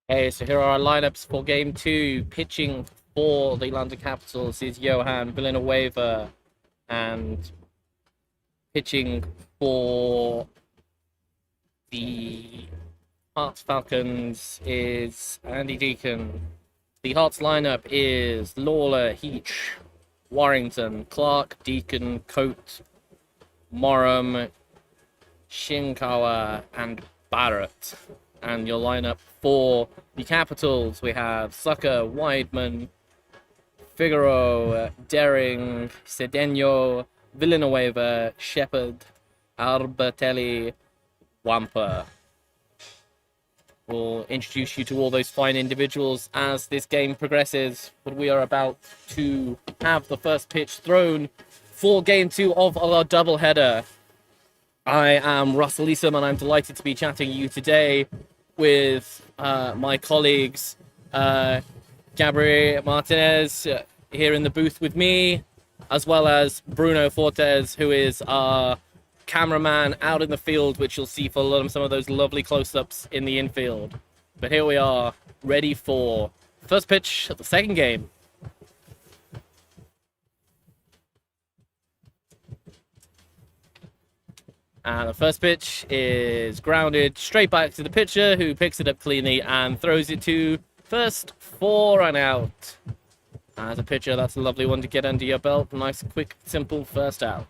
Okay, so here are our lineups for game two. Pitching for the London Capitals is Johan Villanueva, and pitching for the Herts Falcons is Andy Deacon. The Hearts lineup is Lawler, Heach, Warrington, Clark, Deacon, Coate, Morum, Shinkawa, and Barrett. And your lineup for the Capitals, we have Sucker, Weidman, Figaro, Dering, Cedeno, Villanueva, Shepard, Arbatelli, Wampa. We'll introduce you to all those fine individuals as this game progresses, but we are about to have the first pitch thrown for game two of our doubleheader. I am Russell Eassom, and I'm delighted to be chatting to you today with my colleagues, Gabriel Martinez here in the booth with me, as well as Bruno Fortes, who is our cameraman out in the field, which you'll see for some of those lovely close-ups in the infield. But here we are, ready for first pitch of the second game. And the first pitch is grounded straight back to the pitcher, who picks it up cleanly and throws it to first for an out. As a pitcher, that's a lovely one to get under your belt. Nice, quick, simple first out.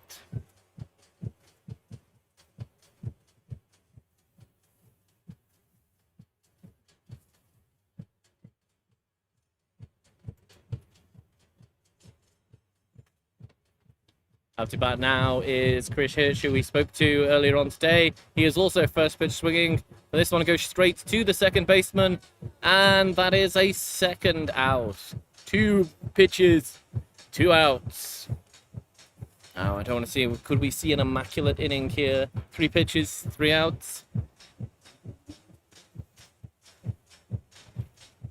Up to bat now is Chris Hirsch, who we spoke to earlier on today. He is also first pitch swinging. But this one goes straight to the second baseman, and that is a second out. 2 pitches, 2 outs. Now, I don't want to see, could we see an immaculate inning here? 3 pitches, 3 outs.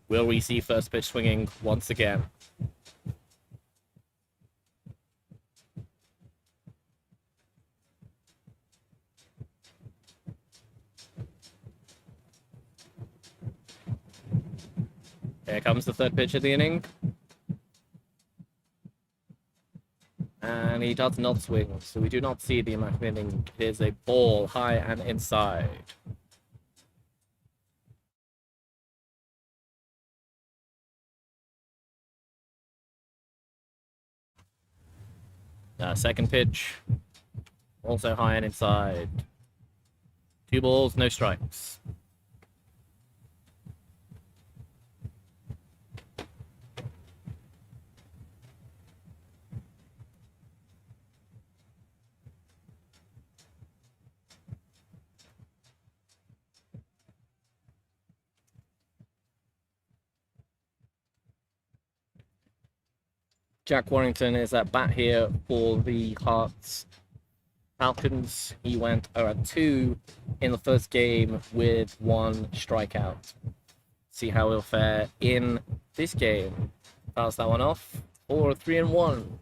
Will we see first pitch swinging once again? Here comes the third pitch of the inning. And he does not swing, so we do not see the immaculate inning. It is a ball high and inside. Second pitch, also high and inside. 2 balls, no strikes. Jack Warrington is at bat here for the Hearts Falcons. He went 2 in the first game with 1 strikeout. See how he'll fare in this game. Pass that one off for 3-1.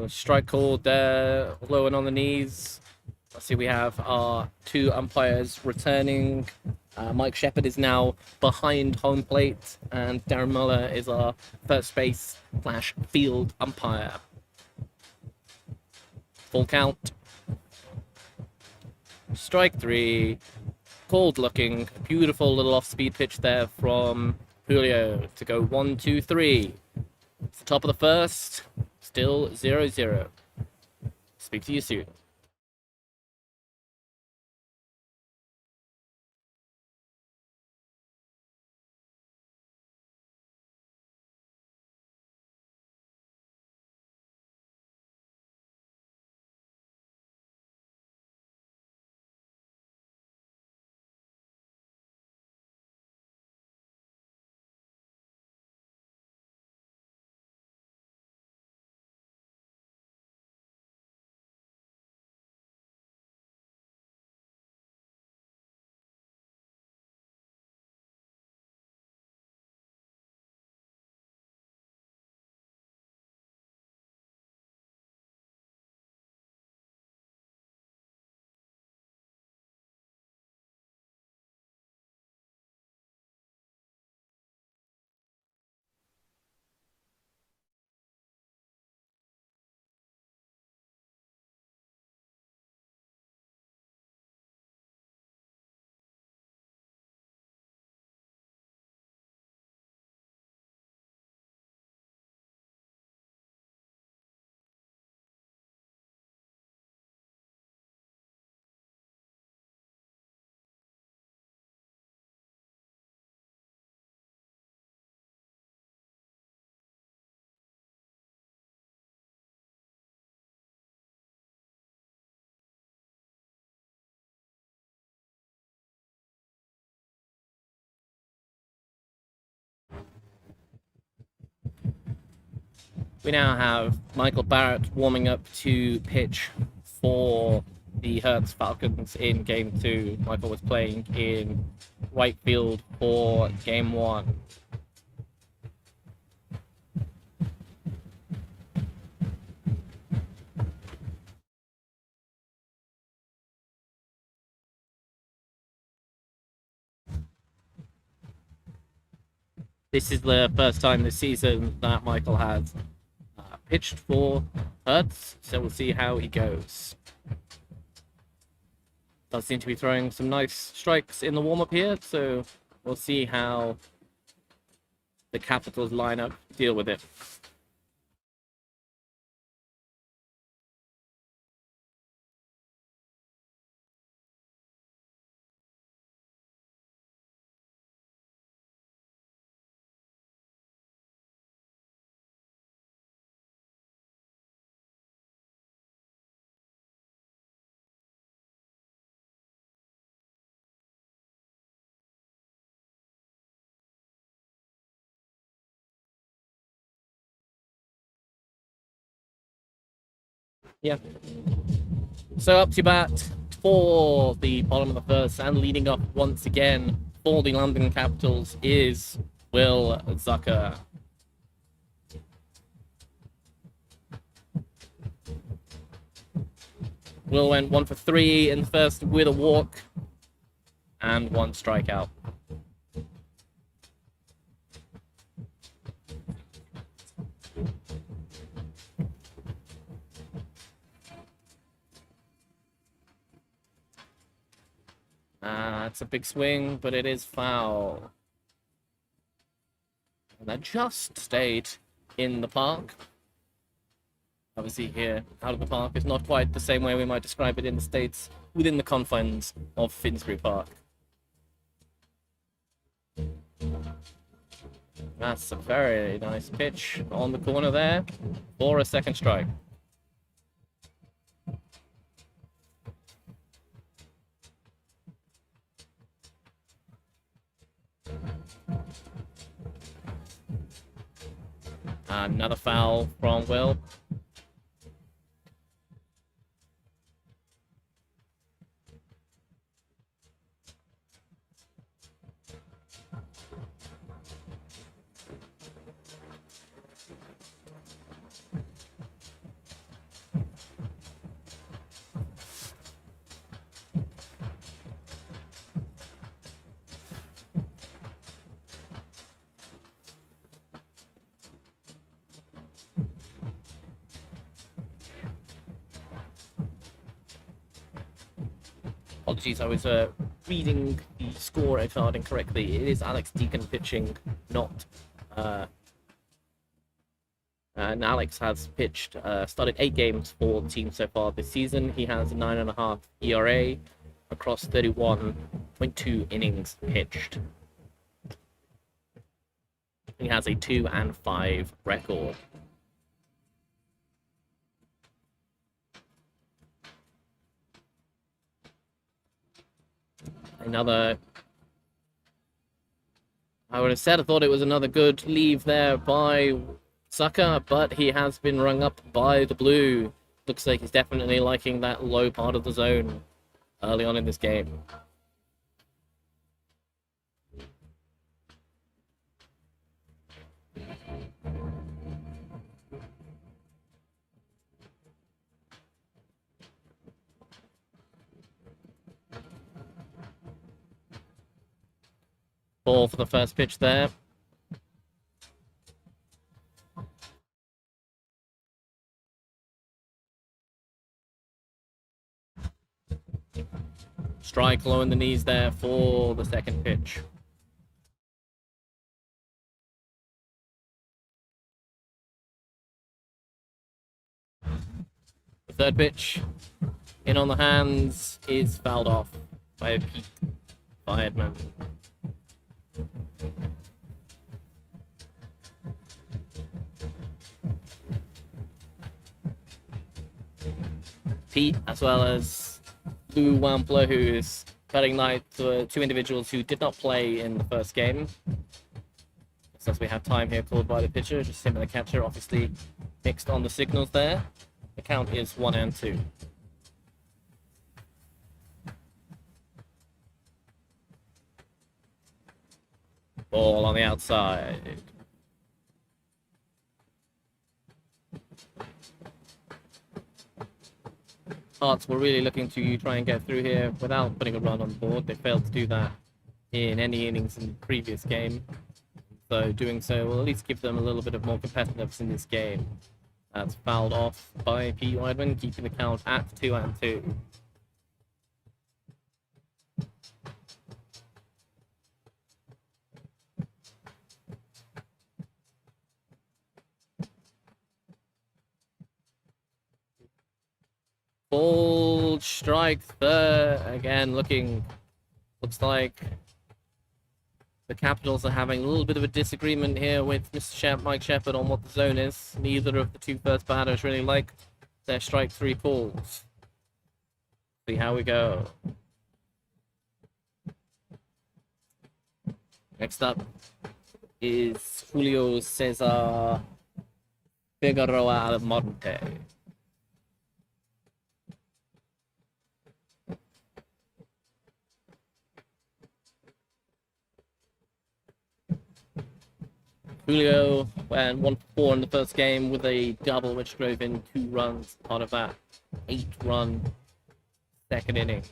Strike called there, low and on the knees. Let's see, we have our 2 umpires returning. Mike Shepard is now behind home plate, and Darren Muller is our first base / field umpire. Full count. Strike 3. Cold looking. Beautiful little off-speed pitch there from Julio to go 1, 2, 3. It's the top of the first. Still 0-0. Speak to you soon. We now have Michael Barrett warming up to pitch for the Herts Falcons in Game 2. Michael was playing in right field for Game 1. This is the first time this season that Michael has pitched for Herts, so we'll see how he goes. Does seem to be throwing some nice strikes in the warm-up here, so we'll see how the Capitals lineup deal with it. Yeah. So up to bat for the bottom of the first, and leading up once again for the London Capitals is Will Zucker. Will went 1 for 3 in the first with a walk and 1 strikeout. It's a big swing, but it is foul. And that just stayed in the park. Obviously here, out of the park is not quite the same way we might describe it in the States, within the confines of Finsbury Park. That's a very nice pitch on the corner there for a second strike. Another foul from Will. Apologies, I was reading the score card incorrectly. It is Alex Deacon pitching, not... and Alex has pitched, started 8 games for the team so far this season. He has a 9.5 ERA across 31.2 innings pitched. He has a 2-5 record. Another, I would have said I thought it was another good leave there by Zucker, but he has been rung up by the blue. Looks like he's definitely liking that low part of the zone early on in this game. Ball for the first pitch there. Strike low in the knees there for the second pitch. The third pitch, in on the hands, is fouled off by a Pete Firedman. Pete, as well as Lou Wampler, who is cutting night to 2 individuals who did not play in the first game. Just as we have time here called by the pitcher, just him and the catcher obviously mixed on the signals there. The count is 1-2. Ball on the outside. Herts were really looking to try and get through here without putting a run on the board. They failed to do that in any innings in the previous game. So doing so will at least give them a little bit of more competitiveness in this game. That's fouled off by P. Weidman, keeping the count at 2-2. Ball strike there again. Looks like the Capitals are having a little bit of a disagreement here with Mr. Mike Shepherd on what the zone is. Neither of the two first batters really like their strike three calls. See how we go. Next up is Julio Cesar Figueroa Almonte. Julio went 1 for 4 in the first game with a double which drove in 2 runs, part of that 8-run second inning.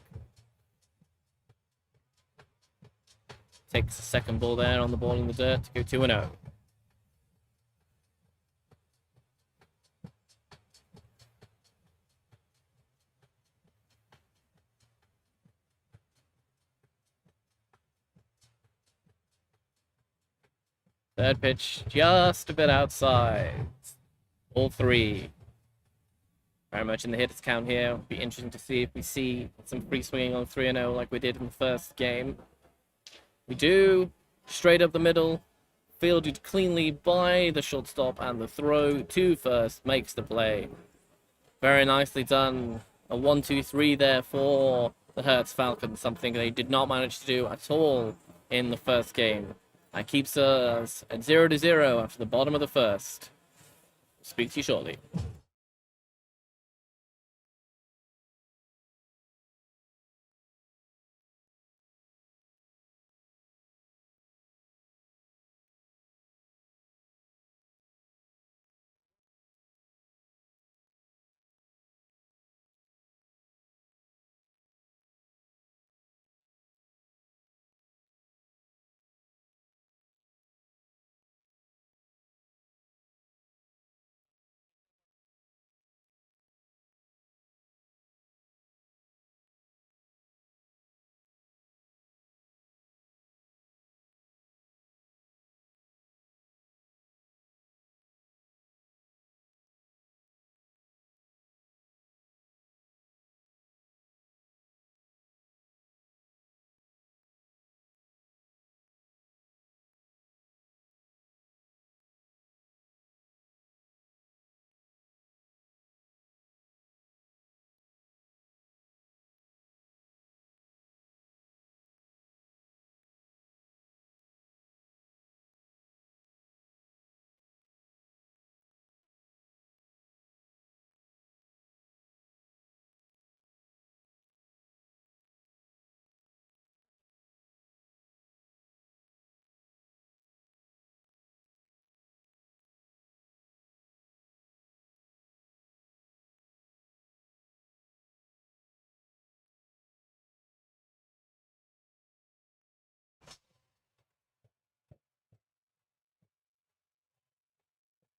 Takes the second ball there on the ball in the dirt to go 2-0. Third pitch, just a bit outside. All 3. Very much in the hitters count here. It'll be interesting to see if we see some free swinging on 3-0 like we did in the first game. We do. Straight up the middle. Fielded cleanly by the shortstop, and the throw to first makes the play. Very nicely done. A 1-2-3 there for the Herts Falcons, something they did not manage to do at all in the first game. That keeps us at 0-0 after the bottom of the first. Speak to you shortly.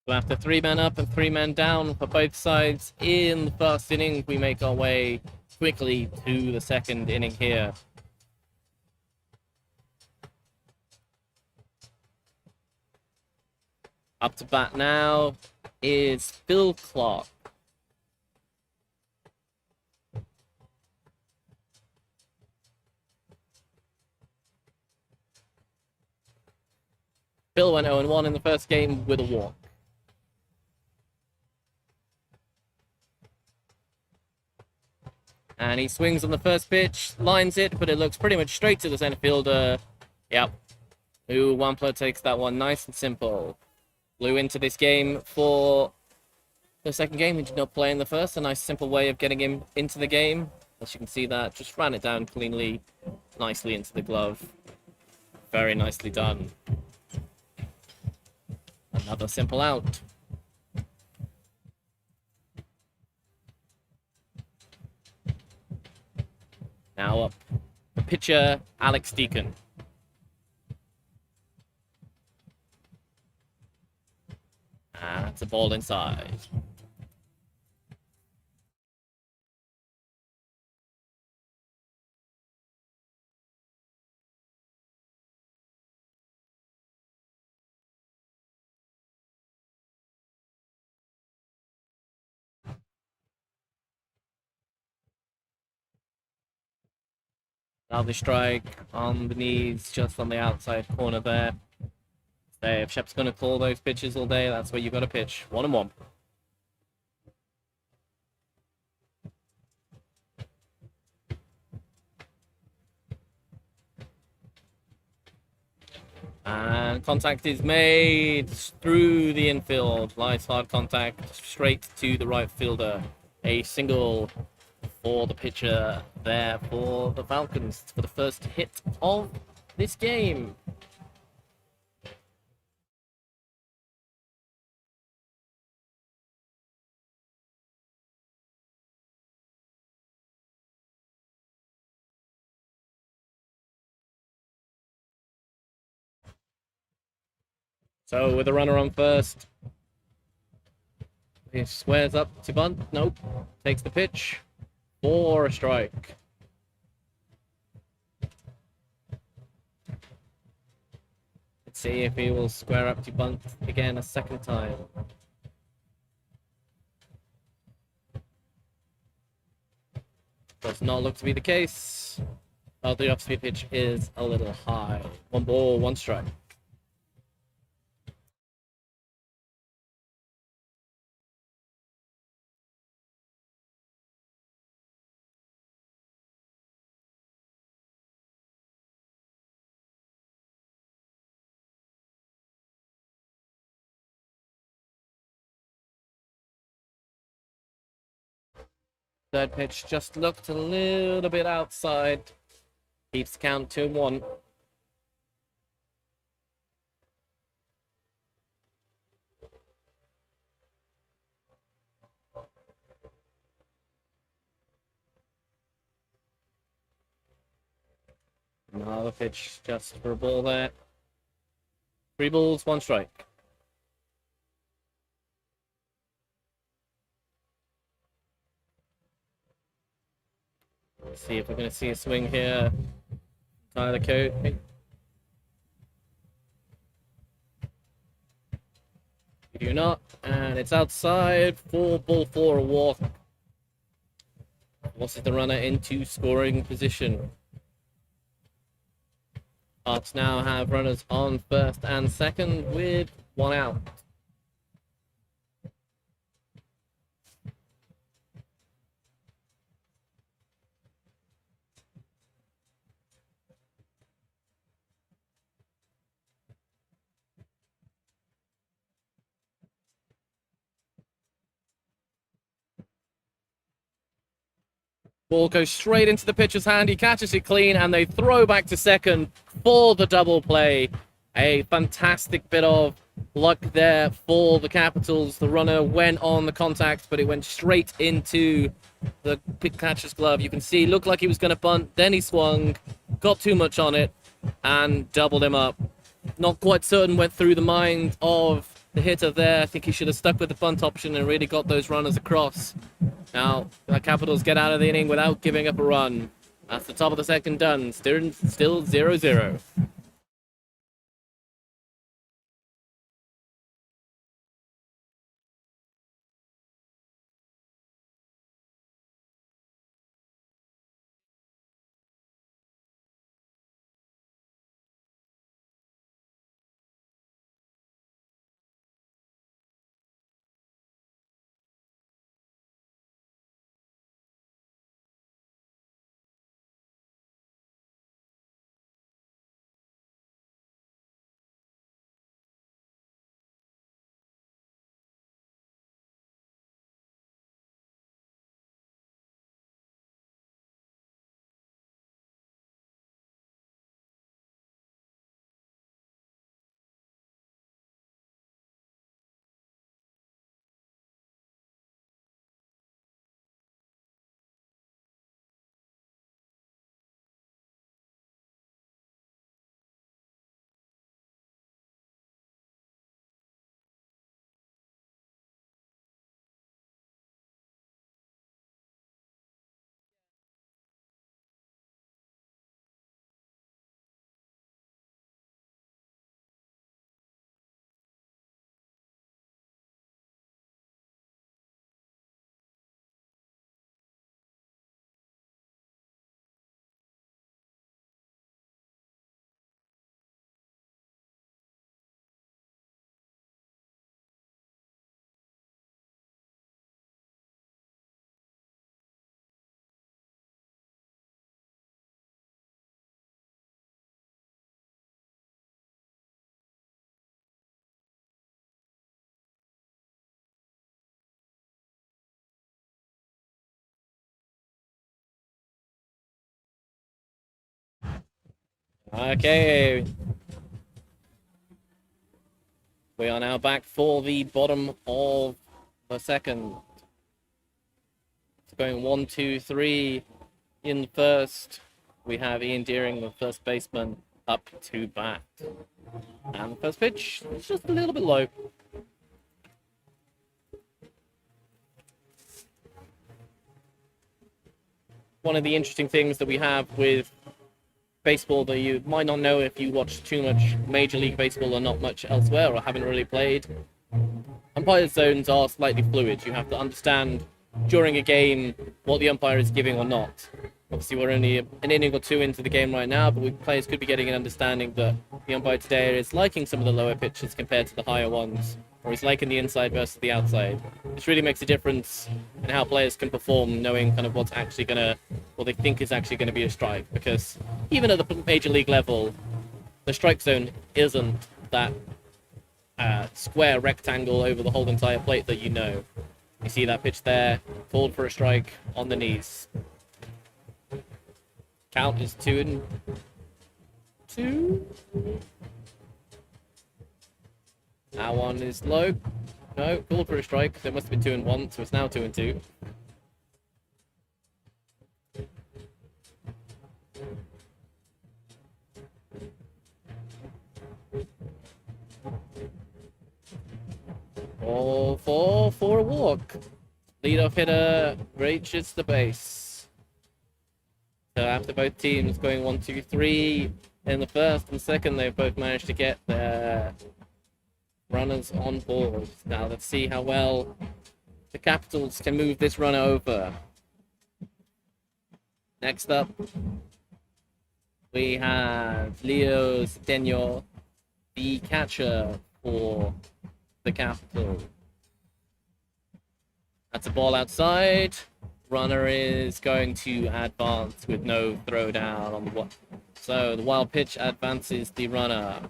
So after 3 men up and 3 men down for both sides in the first inning, we make our way quickly to the second inning here. Up to bat now is Phil Clark. Phil went 0-1 in the first game with a walk. And he swings on the first pitch, lines it, but it looks pretty much straight to the center fielder. Yep. Ooh, Wampler takes that one nice and simple. Blue into this game for the second game. He did not play in the first. A nice simple way of getting him into the game. As you can see that, just ran it down cleanly, nicely into the glove. Very nicely done. Another simple out. Now up the pitcher, Alex Deacon. And it's a ball inside. Now the strike on the knees, just on the outside corner there. So if Shep's going to call those pitches all day, that's where you got to pitch. 1-1. And contact is made through the infield. Nice hard contact straight to the right fielder. A single for the pitcher there for the Falcons for the first hit of this game. So with a runner on first, he squares up to bunt. Nope. Takes the pitch for a strike. Let's see if he will square up to bunt again a second time. Does not look to be the case. Oh, the off-speed pitch is a little high. 1 ball, 1 strike. Third pitch just looked a little bit outside. Keeps the count 2-1. Another pitch just for a ball there. 3 balls, 1 strike. Let's see if we're going to see a swing here. Tyler Coate. We do not. And it's outside. 4 ball 4, a walk. Forces the runner into scoring position. Hearts now have runners on first and second with 1 out. Ball goes straight into the pitcher's hand. He catches it clean, and they throw back to second for the double play. A fantastic bit of luck there for the Capitals. The runner went on the contact, but it went straight into the catcher's glove. You can see, looked like he was going to bunt. Then he swung, got too much on it, and doubled him up. Not quite certain went through the mind of the hitter there. I think he should have stuck with the bunt option and really got those runners across. Now, the Capitals get out of the inning without giving up a run. That's the top of the second done. Still 0-0. Okay. We are now back for the bottom of the second. It's going 1, 2, 3 in first. We have Ian Deering, the first baseman, up to bat. And the first pitch is just a little bit low. One of the interesting things that we have with baseball that you might not know if you watch too much Major League Baseball or not much elsewhere or haven't really played. Umpire zones are slightly fluid. You have to understand during a game what the umpire is giving or not. Obviously, we're only an inning or two into the game right now, but players could be getting an understanding that the umpire today is liking some of the lower pitches compared to the higher ones, or he's liking the inside versus the outside. Which really makes a difference in how players can perform, knowing kind of what's actually what they think is actually going to be a strike. Because even at the major league level, the strike zone isn't that square rectangle over the whole entire plate that you know. You see that pitch there, called for a strike on the knees. Count is 2-2. That one is low. No, called for a strike. So it must have been 2-1, so it's now 2-2. All for a walk. Leadoff hitter reaches the base. So after both teams going 1, 2, 3 in the first and second, they've both managed to get their runners on board. Now let's see how well the Capitals can move this runner over. Next up, we have Leo Steno, the catcher for the Capitals. That's a ball outside. Runner is going to advance with no throw down on the one. So the wild pitch advances the runner.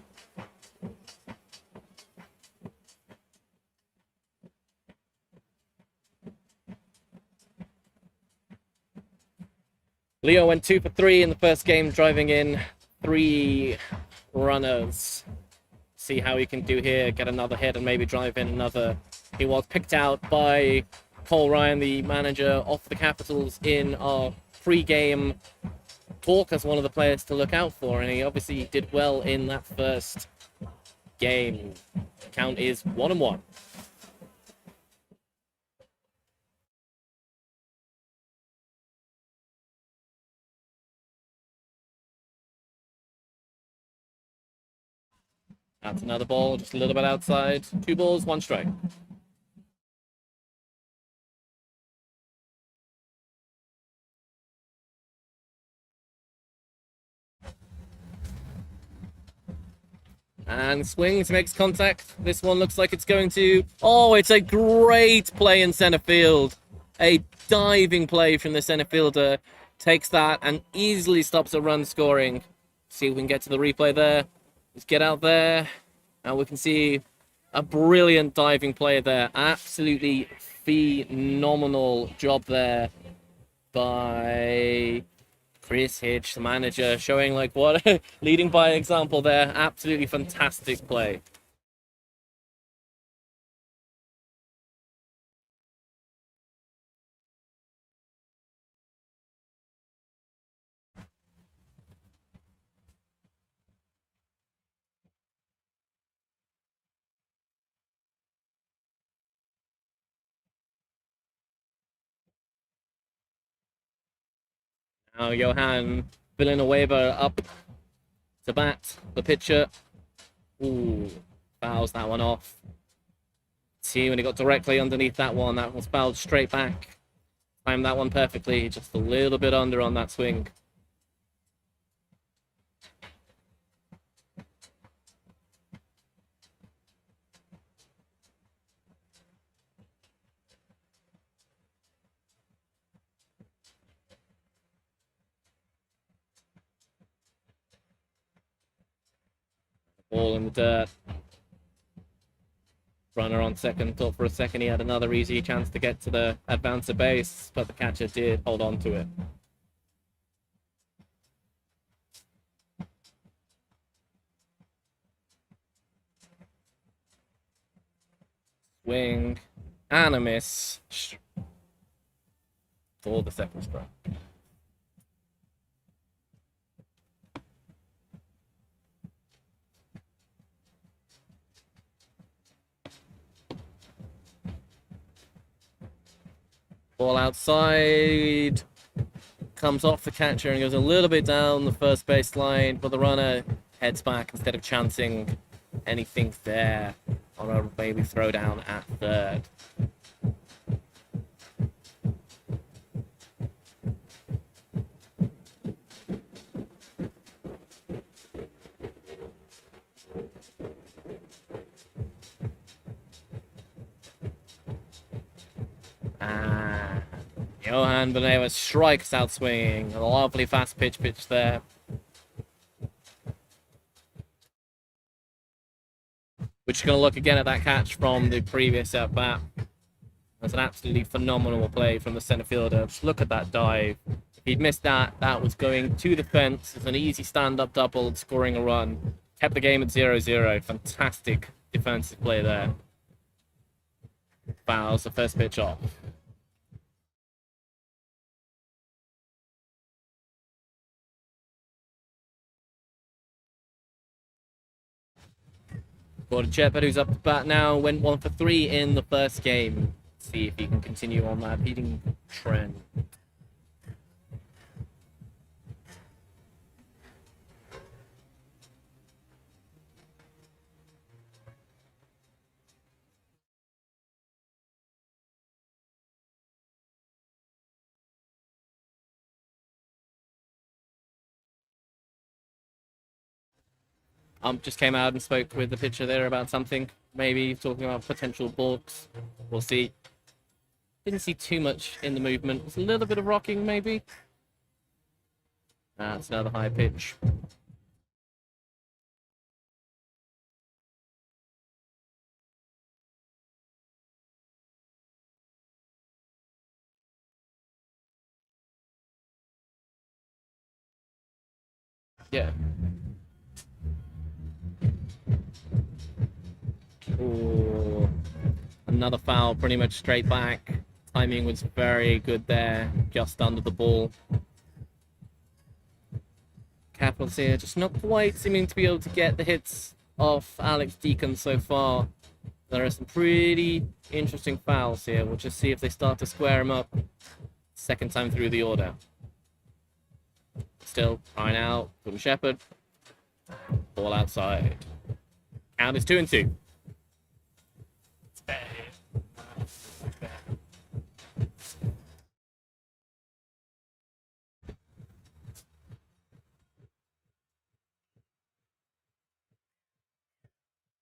Leo went 2 for 3 in the first game, driving in 3 runners. See how he can do here, get another hit and maybe drive in another. He was picked out by Cole Ryan, the manager of the Capitals, in our pre-game talk as one of the players to look out for, and he obviously did well in that first game. Count is 1-1. That's another ball, just a little bit outside. 2 balls, 1 strike. And swings, makes contact. This one looks like it's going to... Oh, it's a great play in center field. A diving play from the center fielder. Takes that and easily stops a run scoring. See if we can get to the replay there. Let's get out there. And we can see a brilliant diving play there. Absolutely phenomenal job there by Chris Hitch, the manager, showing like what leading by example there. Absolutely fantastic play. Now Johan Villanueva up to bat. The pitcher, ooh, fouls that one off. See, when he got directly underneath that one was fouled straight back. Timed that one perfectly, just a little bit under on that swing. Ball in the dirt. Runner on second. Thought for a second he had another easy chance to get to the advancer base, but the catcher did hold on to it. Swing and a miss for the second strike. Ball outside, comes off the catcher and goes a little bit down the first baseline, but the runner heads back instead of chancing anything there on a maybe throw down at third. Johan Beneva strikes out swinging. A lovely fast pitch there. We're just going to look again at that catch from the previous at bat. That's an absolutely phenomenal play from the center fielder. Just look at that dive. If he'd missed that, that was going to the fence. It's an easy stand-up double, scoring a run. Kept the game at 0-0. Fantastic defensive play there. Fouls the first pitch off. Gordon Shepard, who's up to bat now, went 1 for 3 in the first game. Let's see if he can continue on that hitting trend. Just came out and spoke with the pitcher there about something. Maybe talking about potential balks. We'll see. Didn't see too much in the movement. It was a little bit of rocking, maybe. That's another high pitch. Yeah. Ooh. Another foul, pretty much straight back. Timing was very good there, just under the ball. Capitals here just not quite seeming to be able to get the hits off Alex Deacon so far. There are some pretty interesting fouls here. We'll just see if they start to square him up. Second time through the order. Still trying out from Shepard. Ball outside. Count is 2-2.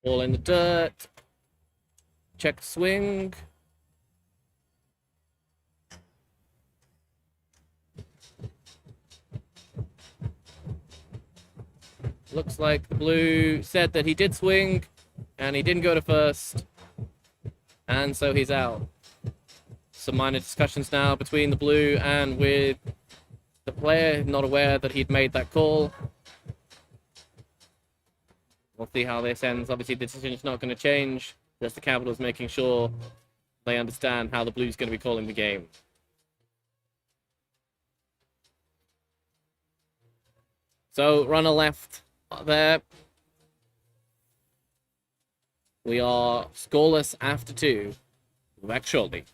Ball in the dirt. Check swing. Looks like the blue said that he did swing and he didn't go to first. And so he's out. Some minor discussions now between the blue and with the player, not aware that he'd made that call. We'll see how this ends. Obviously, the decision's not going to change. Just the Capitals making sure they understand how the Blues going to be calling the game. So, runner left there. We are scoreless after 2. Back shortly.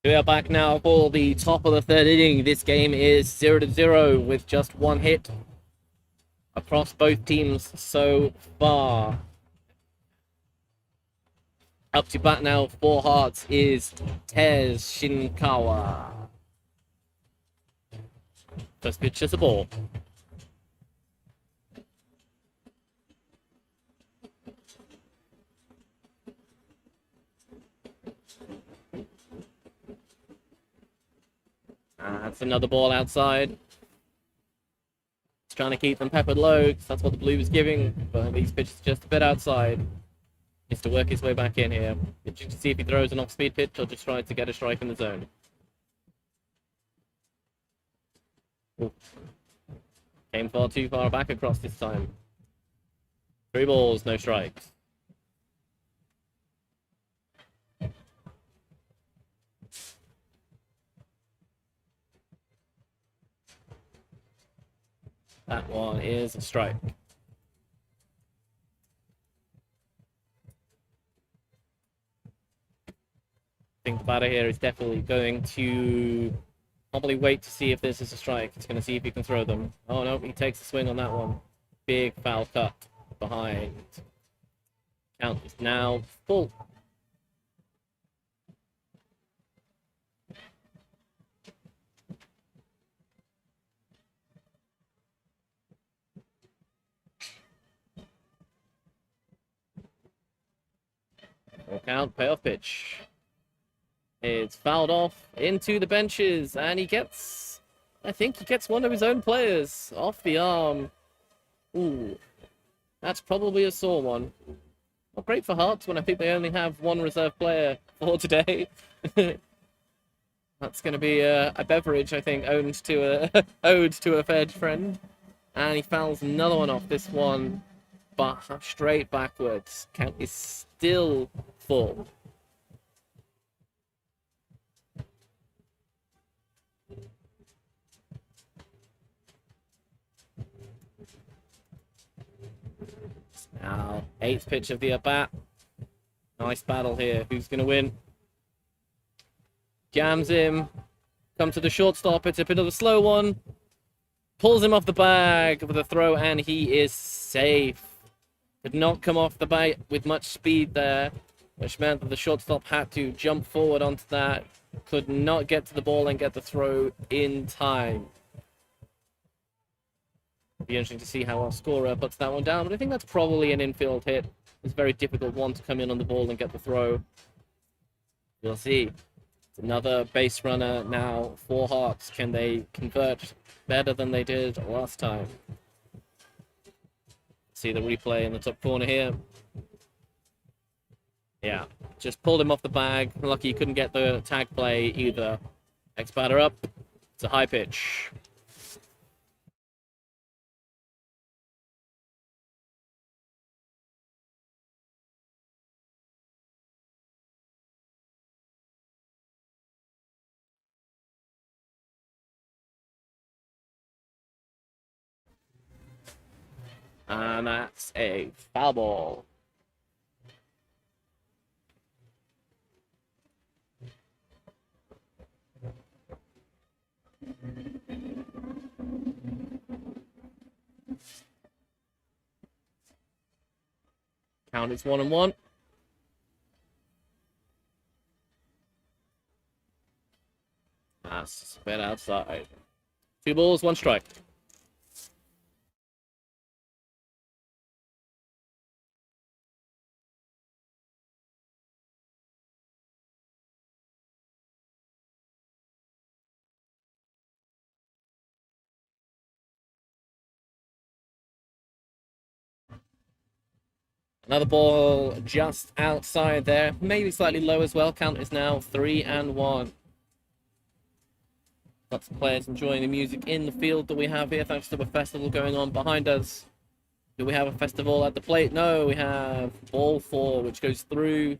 We are back now for the top of the third inning. This game is 0-0 with just one hit across both teams so far. Up to bat now for Hearts is Tez Shinkawa. First pitch is a ball. That's another ball outside. He's trying to keep them peppered low because that's what the blue is giving, but these pitches are just a bit outside. Needs to work his way back in here. Itching to see if he throws an off-speed pitch or just tries to get a strike in the zone. Ooh. Came far too far back across this time. 3 balls, no strikes. That one is a strike. I think the batter here is definitely going to probably wait to see if this is a strike. He's going to see if he can throw them. Oh no, he takes a swing on that one. Big foul cut behind. Count is now full. Full count, payoff pitch. It's fouled off into the benches, and I think he gets one of his own players off the arm. Ooh, that's probably a sore one. Not great for Hearts when I think they only have one reserve player for today. That's going to be a beverage, I think, owed to a fair friend. And he fouls another one off. This one, but straight backwards. Count is still full. Now, 8th pitch of the at-bat. Nice battle here. Who's going to win? Jams him. Comes to the shortstop. It's a bit of a slow one. Pulls him off the bag with a throw, and he is safe. Did not come off the bat with much speed there, which meant that the shortstop had to jump forward onto that. Could not get to the ball and get the throw in time. Be interesting to see how our scorer puts that one down, but I think that's probably an infield hit. It's a very difficult one to come in on the ball and get the throw. We'll see. It's another base runner now for Hearts. Can they convert better than they did last time? See the replay in the top corner here. Yeah, just pulled him off the bag. Lucky he couldn't get the tag play either. Next batter up. It's a high pitch. And that's a foul ball. Count is 1-1. That's a bit outside. 2 balls, 1 strike. Another ball just outside there. Maybe slightly low as well. Count is now 3-1. Lots of players enjoying the music in the field that we have here, thanks to the festival going on behind us. Do we have a festival at the plate? No, we have ball 4, which goes through.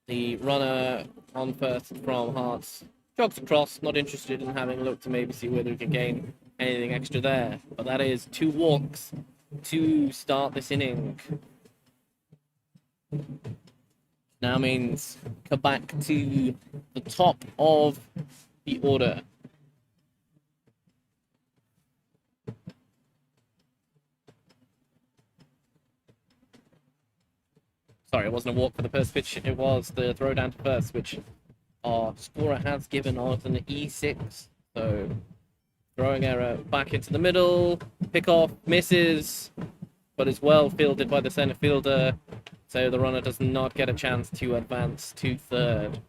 The runner on first from Hearts jogs across, not interested in having a look to maybe see whether he can gain anything extra there. But that is 2 walks to start this inning. Now means come back to the top of the order. Sorry, it wasn't a walk for the first pitch. It was the throw down to first, which our scorer has given on an E6. So throwing error back into the middle. Pick off, misses, but is well fielded by the center fielder. So the runner does not get a chance to advance to third.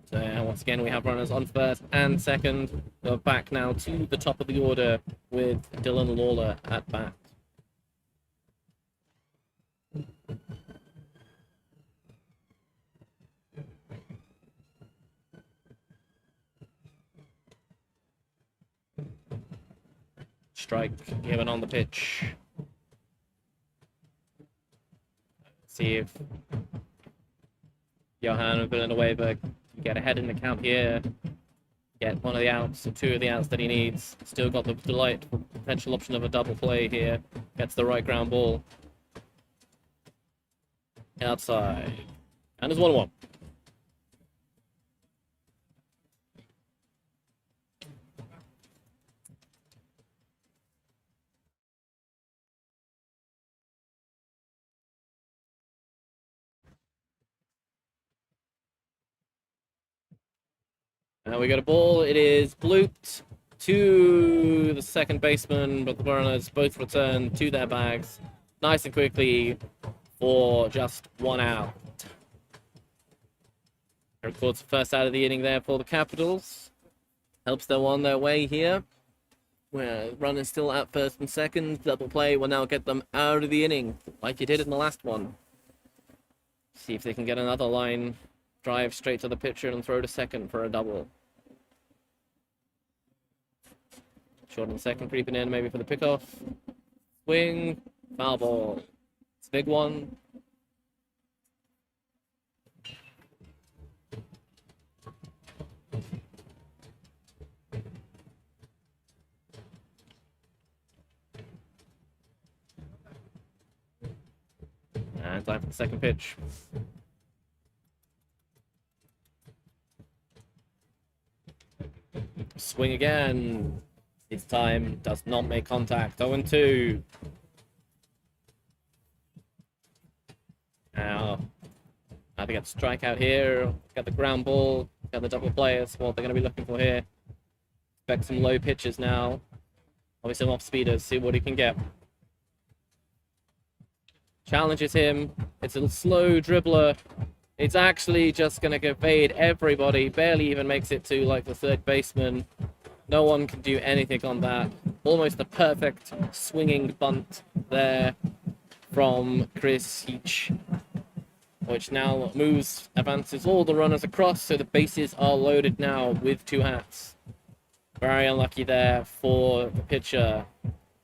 So once again, we have runners on first and second. We're back now to the top of the order with Dylan Lawler at bat. Strike given on the pitch. See if Johan Villanueva can get ahead in the count here. Get one of the outs, or two of the outs that he needs. Still got the delightful potential option of a double play here. Gets the right ground ball. Outside. And there's 1-1. Now we got a ball. It is blooped to the second baseman, but the runners both return to their bags nice and quickly for just 1 out. Records the first out of the inning there for the Capitals. Helps them on their way here. Where runners still at first and second. Double play will now get them out of the inning, like you did in the last one. See if they can get another line drive straight to the pitcher and throw to second for a double. Short and second creeping in, maybe for the pickoff. Swing, foul ball. It's a big one. And time for the second pitch. Swing again. This time does not make contact. 0-2. Now, I think it's strikeout here. Got the ground ball. Got the double play. That's what they're going to be looking for here. Expect some low pitches now. Obviously, some off speeders. See what he can get. Challenges him. It's a slow dribbler. It's actually just going to evade everybody. Barely even makes it to like the third baseman. No one can do anything on that. Almost a perfect swinging bunt there from Chris Heach, which now advances all the runners across, so the bases are loaded now with 2 hats. Very unlucky there for the pitcher.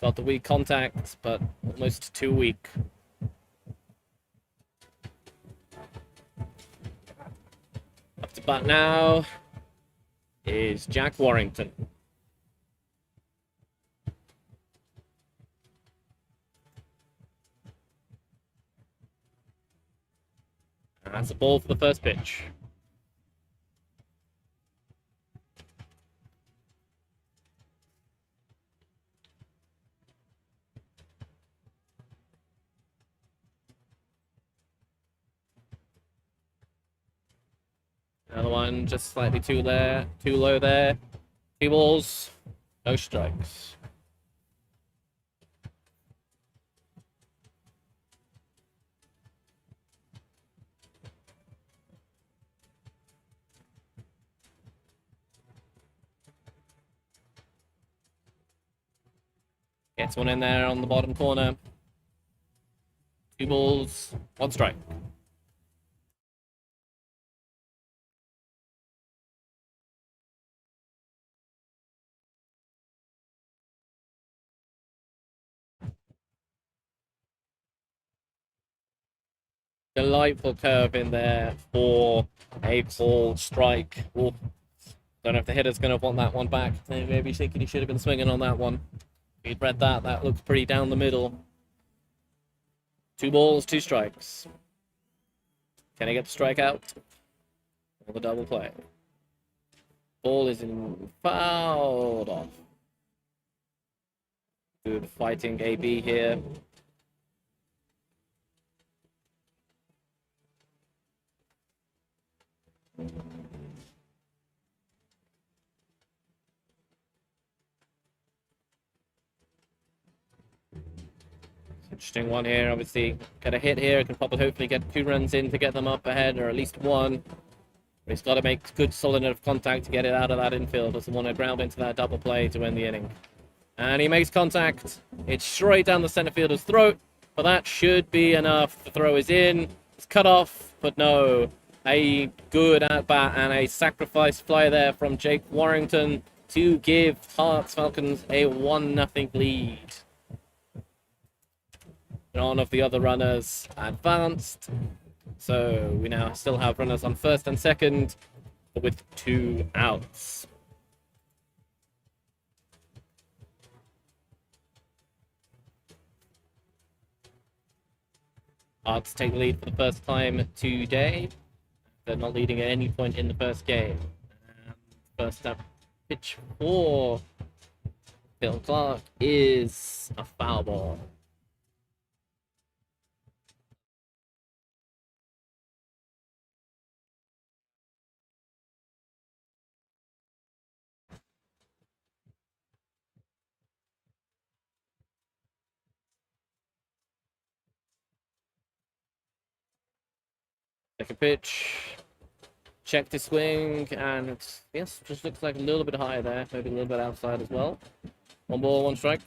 Got the weak contact, but almost too weak. Up to bat now is Jack Warrington. And that's a ball for the first pitch. Another one just slightly too low there. 2 balls, no strikes. Gets one in there on the bottom corner. 2 balls, 1 strike. Delightful curve in there for a ball strike. Ooh. Don't know if the hitter's going to want that one back. Maybe thinking he should have been swinging on that one. He'd read that. That looks pretty down the middle. 2 balls, 2 strikes. Can he get the strikeout? Or the double play? Ball is fouled off. Good fighting AB here. Interesting one here, obviously. Get a hit here, can probably hopefully get 2 runs in to get them up ahead, or at least 1. But he's got to make good solid enough contact to get it out of that infield. Doesn't want to ground into that double play to end the inning. And he makes contact. It's straight down the center fielder's throat, but that should be enough. The throw is in. It's cut off, but no. A good at-bat and a sacrifice fly there from Jake Warrington to give Herts Falcons a 1-0 lead. None of the other runners advanced. So we now still have runners on first and second with 2 outs. Herts take the lead for the first time today. They're not leading at any point in the first game. First up pitch for Phil Clark is a foul ball. Second pitch. Check the swing, and it's, yes, just looks like a little bit higher there. Maybe a little bit outside as well. 1 ball, 1 strike.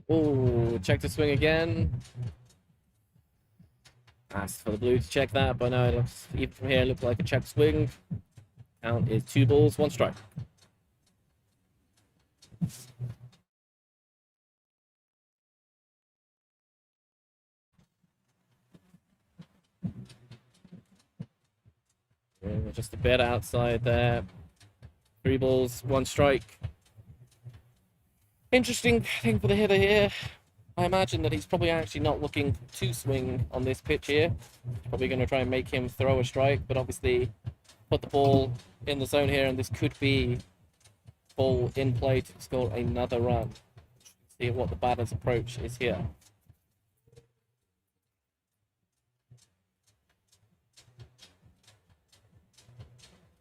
Oh, check the swing again. Asked for the blue to check that, but no, it looks, even from here, it looks like a check swing. Count is 2 balls, 1 strike. Just a bit outside there. 3 balls, 1 strike. Interesting thing for the hitter here. I imagine that he's probably actually not looking to swing on this pitch here. Probably going to try and make him throw a strike, but obviously put the ball in the zone here, and this could be ball in play to score another run. See what the batter's approach is here.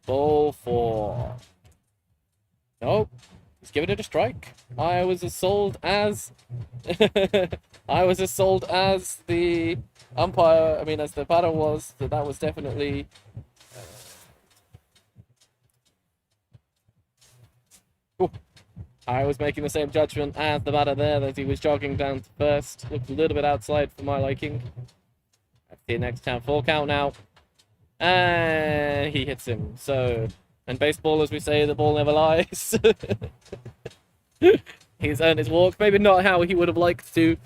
Ball 4. Nope. He's giving it a strike. I was as sold as I was as sold as the umpire, as the batter was, that was definitely I was making the same judgment as the batter there, that he was jogging down to first. Looked a little bit outside for my liking. That's the next count, 4 count now. And he hits him. So, in baseball, as we say, the ball never lies. He's earned his walk. Maybe not how he would have liked to,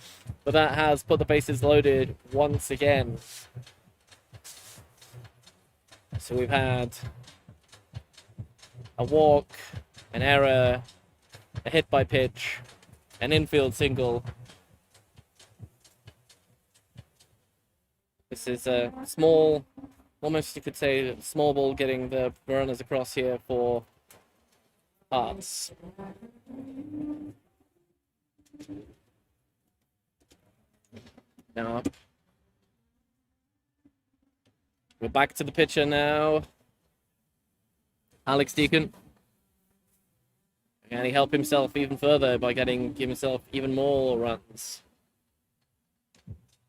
but that has put the bases loaded once again. So we've had a walk, an error, a hit by pitch, an infield single. This is a small, almost you could say, small ball getting the runners across here for Herts. Now, we're back to the pitcher now. Alex Deacon. Can he help himself even further by give himself even more runs?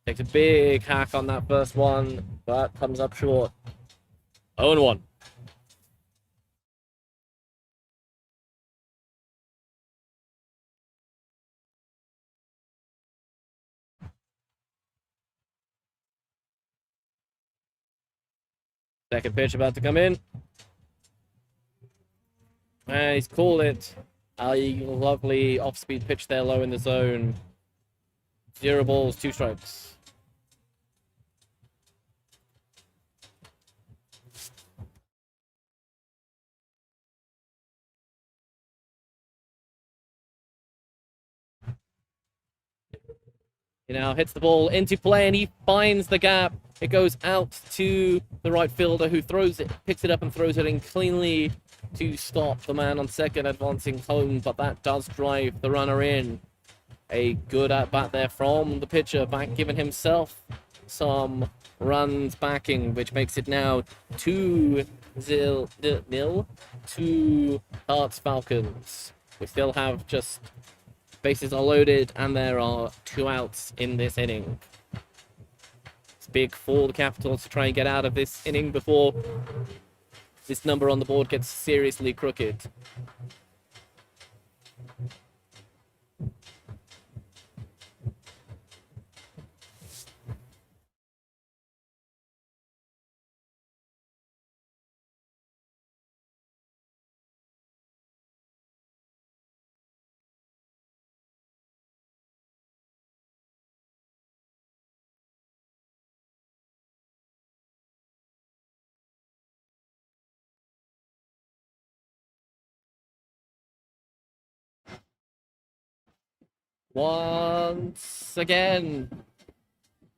Takes a big hack on that first one, but comes up short. 0-1. Second pitch about to come in. And he's called it. A lovely off-speed pitch there, low in the zone. 0 balls, 2 strikes. He now hits the ball into play and he finds the gap. It goes out to the right fielder who throws it, picks it up and throws it in cleanly to stop the man on second advancing home, but that does drive the runner in. A good at bat there from the pitcher, back giving himself some runs backing, which makes it now 2-0 to Herts Falcons. We still have just bases are loaded and there are 2 outs in this inning. It's big for the Capitals to try and get out of this inning before this number on the board gets seriously crooked. Once again,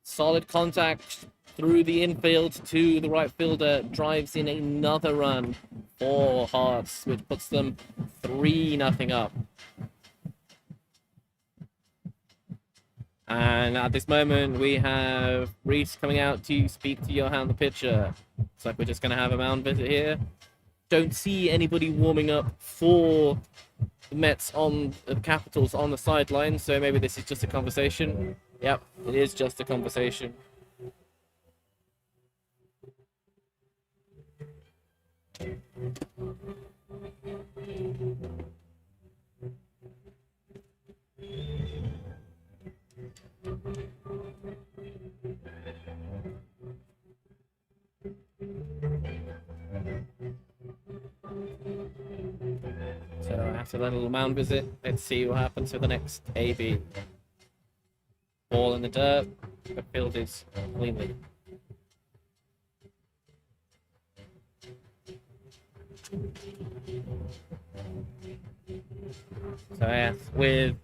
solid contact through the infield to the right fielder, drives in another run for Hearts, which puts them 3-0 up. And at this moment, we have Reese coming out to speak to Johan, the pitcher. Looks like we're just going to have a mound visit here. Don't see anybody warming up for the Mets on the Capitals on the sideline, so maybe this is just a conversation. Yep, it is just a conversation. So after that little mound visit, let's see what happens for the next AB. Ball in the dirt, the field is cleanly. So yeah, with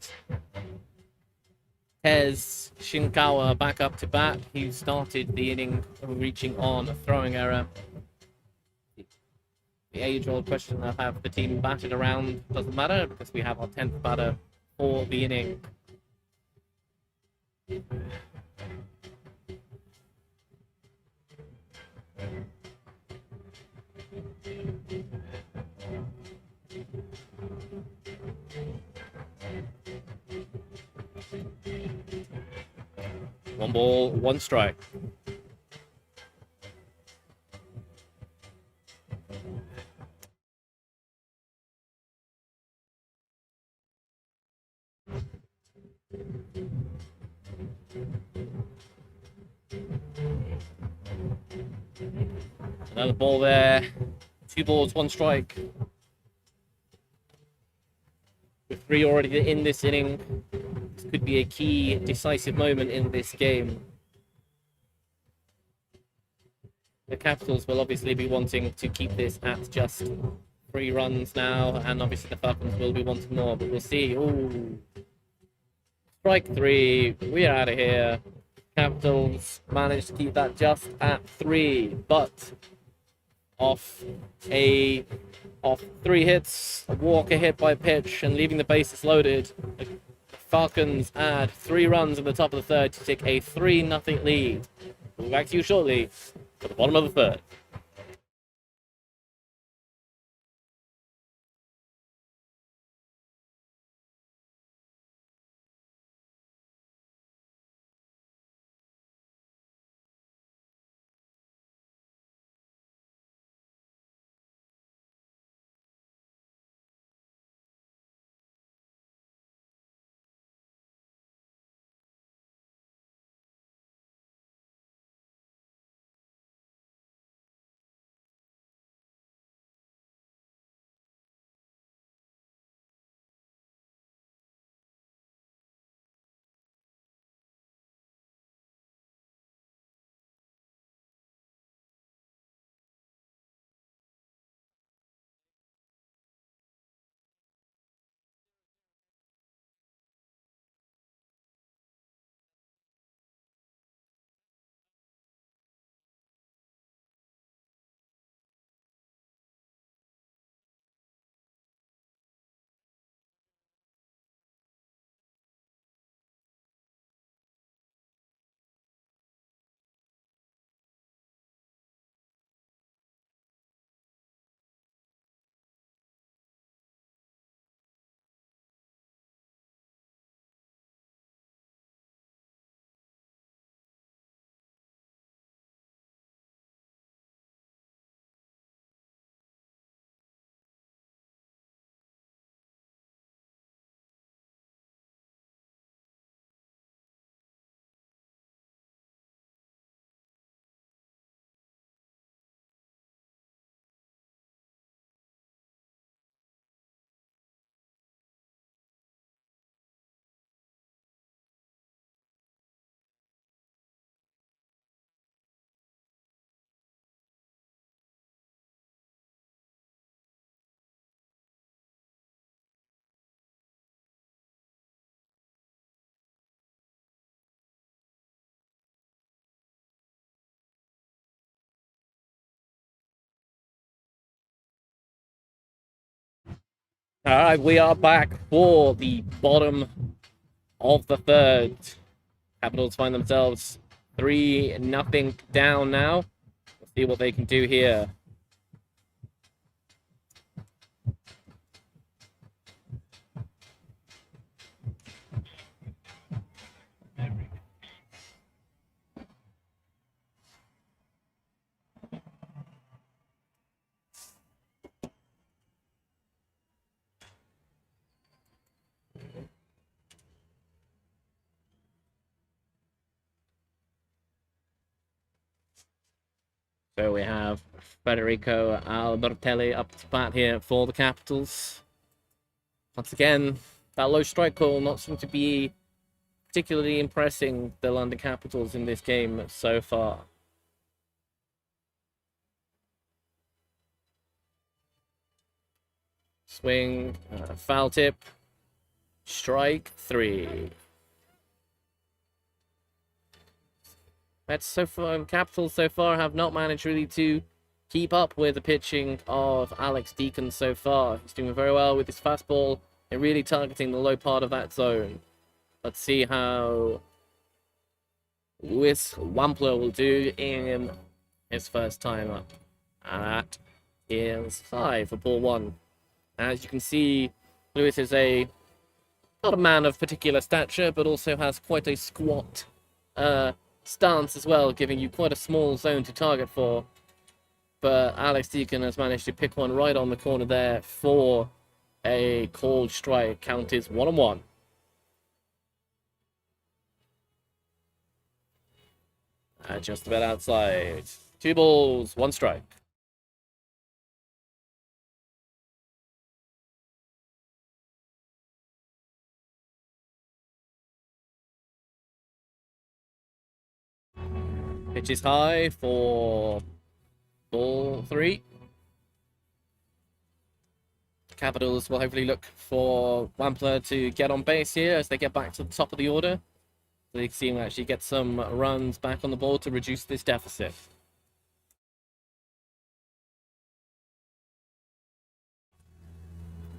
Tez Shinkawa back up to bat, he started the inning reaching on a throwing error. The age-old question of have the team batted around doesn't matter because we have our 10th batter for the inning. One ball, one strike. Another ball there. 2 balls, 1 strike. With 3 already in this inning, this could be a key, decisive moment in this game. The Capitals will obviously be wanting to keep this at just 3 runs now, and obviously the Falcons will be wanting more, but we'll see. Ooh. Strike 3. We are out of here. Capitals managed to keep that just at 3, but off 3 hits, a walk, a hit by pitch, and leaving the bases loaded, the Falcons add 3 runs in the top of the 3rd to take a 3-0 lead. We'll be back to you shortly for the bottom of the 3rd. All right, we are back for the bottom of the third. Capitals find themselves 3-0 down now. Let's see what they can do here. So we have Federico Albertelli up to bat here for the Capitals. Once again, that low strike call not seem to be particularly impressing the London Capitals in this game so far. Swing, foul tip, strike 3. That's so far, Capitals so far have not managed really to keep up with the pitching of Alex Deacon so far. He's doing very well with his fastball and really targeting the low part of that zone. Let's see how Lewis Wampler will do in his first time up. And that is high for ball 1. As you can see, Lewis is not a man of particular stature, but also has quite a squat stance as well, giving you quite a small zone to target for. But Alex Deacon has managed to pick one right on the corner there for a called strike. Count is 1-1. Just about outside. 2 balls, 1 strike. Pitch is high for ball 3. Capitals will hopefully look for Wampler to get on base here as they get back to the top of the order. So they can see him actually get some runs back on the board to reduce this deficit.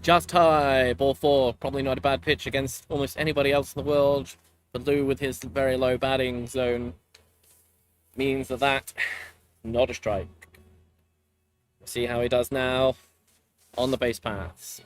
Just high, ball 4. Probably not a bad pitch against almost anybody else in the world. But Lou, with his very low batting zone, means that not a strike. See how he does now on the base paths.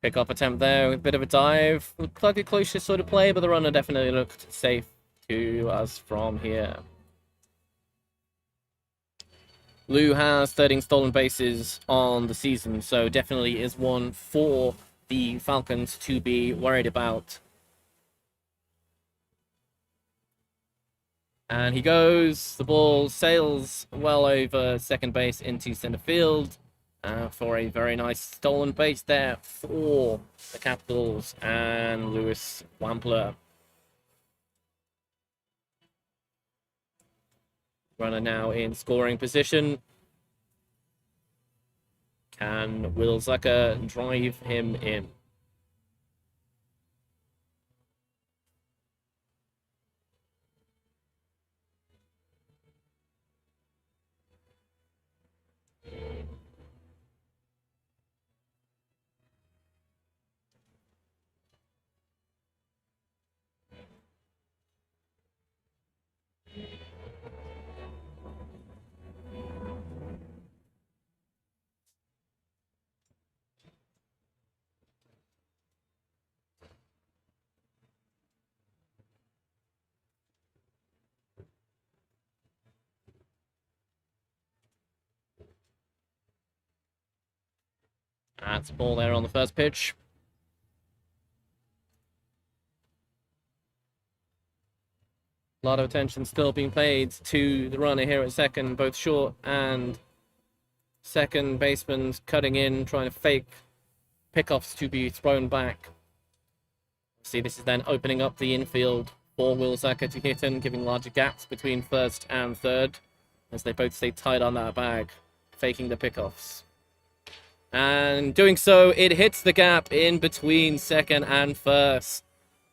Pick-off attempt there with a bit of a dive. Looked like a closest sort of play, but the runner definitely looked safe to us from here. Lou has 13 stolen bases on the season, so definitely is one for the Falcons to be worried about. And he goes. The ball sails well over second base into center field for a very nice stolen base there for the Capitals and Lewis Wampler. Runner now in scoring position. Can Will Zucker drive him in? That's a ball there on the first pitch. A lot of attention still being paid to the runner here at second, both short and second baseman cutting in, trying to fake pickoffs to be thrown back. See, this is then opening up the infield for Will Zucker to hit in, giving larger gaps between first and third as they both stay tight on that bag, faking the pickoffs. And doing so, it hits the gap in between second and first.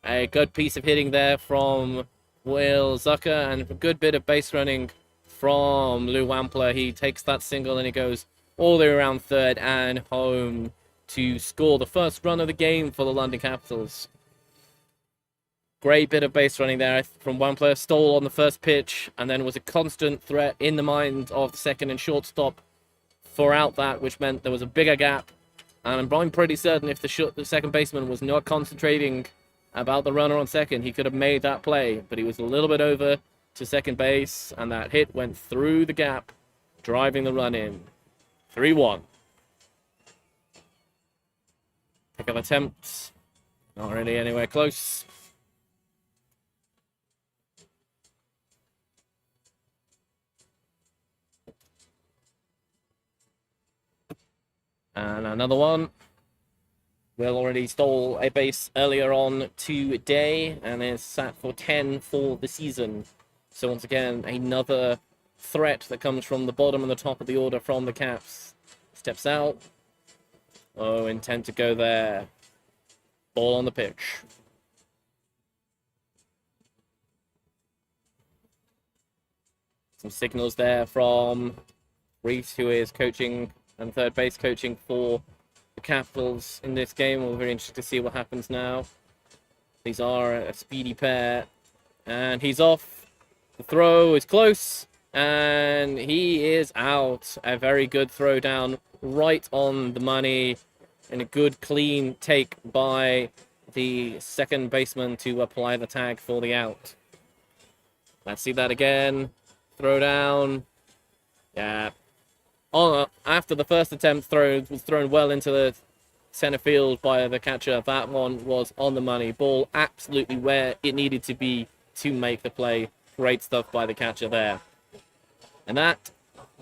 A good piece of hitting there from Will Zucker, and a good bit of base running from Lou Wampler. He takes that single and he goes all the way around third and home to score the first run of the game for the London Capitals. Great bit of base running there from Wampler. Stole on the first pitch and then was a constant threat in the mind of the second and shortstop for out that, which meant there was a bigger gap. And I'm pretty certain if the second baseman was not concentrating about the runner on second, he could have made that play. But he was a little bit over to second base, and that hit went through the gap, driving the run in. 3-1. Pick-up attempts. Not really anywhere close. And another one. Will already stole a base earlier on today and is sat for 10 for the season. So once again, another threat that comes from the bottom and the top of the order from the Caps. Steps out. Oh, intent to go there. Ball on the pitch. Some signals there from Reese, who is coaching and third base coaching for the Capitals in this game. We're very interested to see what happens now. These are a speedy pair. And he's off. The throw is close. And he is out. A very good throw down right on the money. And a good clean take by the second baseman to apply the tag for the out. Let's see that again. Throw down. Yeah. After the first attempt was thrown well into the center field by the catcher. That one was on the money. Ball absolutely where it needed to be to make the play. Great stuff by the catcher there. And that,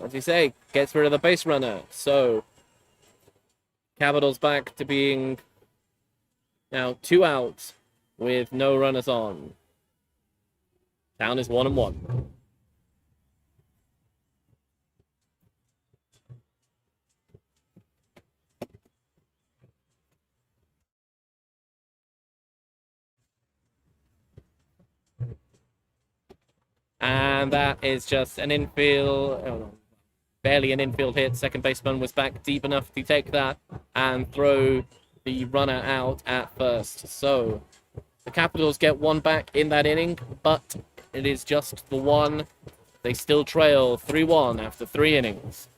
as you say, gets rid of the base runner. So, Capitals back to being now 2 outs with no runners on. Down is 1-1. And that is just an infield, barely an infield hit. Second baseman was back deep enough to take that and throw the runner out at first. So the Capitals get one back in that inning, but it is just the one. They still trail 3-1 after 3 innings.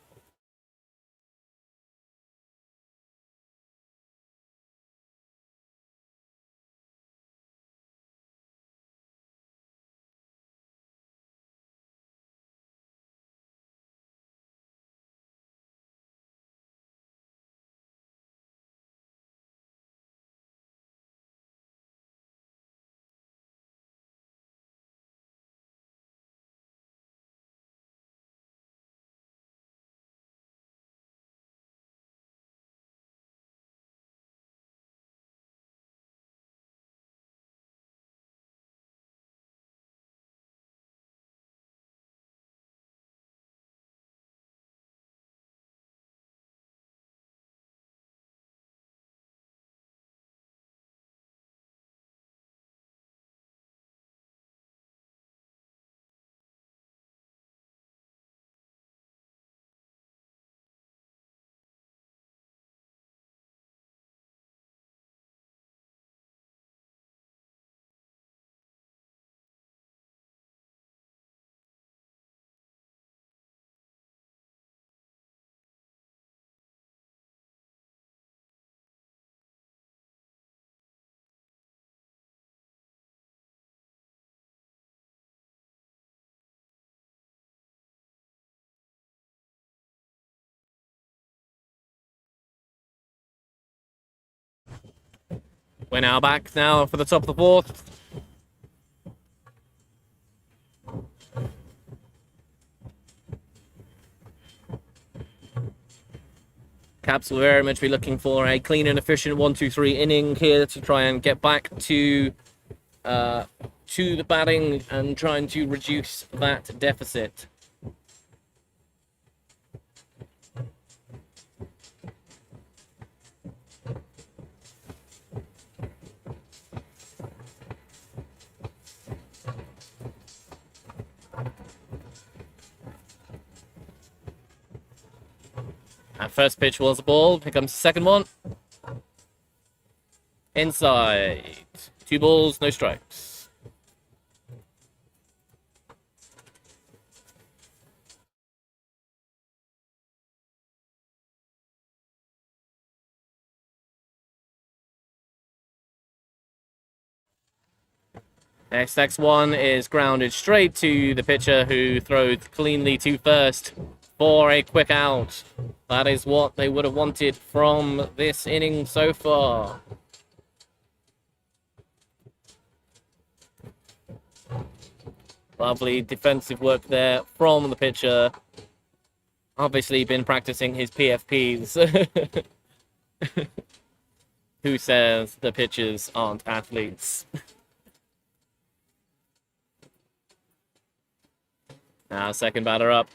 We're now back now for the top of the fourth. Caps will very much be looking for a clean and efficient 1-2-3 inning here to try and get back to the batting and trying to reduce that deficit. That first pitch was a ball. Here comes the second one. Inside. 2 balls, no strikes. Next one is grounded straight to the pitcher, who throws cleanly to first for a quick out. That is what they would have wanted from this inning so far. Lovely defensive work there from the pitcher. Obviously been practicing his PFPs. Who says the pitchers aren't athletes? Now second batter up.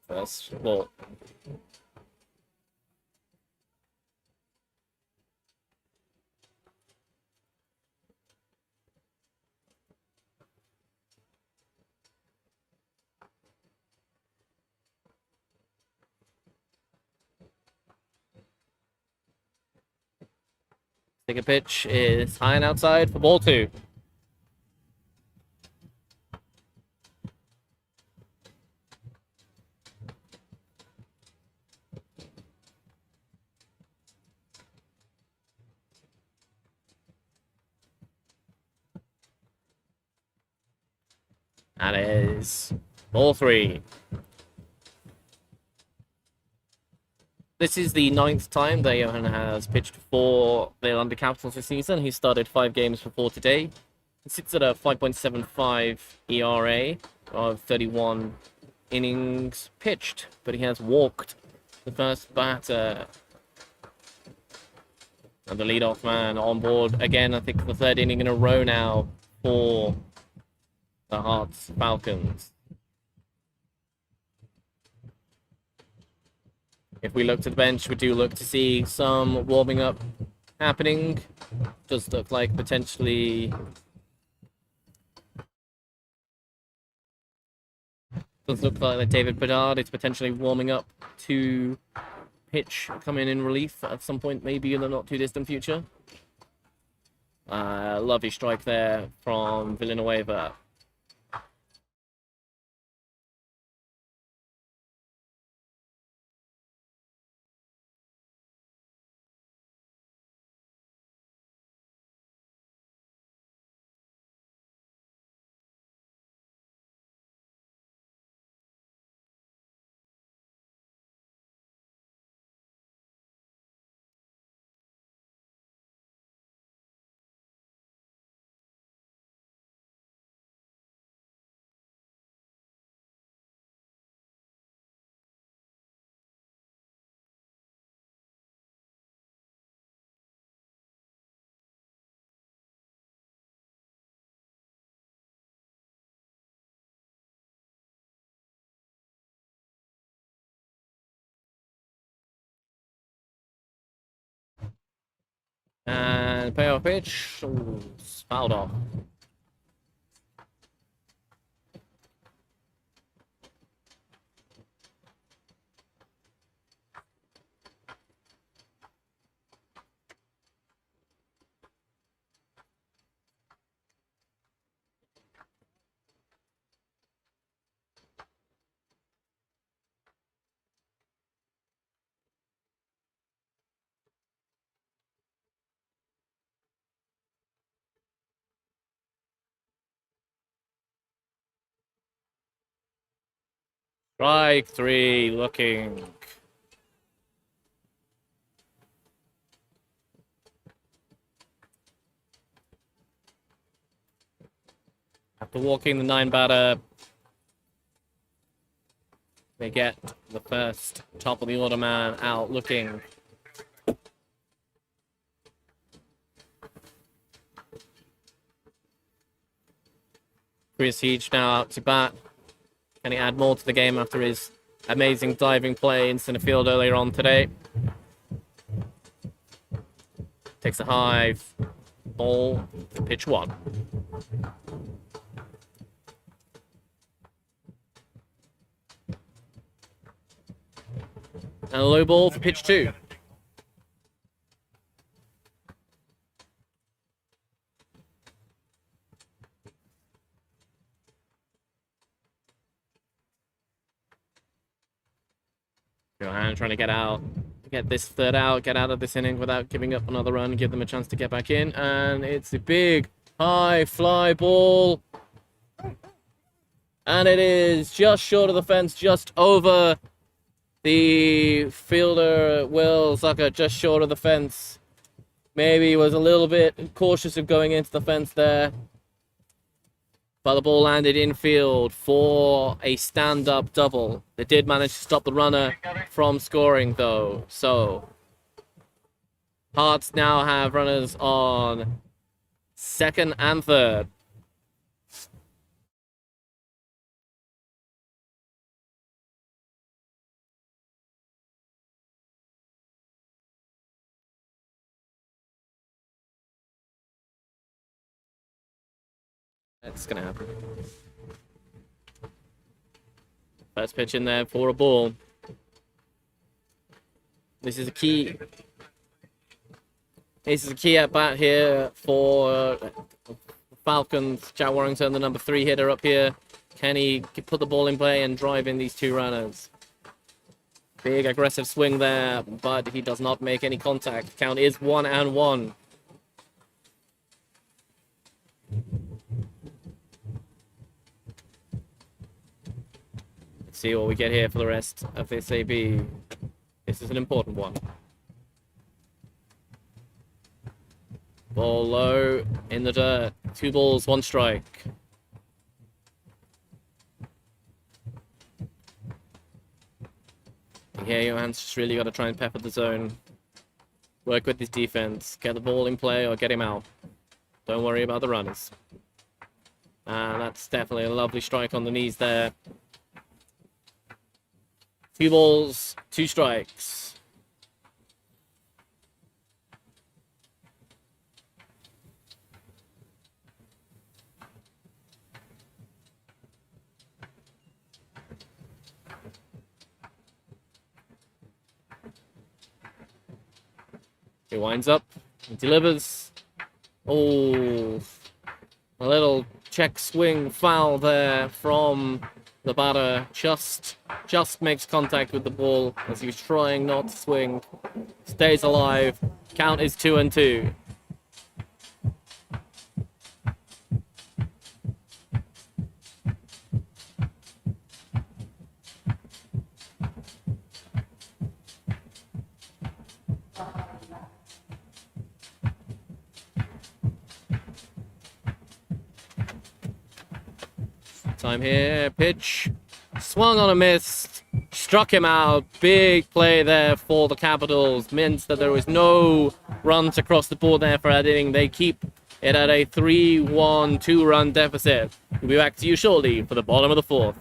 First ball. Take a pitch is high and outside for ball 2. That is ball 3. This is the 9th time that Johan has pitched for the London Capitals this season. He started 5 games before today. He sits at a 5.75 ERA of 31 innings pitched, but he has walked the first batter. And the leadoff man on board again, I think the 3rd inning in a row now for the Herts Falcons. If we look to the bench, we do look to see some warming up happening. Does look like potentially... Does look like that David Bedard is potentially warming up to pitch, come in relief at some point, maybe in the not too distant future. Lovely strike there from Villanueva. And payoff pitch. Ooh, fouled off. Strike 3 looking. After walking the 9 batter, they get the first top of the order man out looking. Chris Heach now out to bat. Can he add more to the game after his amazing diving play in center field earlier on today? Takes a high ball to pitch 1. And a low ball for pitch 2. Johan trying to get this third out, get out of this inning without giving up another run, give them a chance to get back in. And it's a big, high fly ball. And it is just short of the fence, just over the fielder, Will Zucker, just short of the fence. Maybe he was a little bit cautious of going into the fence there. But the ball landed infield for a stand-up double. They did manage to stop the runner from scoring, though. So, Hearts now have runners on second and third. That's going to happen. First pitch in there for a ball. This is a key. This is a key at bat here for Falcons. Jack Warrington, the number 3 hitter up here. Can he put the ball in play and drive in these 2 runners? Big aggressive swing there, but he does not make any contact. Count is 1-1. Let's see what we get here for the rest of this AB. This is an important one. Ball low in the dirt. 2 balls, 1 strike. Here, Johan's just really got to try and pepper the zone. Work with his defense. Get the ball in play or get him out. Don't worry about the runners. And that's definitely a lovely strike on the knees there. 2 balls, 2 strikes. He winds up, he delivers. Oh, a little check swing foul there from the batter. Just makes contact with the ball as he's trying not to swing. Stays alive. Count is 2-2. Time here, pitch, swung on a miss, struck him out. Big play there for the Capitals. Means that there was no runs across the board there for that inning. They keep it at a 3-1 2-run deficit. We'll be back to you shortly for the bottom of the 4th.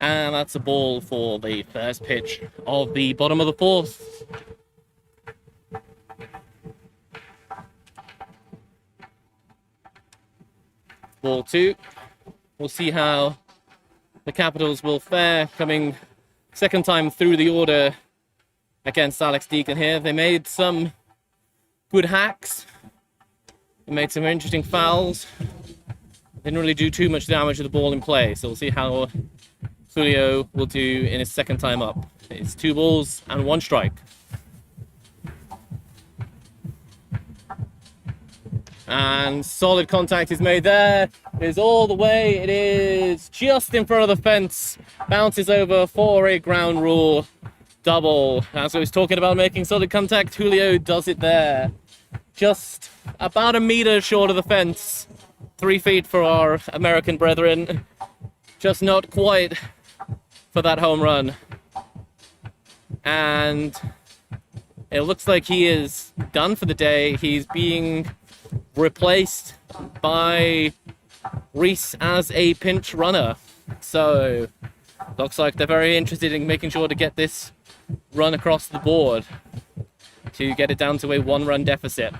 And that's a ball for the first pitch of the bottom of the fourth. Ball 2. We'll see how the Capitals will fare coming second time through the order against Alex Deacon here. They made some good hacks. They made some interesting fouls. Didn't really do too much damage to the ball in play. So we'll see how Julio will do in his second time up. It's 2 balls and 1 strike. And solid contact is made there. It is all the way. It is just in front of the fence. Bounces over for a ground rule double. As I was talking about making solid contact, Julio does it there. Just about a meter short of the fence. 3 feet for our American brethren. Just not quite for that home run. And it looks like he is done for the day. He's being replaced by Reese as a pinch runner. So looks like they're very interested in making sure to get this run across the board to get it down to a 1-run deficit.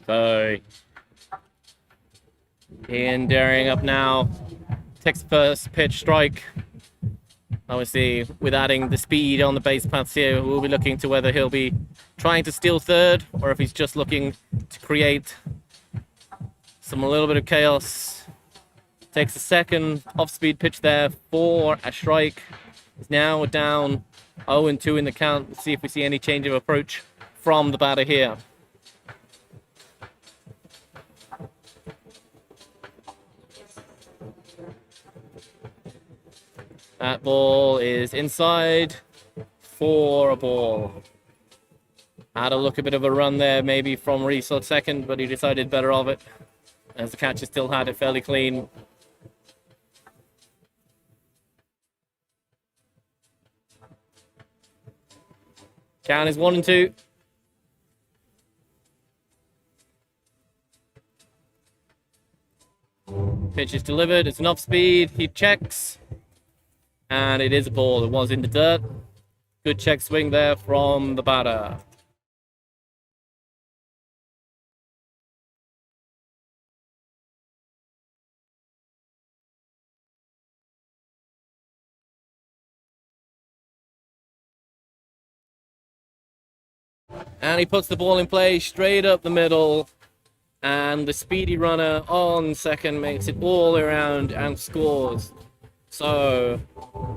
So Ian daring up now, takes the first pitch strike. Obviously, with adding the speed on the base paths here, we'll be looking to whether he'll be trying to steal third or if he's just looking to create a little bit of chaos. Takes a second off-speed pitch there for a strike. He's now down 0-2 in the count. Let's see if we see any change of approach from the batter here. That ball is inside for a ball. Had a look a bit of a run there, maybe from Reese at second, but he decided better of it, as the catcher still had it fairly clean. Count is 1-2. Pitch is delivered. It's an off speed. He checks. And it is a ball. It was in the dirt. Good check swing there from the batter. And he puts the ball in play straight up the middle. And the speedy runner on second makes it all around and scores. So,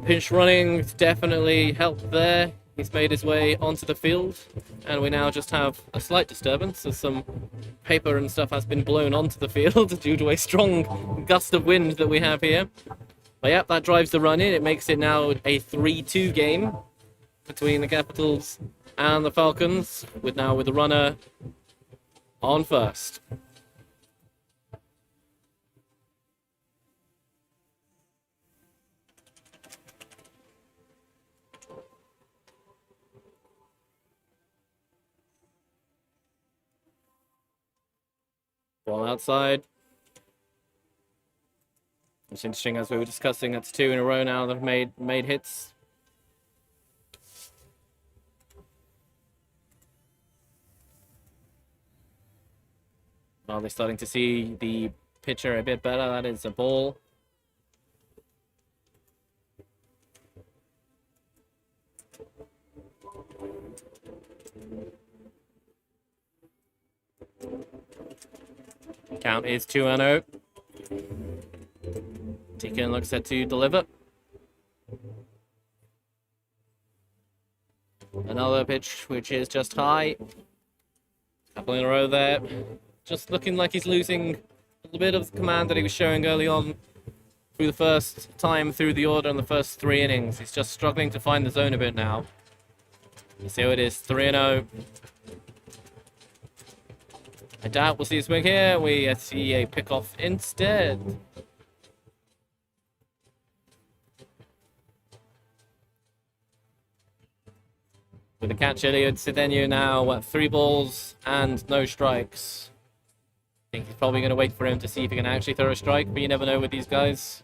pinch running definitely helped there. He's made his way onto the field. And we now just have a slight disturbance as some paper and stuff has been blown onto the field due to a strong gust of wind that we have here. But yeah, that drives the run in. It makes it now a 3-2 game between the Capitals and the Falcons, with the runner on first. Ball outside. It's interesting, as we were discussing, that's 2 in a row now that have made hits. Well, they're starting to see the pitcher a bit better. That is a ball. Count is 2-0. Deacon looks set to deliver. Another pitch which is just high. Couple in a row there. Just looking like he's losing a little bit of the command that he was showing early on through the first time through the order in the first 3 innings. He's just struggling to find the zone a bit now. You see how it is, 3-0. I doubt we'll see a swing here. We see a pick-off instead. With the catcher, Cedeno now at 3 balls and no strikes. I think he's probably going to wait for him to see if he can actually throw a strike, but you never know with these guys.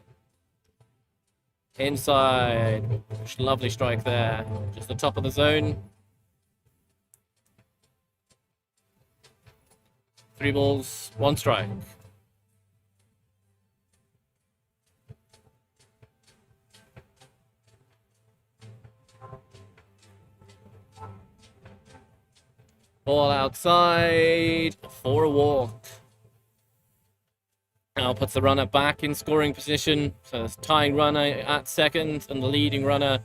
Inside. Lovely strike there. Just the top of the zone. 3 balls, 1 strike. Ball outside for a walk. Now puts the runner back in scoring position. So it's tying runner at second and the leading runner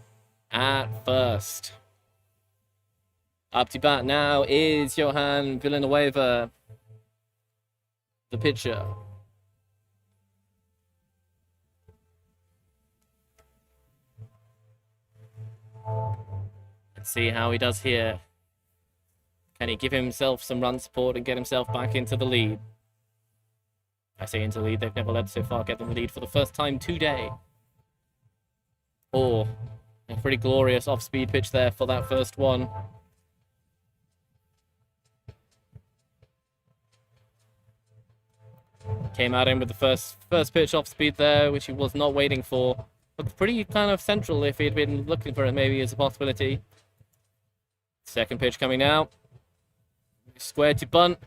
at first. Up to bat now is Johan Villanueva, the pitcher. Let's see how he does here. Can he give himself some run support and get himself back into the lead? I say into the lead, they've never led so far, get them the lead for the first time today. Oh, a pretty glorious off-speed pitch there for that first one. Came at him with the first pitch off speed there, which he was not waiting for. Looked pretty kind of central if he'd been looking for it, maybe as a possibility. Second pitch coming now. Squared to bunt.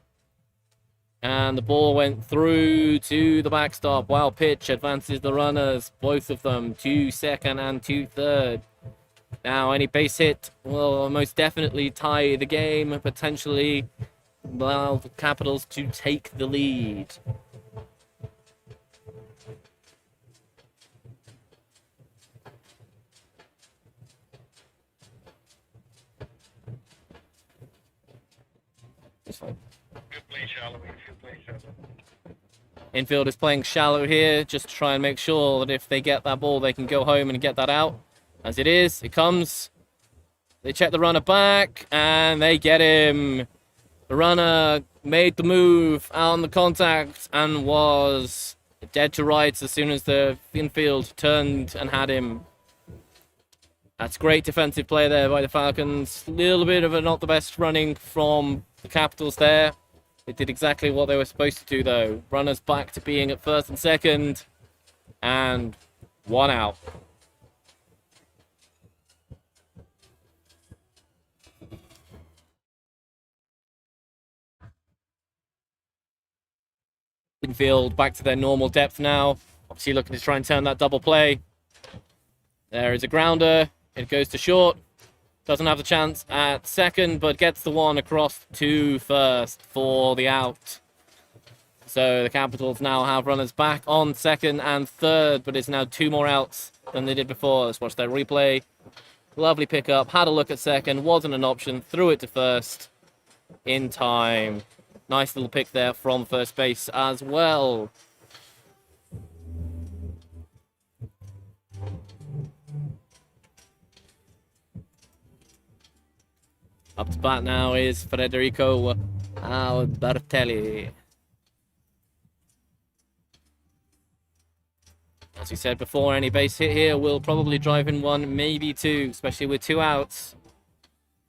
And the ball went through to the backstop. Wild pitch advances the runners, both of them, to second and to third. Now, any base hit will most definitely tie the game, potentially allow the Capitals to take the lead. Infield is playing shallow here, just to try and make sure that if they get that ball, they can go home and get that out. As it is, it comes. They check the runner back, and they get him. The runner made the move out on the contact and was dead to rights as soon as the infield turned and had him. That's great defensive play there by the Falcons. A little bit of a not the best running from the Capitals there. They did exactly what they were supposed to do, though. Runners back to being at first and second. And 1 out. Infield back to their normal depth now. Obviously looking to try and turn that double play. There is a grounder. It goes to short. Doesn't have the chance at second, but gets the one across to first for the out. So the Capitals now have runners back on second and third, but it's now 2 more outs than they did before. Let's watch that replay. Lovely pickup. Had a look at second. Wasn't an option. Threw it to first in time. Nice little pick there from first base as well. Up to bat now is Federico Albertelli. As we said before, any base hit here will probably drive in 1, maybe 2, especially with 2 outs.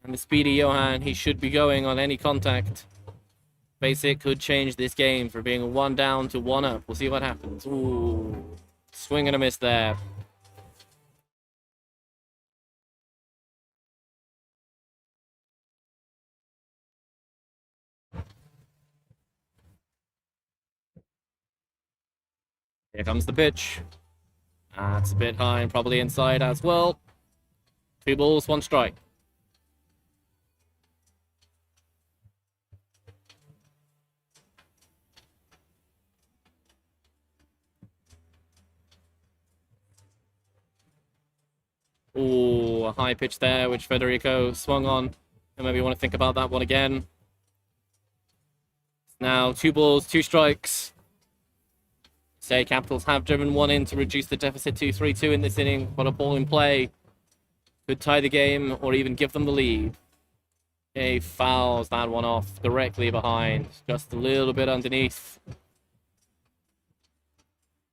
And the speedy Johan, he should be going on any contact. Base hit could change this game for being a 1 down to 1 up. We'll see what happens. Ooh, swing and a miss there. Here comes the pitch. That's a bit high and probably inside as well. 2 balls, 1 strike. Ooh, a high pitch there, which Federico swung on. And maybe you want to think about that one again. Now 2 balls, 2 strikes. say, Capitals have driven one in to reduce the deficit to 3-2 in this inning, but a ball in play could tie the game or even give them the lead. He fouls that one off directly behind, just a little bit underneath.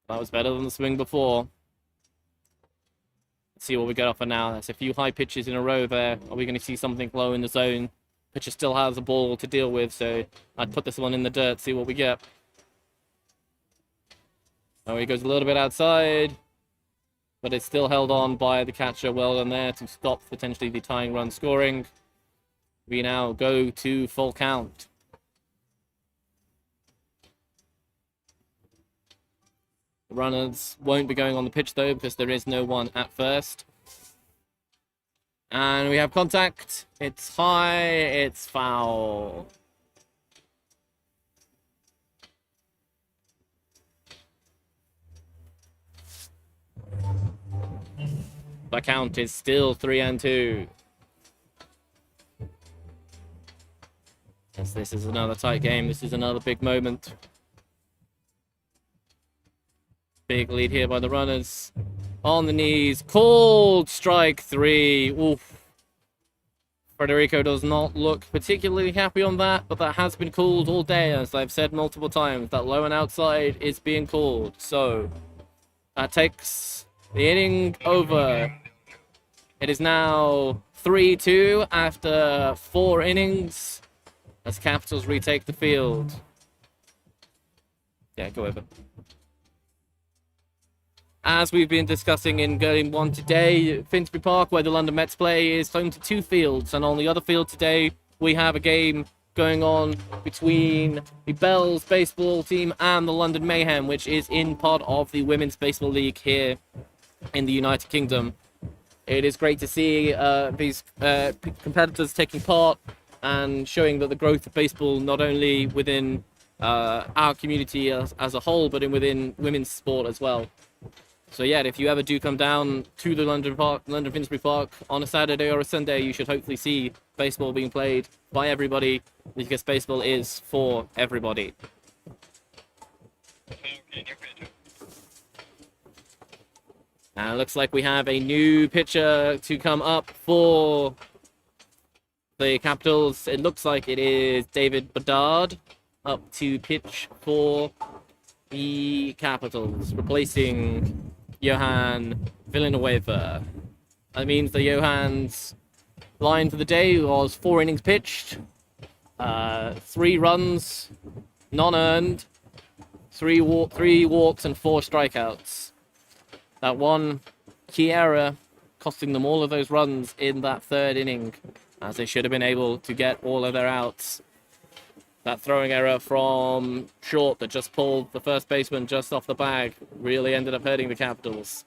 That was better than the swing before. Let's see what we get off for now. That's a few high pitches in a row there. Are we going to see something low in the zone? Pitcher still has a ball to deal with, so I'd put this one in the dirt, see what we get. Oh, he goes a little bit outside, but it's still held on by the catcher. Well done there to stop potentially the tying run scoring. We now go to full count. The runners won't be going on the pitch, though, because there is no one at first. And we have contact. It's high. It's foul. The count is still 3-2. Yes, this is another tight game. This is another big moment. Big lead here by the runners. On the knees. Called strike 3. Oof. Federico does not look particularly happy on that, but that has been called all day, as I've said multiple times. That low and outside is being called. So that takes the inning over. It is now 3-2 after 4 innings as Capitals retake the field. Yeah, go over. As we've been discussing in Game 1 today, Finsbury Park, where the London Mets play, is home to 2 fields. And on the other field today, we have a game going on between the Bells baseball team and the London Mayhem, which is in part of the Women's Baseball League here in the United Kingdom. It is great to see these competitors taking part and showing that the growth of baseball, not only within our community as a whole, but within women's sport as well. So yeah, if you ever do come down to the London Finsbury Park on a Saturday or a Sunday, you should hopefully see baseball being played by everybody, because baseball is for everybody. Now it looks like we have a new pitcher to come up for the Capitals. It looks like it is David Bedard up to pitch for the Capitals, replacing Johan Villanueva. That means that Johan's line for the day was 4 innings pitched, 3 runs, none earned, 3 walks and 4 strikeouts. That one key error costing them all of those runs in that 3rd inning, as they should have been able to get all of their outs. That throwing error from short that just pulled the first baseman just off the bag really ended up hurting the Capitals.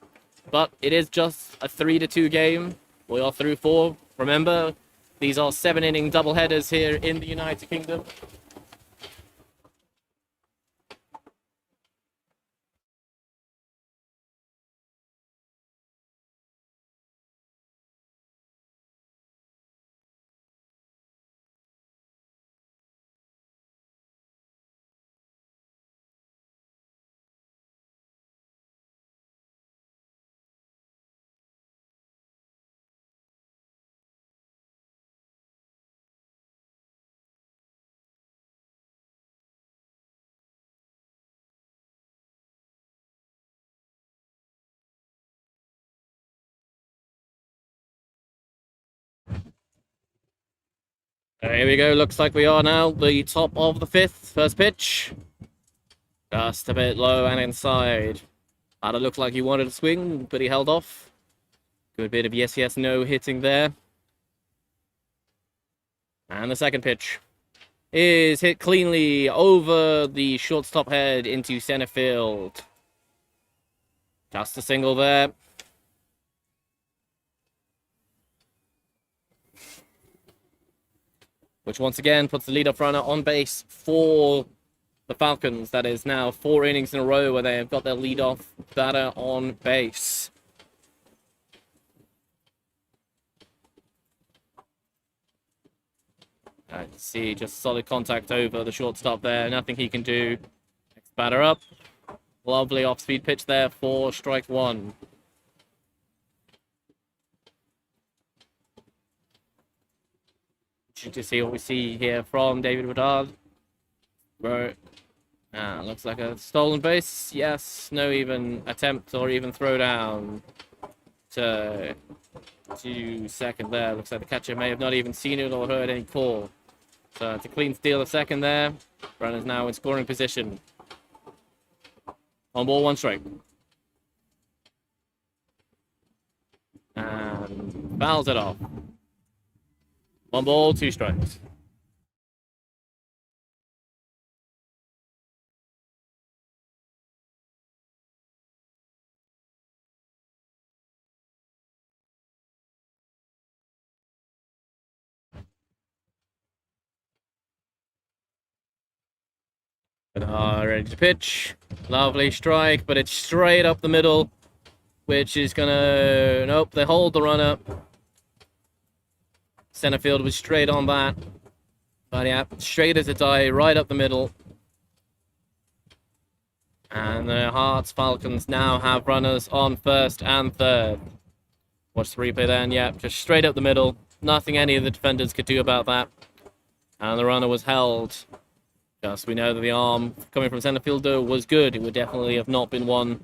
But it is just a 3-2 game. We are through 4. Remember, these are 7-inning doubleheaders here in the United Kingdom. Here we go. Looks like we are now the top of the 5th. First pitch. Just a bit low and inside. That looked like he wanted to swing, but he held off. Good bit of yes, yes, no hitting there. And the second pitch is hit cleanly over the shortstop head into center field. Just a single there. Which once again puts the leadoff runner on base for the Falcons. That is now 4 innings in a row where they have got their leadoff batter on base. Let's see, just solid contact over the shortstop there. Nothing he can do. Next batter up. Lovely off-speed pitch there for strike one. To see what we see here from David Woodard. Bro. Looks like a stolen base. Yes, no even attempt or even throw down to second there. Looks like the catcher may have not even seen it or heard any call. So it's a clean steal of second there. Runner's now in scoring position. On ball, one strike. And fouls it off. One ball, two strikes. Ready to pitch. Lovely strike, but it's straight up the middle, which is gonna... Nope, they hold the runner. Center field was straight on that. But yeah, straight as a die, right up the middle. And the Herts Falcons now have runners on first and third. Watch the replay then. Yeah, just straight up the middle. Nothing any of the defenders could do about that. And the runner was held. Just we know that the arm coming from center fielder was good. It would definitely have not been one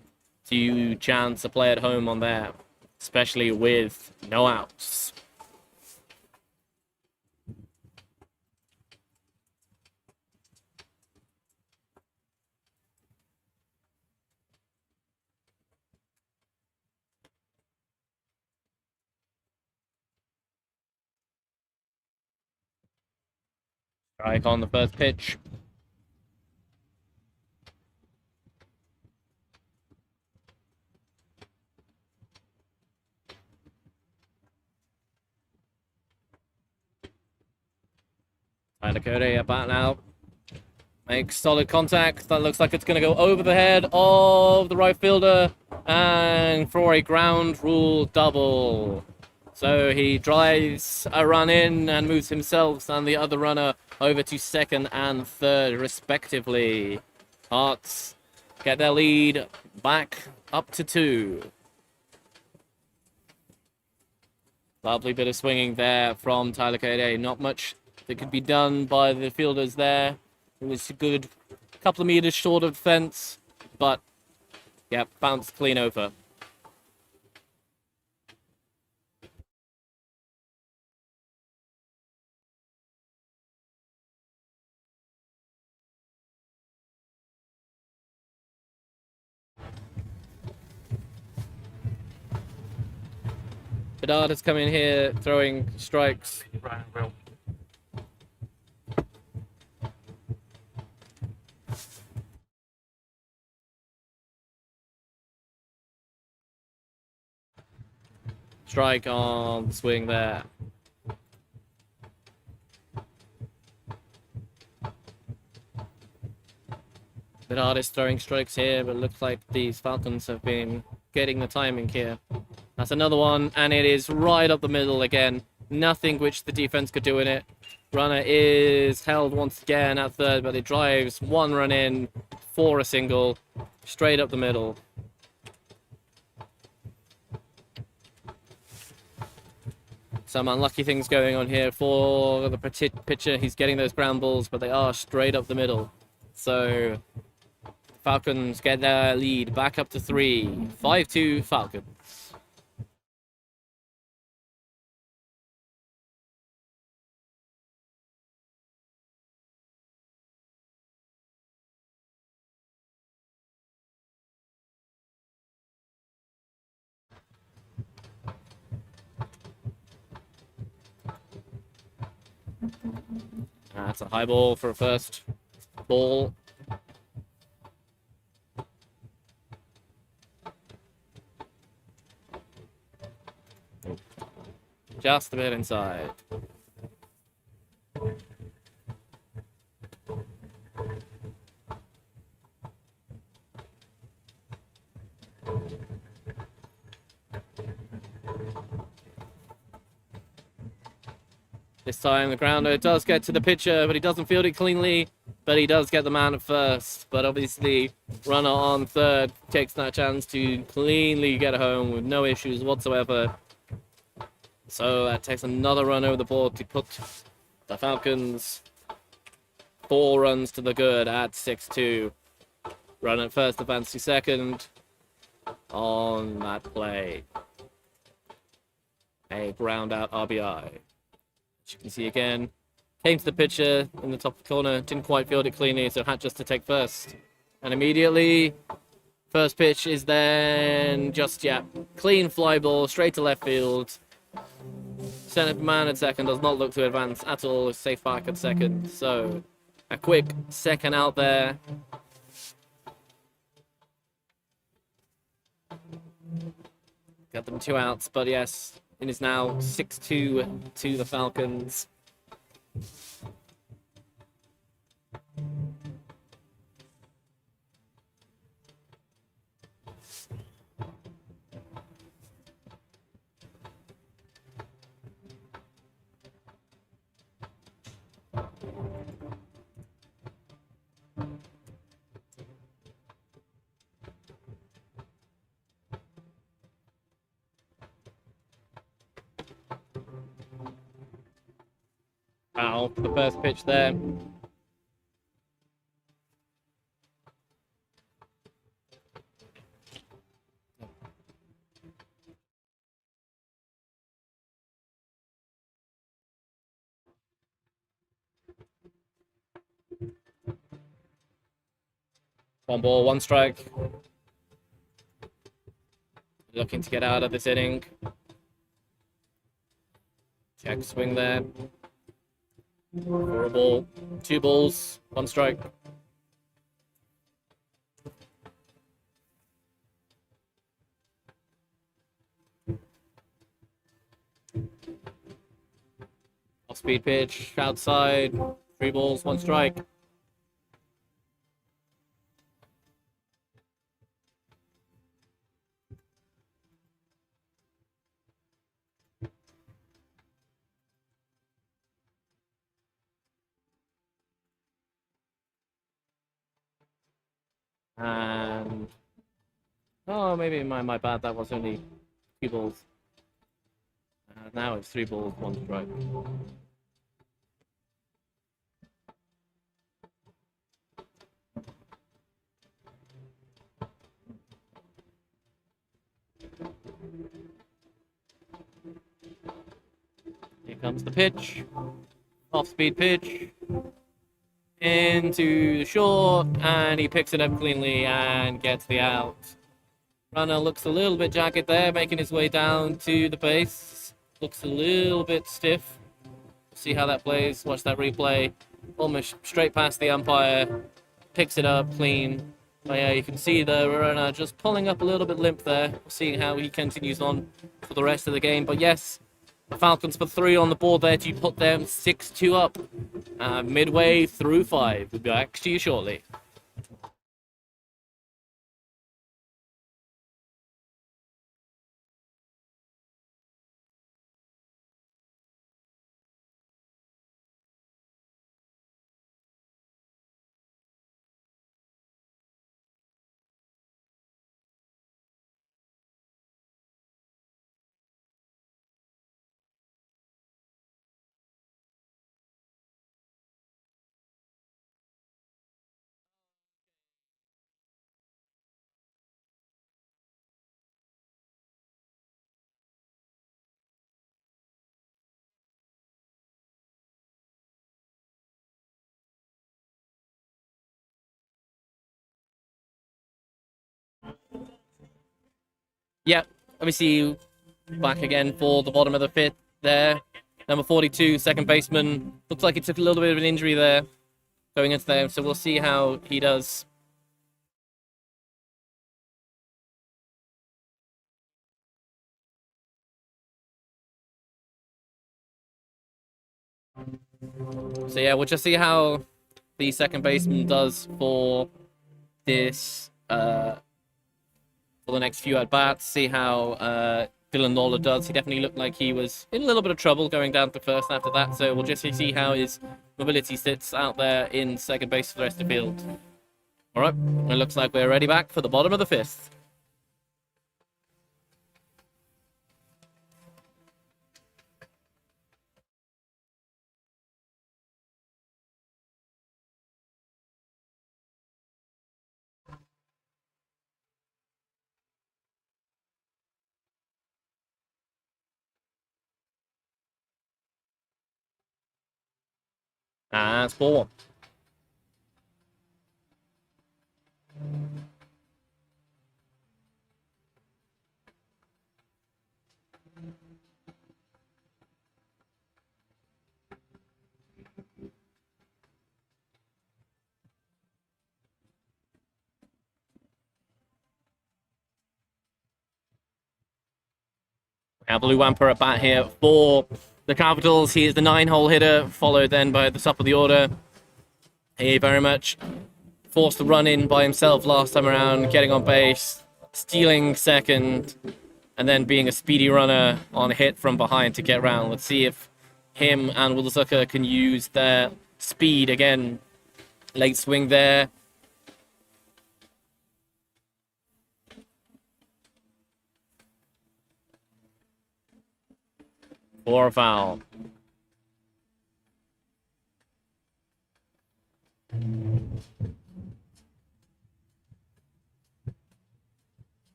to chance a play at home on there, especially with no outs. Strike on the first pitch. Tyler Cody at bat now. Makes solid contact. That looks like it's going to go over the head of the right fielder and for a ground rule double. So he drives a run in and moves himself and the other runner over to second and third, respectively. Hearts get their lead back up to 2. Lovely bit of swinging there from Tyler Cody. Not much that could be done by the fielders there. It was a good couple of meters short of the fence, but yeah, bounced clean over. Bedard has come in here throwing strikes. Strike on the swing there. Bedard is throwing strikes here, but it looks like these Falcons have been getting the timing here. That's another one, and it is right up the middle again. Nothing which the defense could do in it. Runner is held once again at third, but it drives one run in for a single, straight up the middle. Some unlucky things going on here for the pitcher. He's getting those ground balls, but they are straight up the middle. So Falcons get their lead back up to 3. 5-2 Falcons. That's a high ball for a first ball. Just a bit inside. This time the grounder does get to the pitcher, but he doesn't field it cleanly. But he does get the man at first. But obviously Runner on third takes that chance to cleanly get home with no issues whatsoever. So that takes another run over the board to put the Falcons 4 runs to the good at 6-2. Run at first, advance to second on that play. A ground out RBI. As you can see again, came to the pitcher in the top corner, didn't quite field it cleanly, so had just to take first. And immediately, first pitch is then just, clean fly ball, straight to left field. Center man at second does not look to advance at all, is safe back at second. So, a quick second out there. Got them 2 outs, but yes, it is now 6-2 to the Falcons. Foul for the first pitch there. One ball, one strike. Looking to get out of this inning. Check swing there. For a ball, 2 balls, 1 strike. Off-speed pitch, outside, 3 balls, 1 strike. And oh, maybe my bad. That was only 2 balls. Now it's 3 balls, 1 strike. Here comes the pitch. Off-speed pitch. Into the short, and he picks it up cleanly and gets the out. Runner looks a little bit jagged there, making his way down to the base. Looks a little bit stiff. See how that plays. Watch that replay. Almost straight past the umpire. Picks it up clean. Oh yeah, you can see the runner just pulling up a little bit limp there. Seeing how he continues on for the rest of the game. But yes, the Falcons put 3 on the board there to put them 6-2 up. Midway through 5. We'll be back to you shortly. Yeah, obviously back again for the bottom of the 5th there. Number 42, second baseman. Looks like he took a little bit of an injury there going into there, so we'll see how he does. So yeah, we'll just see how the second baseman does for this, for the next few at-bats. See how Dylan Lawler does. He definitely looked like he was in a little bit of trouble going down to first after that, so we'll just see how his mobility sits out there in second base for the rest of the field. All right, it looks like we're ready back for the bottom of the fifth. And it's ball one. Now Blue Wamper at bat here for the Capitals. He is the 9-hole hitter, followed then by the top of the order. He very much forced the run in by himself last time around, getting on base, stealing second, and then being a speedy runner on a hit from behind to get round. Let's see if him and Wildersucker can use their speed again. Late swing there. For a foul.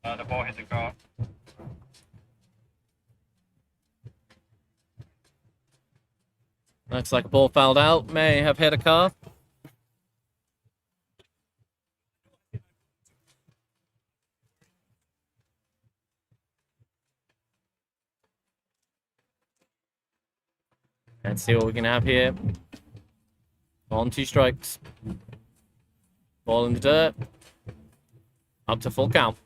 The ball hit the car. Looks like a ball fouled out. May have hit a car. Let's see what we can have here. On 2 strikes. Ball in the dirt. Up to full count.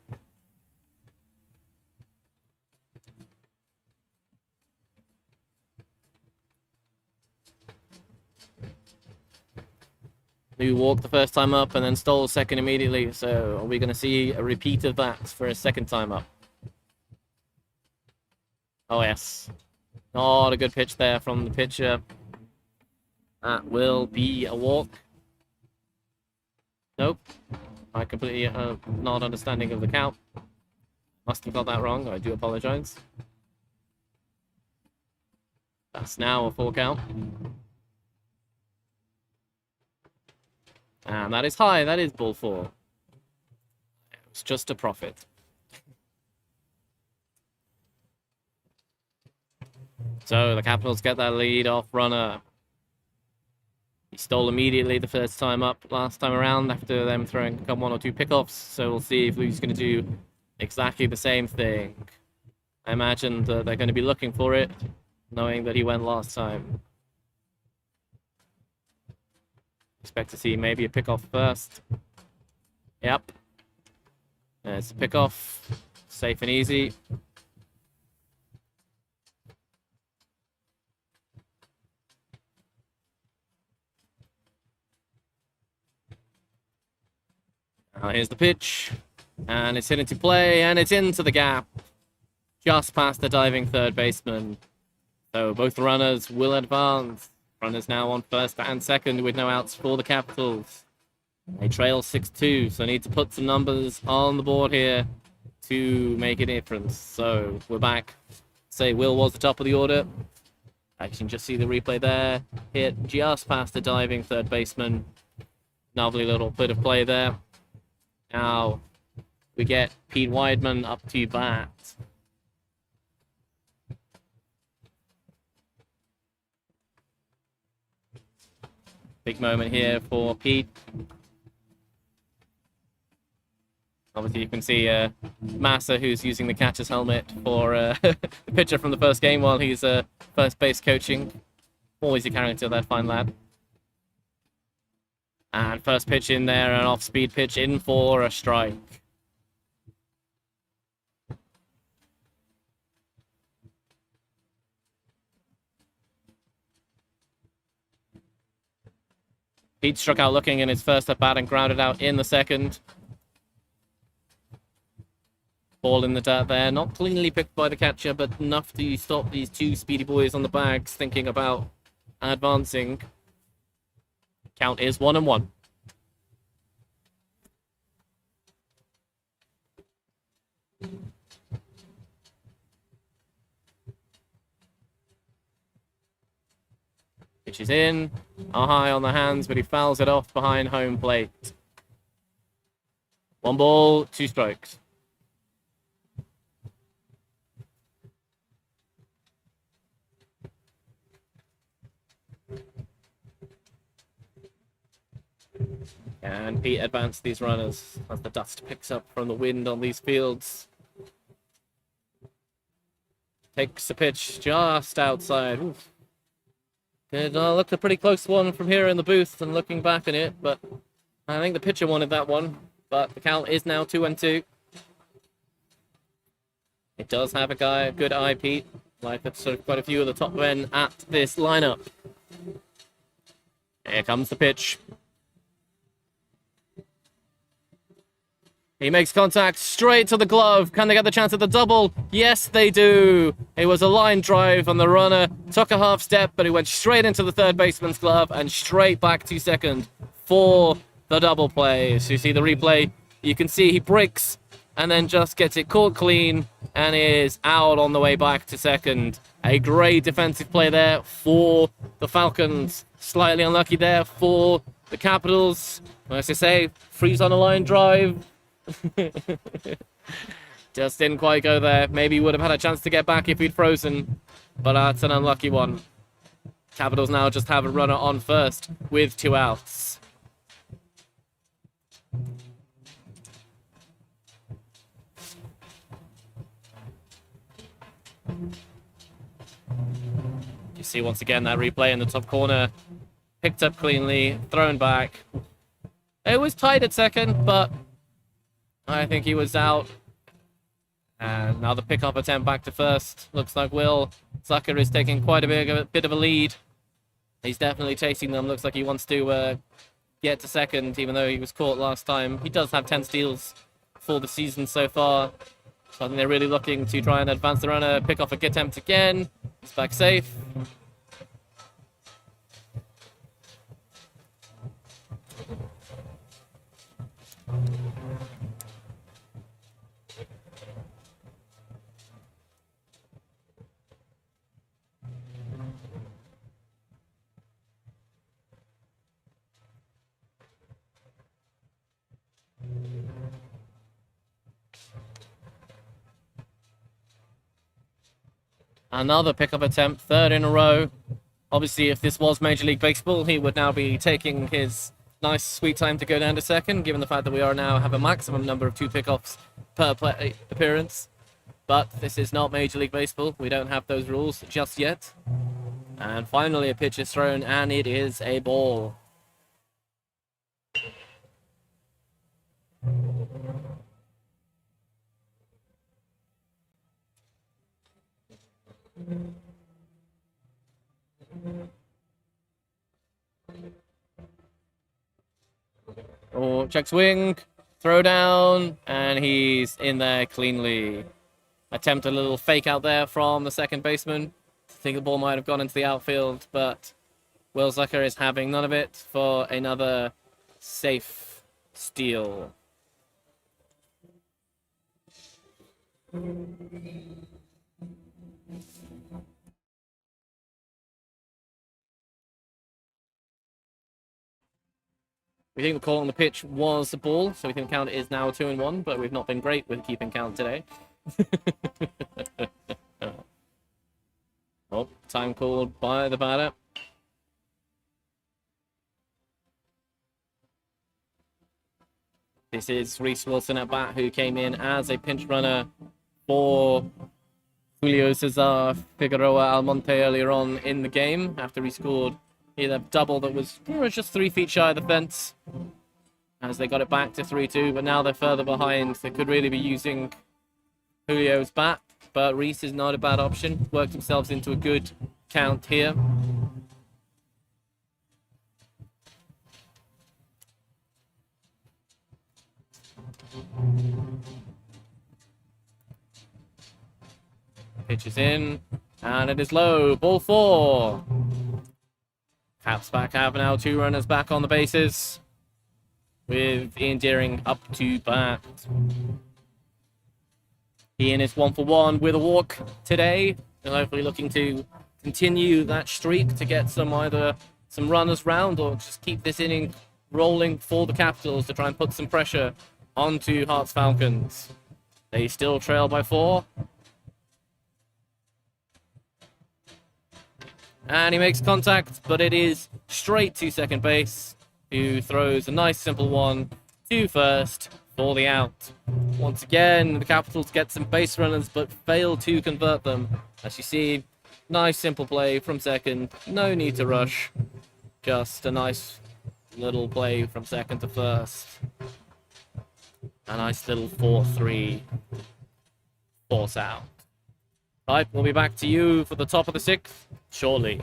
Who walked the first time up and then stole second immediately. So are we going to see a repeat of that for a second time up? Oh, yes. Not a good pitch there from the pitcher. That will be a walk. Nope. I completely not understanding of the count. Must have got that wrong. I do apologize. That's now a full count. And that is high. That is ball 4. It's just a profit. So the Capitals get that lead off runner. He stole immediately the first time up last time around after them throwing 1 or 2 pickoffs. So we'll see if Lou's going to do exactly the same thing. I imagine that they're going to be looking for it, knowing that he went last time. Expect to see maybe a pickoff first. Yep. There's a pickoff. Safe and easy. Now here's the pitch. And it's hit into play, and it's into the gap. Just past the diving third baseman. So both runners will advance. Runners now on first and second with no outs for the Capitals. They trail 6-2, so need to put some numbers on the board here to make a difference. So we're back. Say Will was the top of the order. I can just see the replay there. Hit just past the diving third baseman. Lovely little bit of play there. Now we get Pete Weidman up to bat. Big moment here for Pete. Obviously, you can see Massa, who's using the catcher's helmet for the pitcher from the first game while he's first base coaching. Always a character, that fine lad. And first pitch in there, an off-speed pitch in for a strike. Pete struck out looking in his first at bat and grounded out in the second. Ball in the dirt there. Not cleanly picked by the catcher, but enough to stop these 2 speedy boys on the bags thinking about advancing. Count is 1-1. Pitch is in, high on the hands, but he fouls it off behind home plate. 1 ball, 2 strikes. And Pete advanced these runners as the dust picks up from the wind on these fields. Takes a pitch just outside. Oof. It looked a pretty close one from here in the booth and looking back on it, but I think the pitcher wanted that one. But the count is now 2-2. It does have a good eye, Pete, like sort of quite a few of the top men at this lineup. Here comes the pitch. He makes contact straight to the glove. Can they get the chance at the double? Yes, they do. It was a line drive and the runner took a half step, but he went straight into the third baseman's glove and straight back to second for the double play. So you see the replay, you can see he breaks and then just gets it caught clean and is out on the way back to second. A great defensive play there for the Falcons. Slightly unlucky there for the Capitals. As I say, freeze on a line drive. Just didn't quite go there. Maybe he would have had a chance to get back if he'd frozen, but that's an unlucky one. Capitals now just have a runner on first with 2 outs. You see once again that replay in the top corner. Picked up cleanly, thrown back. It was tight at second, but I think he was out. And now the pickup attempt back to first. Looks like Will Zucker is taking quite a bit of a lead. He's definitely chasing them. Looks like he wants to get to second, even though he was caught last time. He does have 10 steals for the season so far. So I think they're really looking to try and advance the runner. Pick off a good attempt again. He's back safe. Another pickup attempt, third in a row. Obviously, if this was Major League Baseball, he would now be taking his nice, sweet time to go down to second, given the fact that we are now have a maximum number of 2 pickoffs per play appearance. But this is not Major League Baseball. We don't have those rules just yet. And finally, a pitch is thrown, and it is a ball. Oh, check swing, throw down, and he's in there cleanly. Attempt a little fake out there from the second baseman. I think the ball might have gone into the outfield, but Will Zucker is having none of it for another safe steal. We think the call on the pitch was the ball, so we think count is now 2-1, but we've not been great with keeping count today. Oh, time called by the batter. This is Reese Wilson at bat, who came in as a pinch runner for Julio Cesar Figueroa Almonte earlier on in the game after he scored a double that was just 3 feet shy of the fence as they got it back to 3-2, but now they're further behind. They could really be using Julio's bat, but Reese is not a bad option. Worked themselves into a good count here. Pitch is in, and it is low. Ball 4. Caps back have now 2 runners back on the bases, with Ian Deering up to bat. Ian is 1 for 1 with a walk today, and hopefully looking to continue that streak to get either some runners round or just keep this inning rolling for the Capitals to try and put some pressure onto Herts Falcons. They still trail by 4. And he makes contact, but it is straight to second base, who throws a nice simple one to first for the out. Once again, the Capitals get some base runners, but fail to convert them. As you see, nice simple play from second. No need to rush. Just a nice little play from second to first. A nice little 4-3 force out. Right, we'll be back to you for the top of the 6th shortly.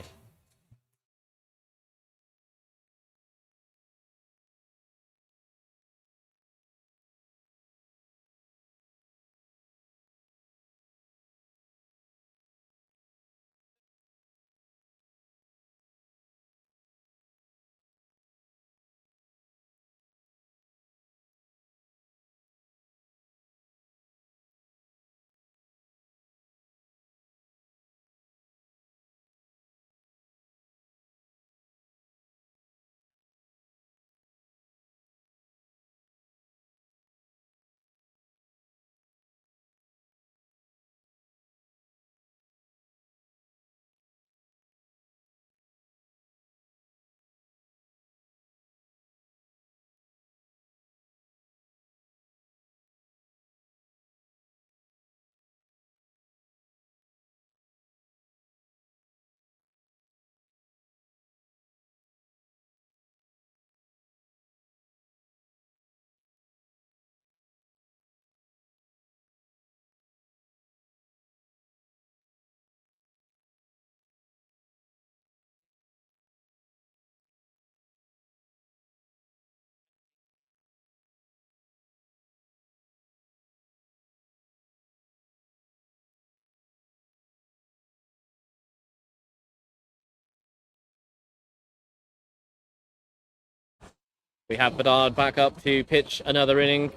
We have Bedard back up to pitch another inning.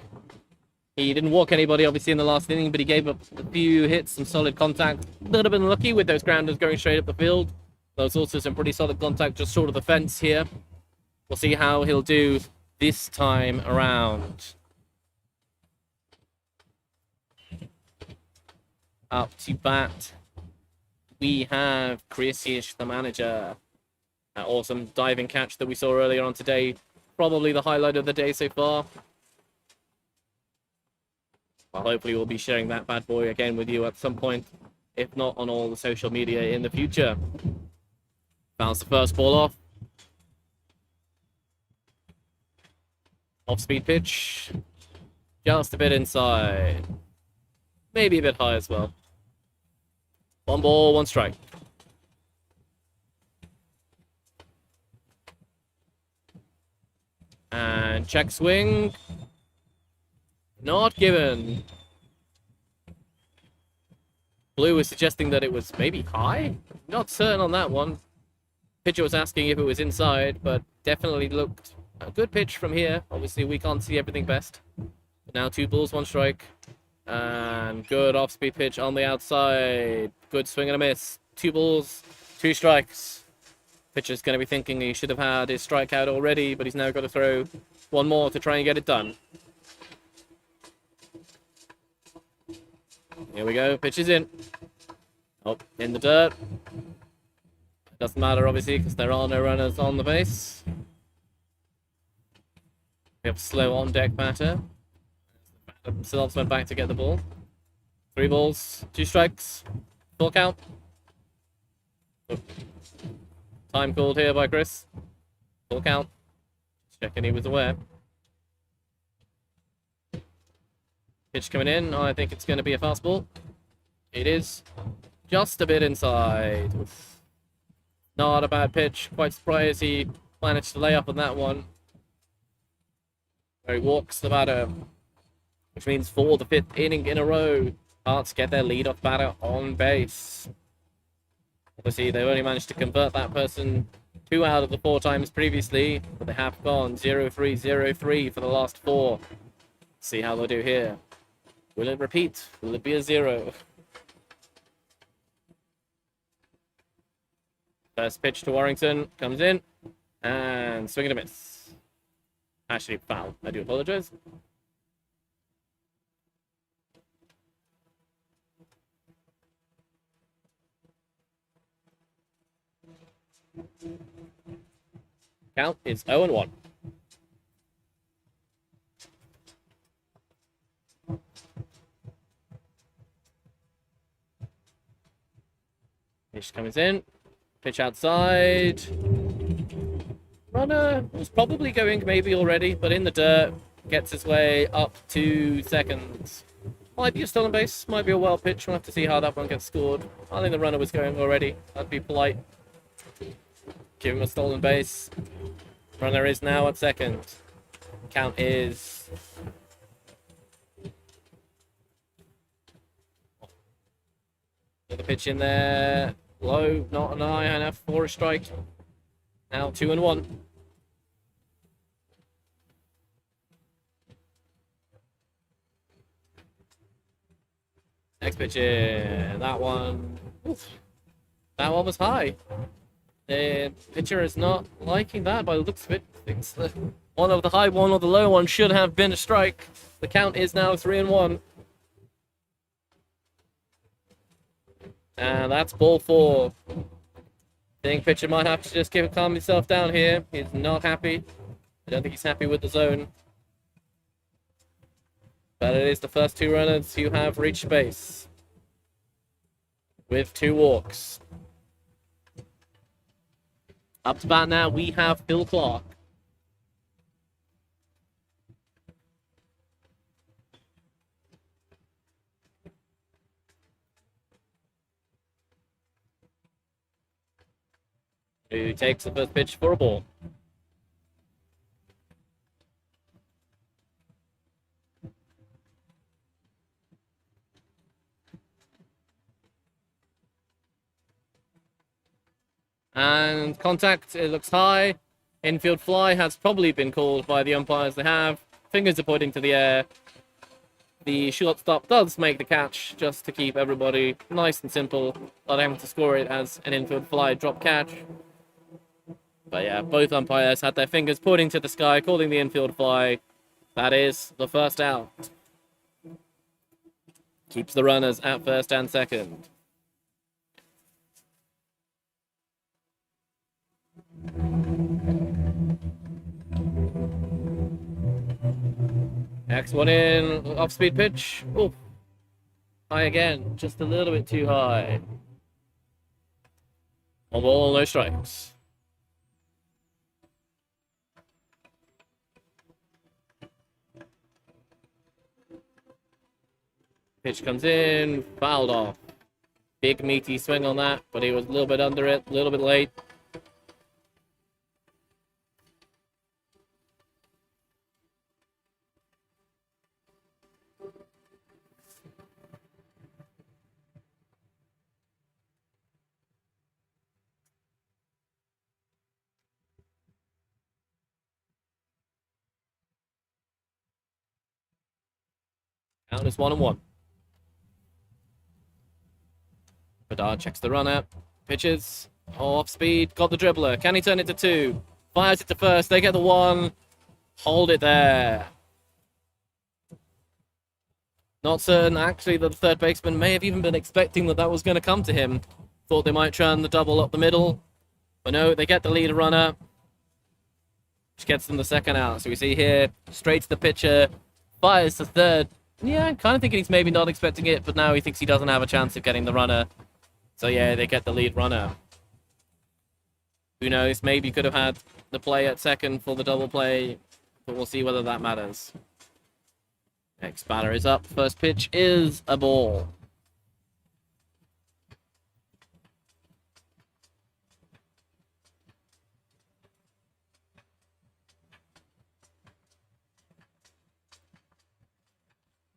He didn't walk anybody, obviously, in the last inning, but he gave up a few hits, some solid contact. A little bit unlucky with those grounders going straight up the field. There was also some pretty solid contact just short of the fence here. We'll see how he'll do this time around. Up to bat, we have Krisic, the manager. That awesome diving catch that we saw earlier on today. Probably the highlight of the day so far. Well, hopefully we'll be sharing that bad boy again with you at some point, if not on all the social media in the future. Bounce the first ball off. Off-speed pitch. Just a bit inside. Maybe a bit high as well. 1 ball, 1 strike. And check swing. Not given. Blue was suggesting that it was maybe high. Not certain on that one. Pitcher was asking if it was inside, but definitely looked a good pitch from here. Obviously, we can't see everything best. But now 2 balls, 1 strike. And good off-speed pitch on the outside. Good swing and a miss. 2 balls, 2 strikes. Pitcher's going to be thinking he should have had his strikeout already, but he's now got to throw 1 more to try and get it done. Here we go. Pitch is in. Oh, in the dirt. Doesn't matter, obviously, because there are no runners on the base. We have a slow on-deck batter. Themselves went back to get the ball. 3 balls, 2 strikes. Full count. Oh. Time called here by Chris. Full count. Checking he was aware. Pitch coming in. I think it's going to be a fastball. It is. Just a bit inside. Oof. Not a bad pitch. Quite surprised he managed to lay up on that one. Where he walks the batter. Which means for the 5th inning in a row, Herts get their leadoff batter on base. Obviously, they only managed to convert that person 2 out of the 4 times previously, but they have gone 0-3, 0-3 for the last 4. See how they'll do here. Will it repeat? Will it be a 0? First pitch to Warrington comes in and swing and a miss. Actually, foul. I do apologize. Count is 0-1. Pitch comes in. Pitch outside. Runner was probably going maybe already, but in the dirt. Gets his way up to seconds. Might be a stolen base. Might be a wild pitch. We'll have to see how that one gets scored. I think the runner was going already. That'd be polite. Give him a stolen base. Runner is now at second. Count is... Another pitch in there. Low, not an eye enough for a strike. Now 2-1. Next pitch in. That one. Oof. That one was high. The pitcher is not liking that by the looks of it. Thinks that one of the high one or the low one should have been a strike. The count is now 3-1. And that's ball 4. I think pitcher might have to just calm himself down here. He's not happy. I don't think he's happy with the zone. But it is the first 2 runners who have reached base. With 2 walks. Up to bat now, we have Phil Clark. Who takes the first pitch for a ball. And contact, it looks high. Infield fly has probably been called by the umpires. They have. Fingers are pointing to the air. The shortstop does make the catch just to keep everybody nice and simple, not having to score it as an infield fly drop catch. But yeah, both umpires had their fingers pointing to the sky, calling the infield fly. That is the first out. Keeps the runners at first and second. Next one in, off-speed pitch. Oof. High again, just a little bit too high. One ball, no strikes. Pitch comes in, fouled off. Big meaty swing on that, but he was a little bit under it, a little bit late. Count is 1-1. Bedard checks the runner. Pitches. Off speed. Got the dribbler. Can he turn it to 2? Fires it to first. They get the 1. Hold it there. Not certain, actually, that the third baseman may have even been expecting that was going to come to him. Thought they might churn the double up the middle. But no, they get the lead runner. Which gets them the second out. So we see here, straight to the pitcher. Fires to third. Yeah, I'm kind of thinking he's maybe not expecting it, but now he thinks he doesn't have a chance of getting the runner. So yeah, they get the lead runner. Who knows, maybe could have had the play at second for the double play, but we'll see whether that matters. Next batter is up. First pitch is a ball.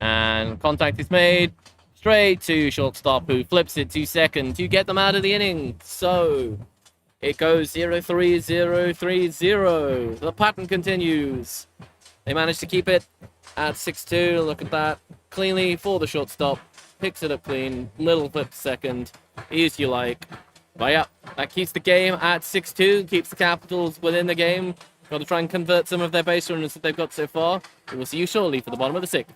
And contact is made. Straight to shortstop, who flips it to second to get them out of the inning. So It goes 0-3, 0-3, 0. The pattern continues. They managed to keep it at 6-2. Look at that. Cleanly for the shortstop. Picks it up clean. Little flip second. Easy you like. But yeah, that keeps the game at 6-2. Keeps the Capitals within the game. Got to try and convert some of their base runners that they've got so far. We will see you shortly for the bottom of the sixth.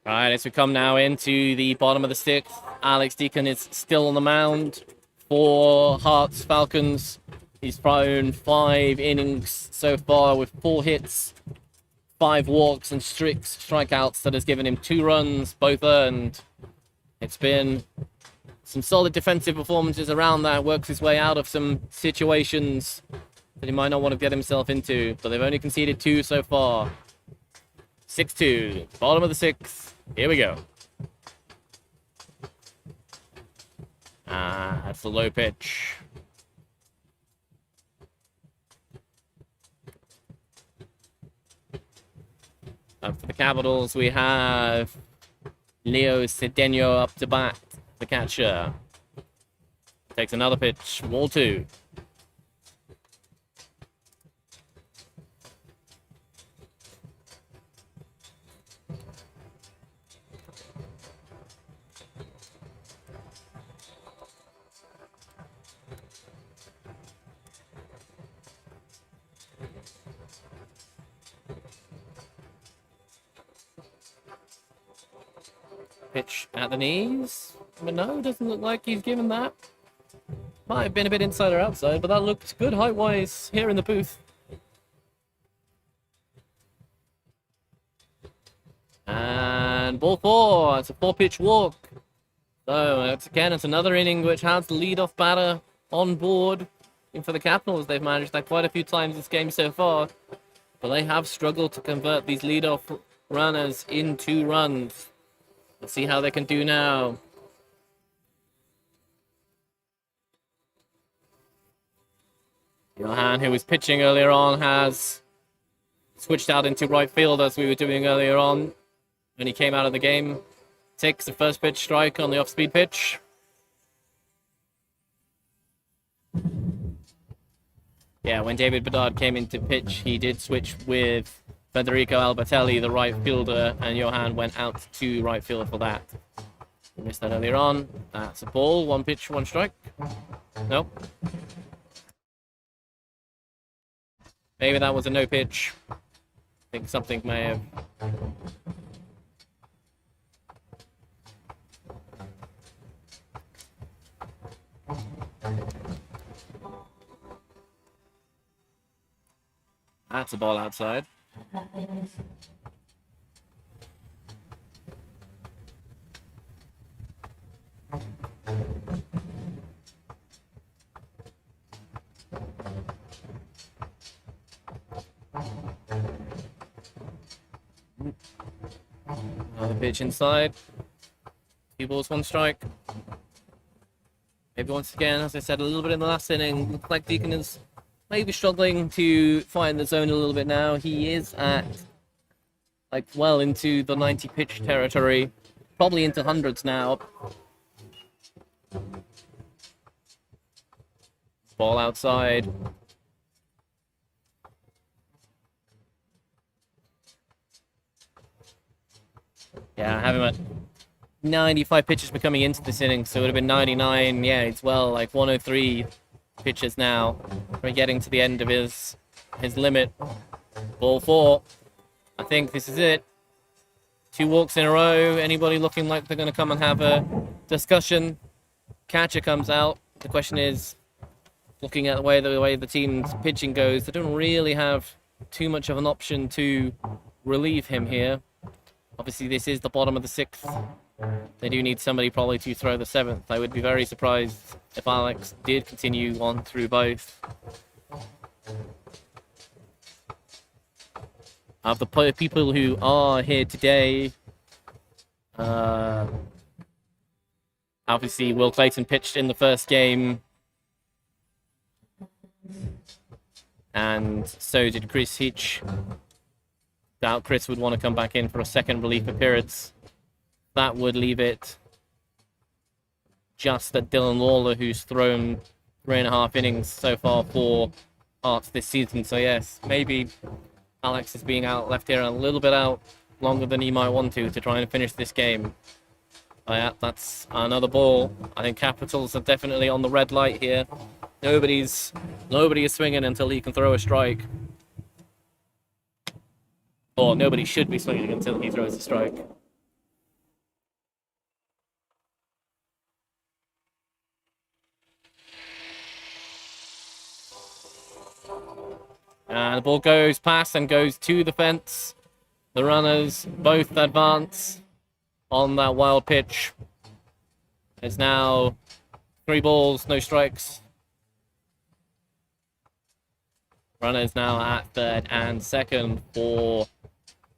All right, as we come now into the bottom of the sixth, Alex Deacon is still on the mound for Herts Falcons. He's thrown 5 innings so far with 4 hits, 5 walks, and 6 strikeouts. That has given him 2 runs, both earned. It's been some solid defensive performances around that. Works his way out of some situations that he might not want to get himself into, but they've only conceded 2 so far. 6-2, bottom of the sixth. Here we go. That's the low pitch. Up for the Capitals, we have Leo Cedeno up to bat, the catcher. Takes another pitch, ball 2. Pitch at the knees, but no, doesn't look like he's given that. Might have been a bit inside or outside, but that looked good height-wise here in the booth. And ball 4, it's a 4-pitch walk. So, it's another inning which has the leadoff batter on board. And for the Capitals, they've managed that quite a few times this game so far. But they have struggled to convert these leadoff runners into runs. Let's see how they can do now. Johan, who was pitching earlier on, has switched out into right field as we were doing earlier on when he came out of the game. Takes the first pitch strike on the off-speed pitch. Yeah, when David Bedard came into pitch, he did switch with Federico Albatelli, the right fielder, and Johan went out to right field for that. We missed that earlier on. That's a ball. 1 pitch, 1 strike. Nope. Maybe that was a no pitch. I think something may have... That's a ball outside. Another pitch inside. 2 balls, 1 strike. Maybe once again, as I said, a little bit in the last inning. Looks like Deacon is maybe struggling to find the zone a little bit now. He is at, like, well into the 90 pitch territory. Probably into hundreds now. Ball outside. Yeah, I have him at 95 pitches for coming into this inning, so it would have been 99. Yeah, it's well like 103 pitches now. We're getting to the end of his limit. Ball 4. I think this is it. 2 walks in a row. Anybody looking like they're going to come and have a discussion? Catcher comes out. The question is, looking at the way the team's pitching goes, they don't really have too much of an option to relieve him here. Obviously, this is the bottom of the 6th. They do need somebody probably to throw the 7th. I would be very surprised if Alex did continue on through both. Of the people who are here today, obviously Will Clayton pitched in the first game, and so did Chris Hitch. Doubt Chris would want to come back in for a second relief appearance. That would leave it just at Dylan Lawler, who's thrown 3.5 innings so far for Hearts this season. So yes, maybe Alex is being left here a little bit out longer than he might want to try and finish this game. Yeah, that's another ball. I think Capitals are definitely on the red light here. Nobody is swinging until he can throw a strike. Or nobody should be swinging until he throws a strike. And the ball goes past and goes to the fence. The runners both advance on that wild pitch. It's now 3 balls, no strikes. Runners now at 3rd and 2nd for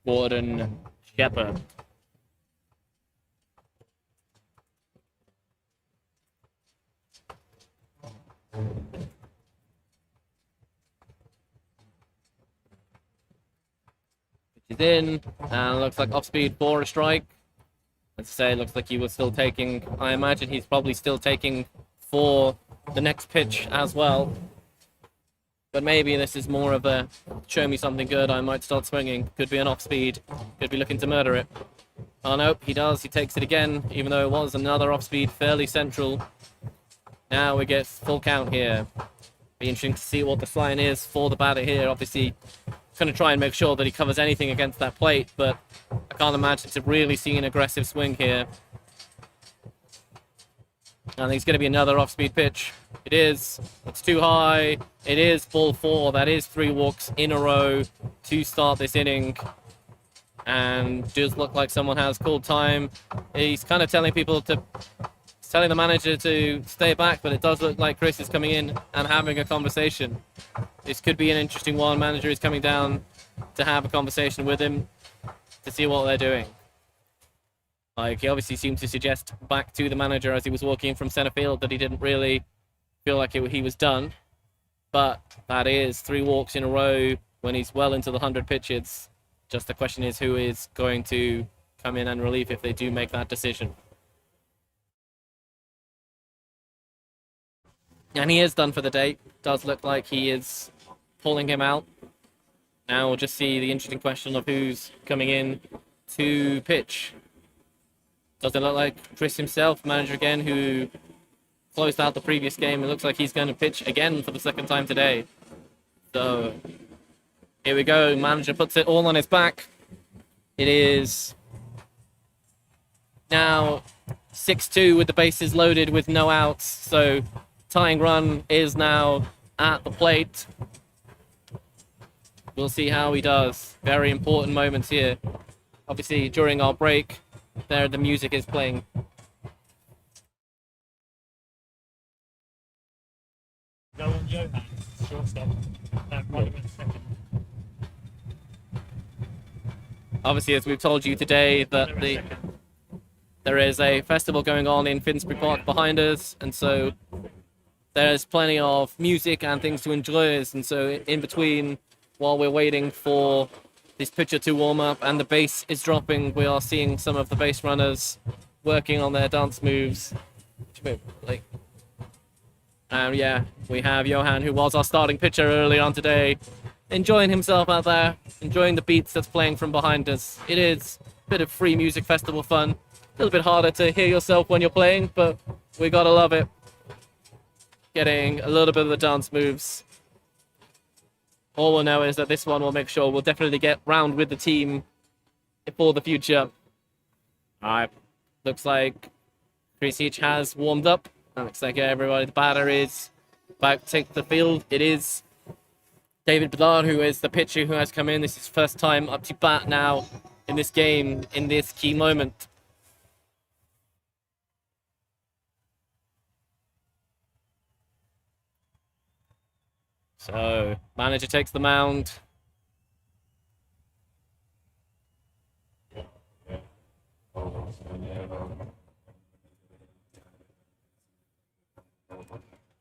Gordon Shepard. Pitch is in, and looks like off speed for a strike. As I say, looks like he was still taking, I imagine he's probably still taking for the next pitch as well. But maybe this is more of a show me something good, I might start swinging. Could be an off speed, could be looking to murder it. Oh no, he does, he takes it again, even though it was another off speed fairly central. Now we get full count here. Be interesting to see what the sign is for the batter here. Obviously, going to try and make sure that he covers anything against that plate, but I can't imagine to really see an aggressive swing here. I think it's going to be another off-speed pitch. It is. It's too high. It is ball 4. That is 3 walks in a row to start this inning. And does look like someone has called time. He's kind of telling people to... telling the manager to stay back, but it does look like Chris is coming in and having a conversation. This could be an interesting one. Manager is coming down to have a conversation with him to see what they're doing. Like, he obviously seemed to suggest back to the manager as he was walking in from center field that he didn't really feel like he was done. But that is 3 walks in a row when he's well into the 100 pitches. Just the question is who is going to come in and relieve if they do make that decision. And he is done for the day. Does look like he is pulling him out. Now we'll just see the interesting question of who's coming in to pitch. Does it look like Chris himself, manager again, who closed out the previous game? It looks like he's going to pitch again for the 2nd time today. So here we go. Manager puts it all on his back. It is now 6-2 with the bases loaded with no outs. So tying run is now at the plate. We'll see how he does. Very important moments here. Obviously, during our break, there the music is playing. Go on Johan, shortstop. Second. Obviously, as we've told you today, that there is a festival going on in Finsbury Park behind us, and so there's plenty of music and things to enjoy us. And so in between, while we're waiting for this pitcher to warm up and the bass is dropping, we are seeing some of the base runners working on their dance moves. Yeah, we have Johan, who was our starting pitcher early on today, enjoying himself out there, enjoying the beats that's playing from behind us. It is a bit of free music festival fun. A little bit harder to hear yourself when you're playing, but we gotta love it. Getting a little bit of the dance moves. All we'll know is that this one will make sure we'll definitely get round with the team for the future. Alright, looks like Krisic has warmed up. Looks like everybody, the batter is back to take the field. It is David Ballard, who is the pitcher who has come in. This is his first time up to bat now in this game, in this key moment. So, manager takes the mound.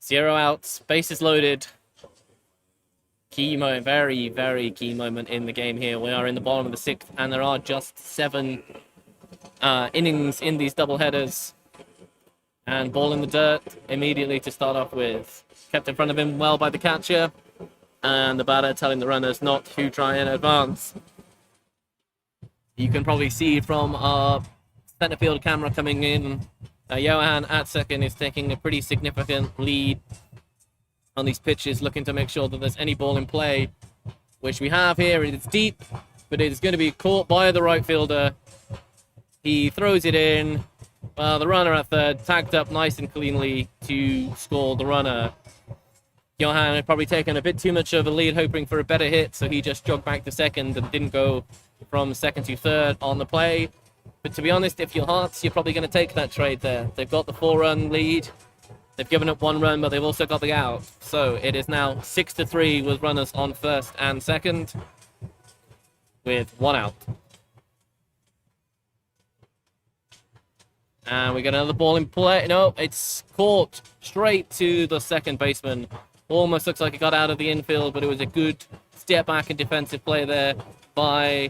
Zero outs, bases loaded. Key moment, very, very key moment in the game here. We are in the bottom of the sixth, and there are just 7 innings in these doubleheaders. And ball in the dirt immediately to start off with. Kept in front of him well by the catcher, and the batter telling the runners not to try and advance. You can probably see from our center field camera coming in, Johan at second is taking a pretty significant lead on these pitches, looking to make sure that there's any ball in play, which we have here. It's deep, but it's going to be caught by the right fielder. He throws it in. The runner at third, tagged up nice and cleanly to score the runner. Johan had probably taken a bit too much of a lead, hoping for a better hit, so he just jogged back to second and didn't go from second to third on the play. But to be honest, if you're Hearts, you're probably going to take that trade there. They've got the 4-run lead. They've given up 1 run, but they've also got the out. So it is now 6-3 with runners on first and second, with 1 out. And we get another ball in play. No, it's caught straight to the second baseman. Almost looks like it got out of the infield, but it was a good step back and defensive play there by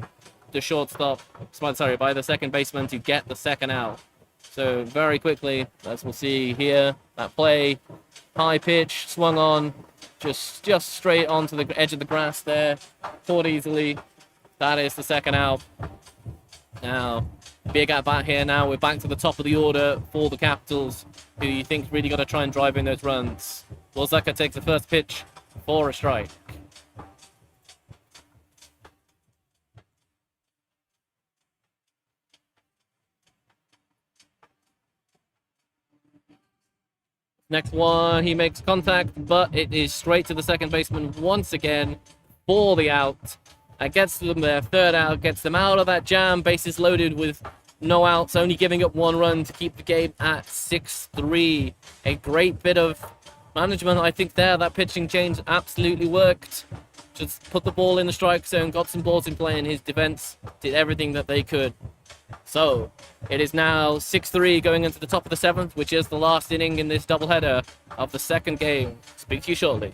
the shortstop. Sorry, by the second baseman to get the second out. So very quickly, as we'll see here, that play, high pitch, swung on, just straight onto the edge of the grass there, caught easily. That is the second out. Now, big at bat here now. We're back to the top of the order for the Capitals, who you think really got to try and drive in those runs. Walzaka takes the first pitch for a strike. Next one, he makes contact, but it is straight to the second baseman once again for the out. That gets them their third out, gets them out of that jam. Bases loaded with no outs, only giving up 1 run to keep the game at 6-3. A great bit of management, I think, there. That pitching change absolutely worked. Just put the ball in the strike zone, got some balls in play, and his defense did everything that they could. So, it is now 6-3 going into the top of the 7th, which is the last inning in this doubleheader of the second game. Speak to you shortly.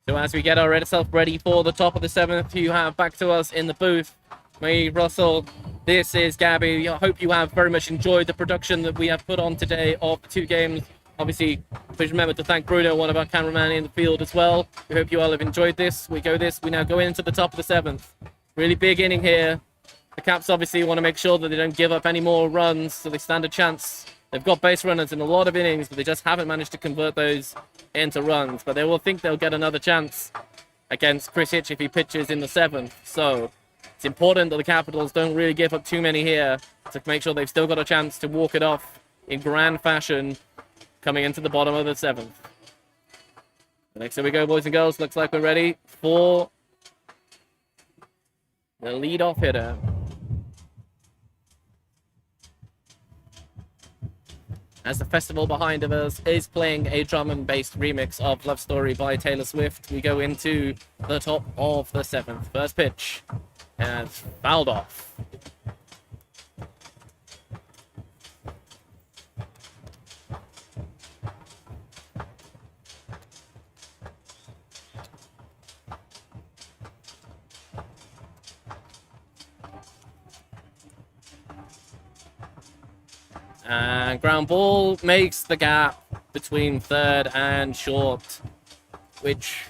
So as we get ourselves ready for the top of the 7th, you have back to us in the booth, me, Russell. This is Gabby. I hope you have very much enjoyed the production that we have put on today of the 2 games. Obviously, please remember to thank Bruno, one of our cameramen in the field as well. We hope you all have enjoyed this. We now go into the top of the 7th. Really big inning here. The Caps obviously want to make sure that they don't give up any more runs, so they stand a chance. They've got base runners in a lot of innings, but they just haven't managed to convert those into runs. But they will think they'll get another chance against Chris Hitch if he pitches in the 7th. So it's important that the Capitals don't really give up too many here to make sure they've still got a chance to walk it off in grand fashion coming into the bottom of the 7th. Next, here we go, boys and girls. Looks like we're ready for the lead-off hitter. As the festival behind us is playing a drum and bass remix of Love Story by Taylor Swift, we go into the top of the 7th. First pitch, and it's fouled off. And ground ball makes the gap between third and short, which,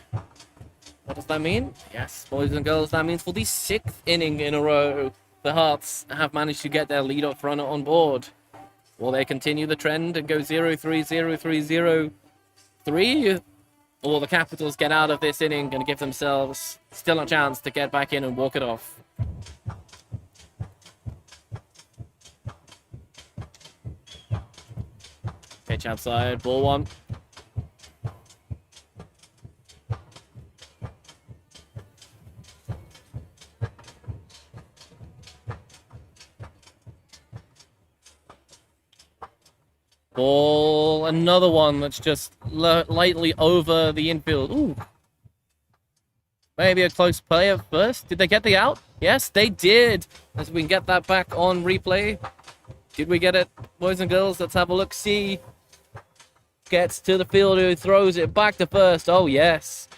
what does that mean? Yes, boys and girls, that means for the 6th inning in a row, the Herts have managed to get their leadoff runner on board. Will they continue the trend and go 0-3, 0-3, 0-3? Or will the Capitals get out of this inning and give themselves still a chance to get back in and walk it off? Pitch outside, ball 1. Ball, another one that's just lightly over the infield. Ooh. Maybe a close play at first. Did they get the out? Yes, they did. As we can get that back on replay. Did we get it, boys and girls? Let's have a look. See. Gets to the fielder who throws it back to first. Oh, yes.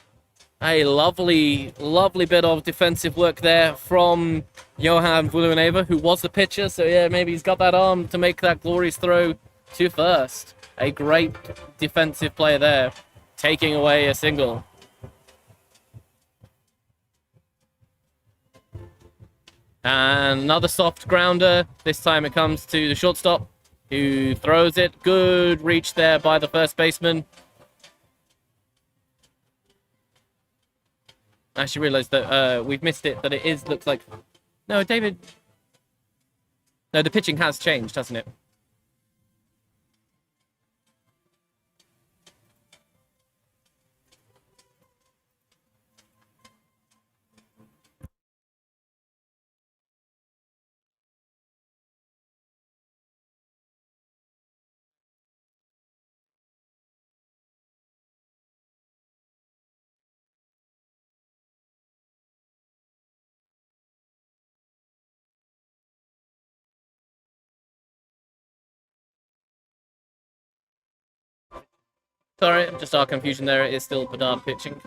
A lovely, lovely bit of defensive work there from Johan Vulluneva, who was the pitcher. So, yeah, maybe he's got that arm to make that glorious throw to first. A great defensive play there, taking away a single. And another soft grounder. This time it comes to the shortstop, who throws it. Good reach there by the first baseman. I actually realized that we've missed it, that it looks like... No, David... No, the pitching has changed, hasn't it? Sorry, just our confusion there. It is still Bedard pitching.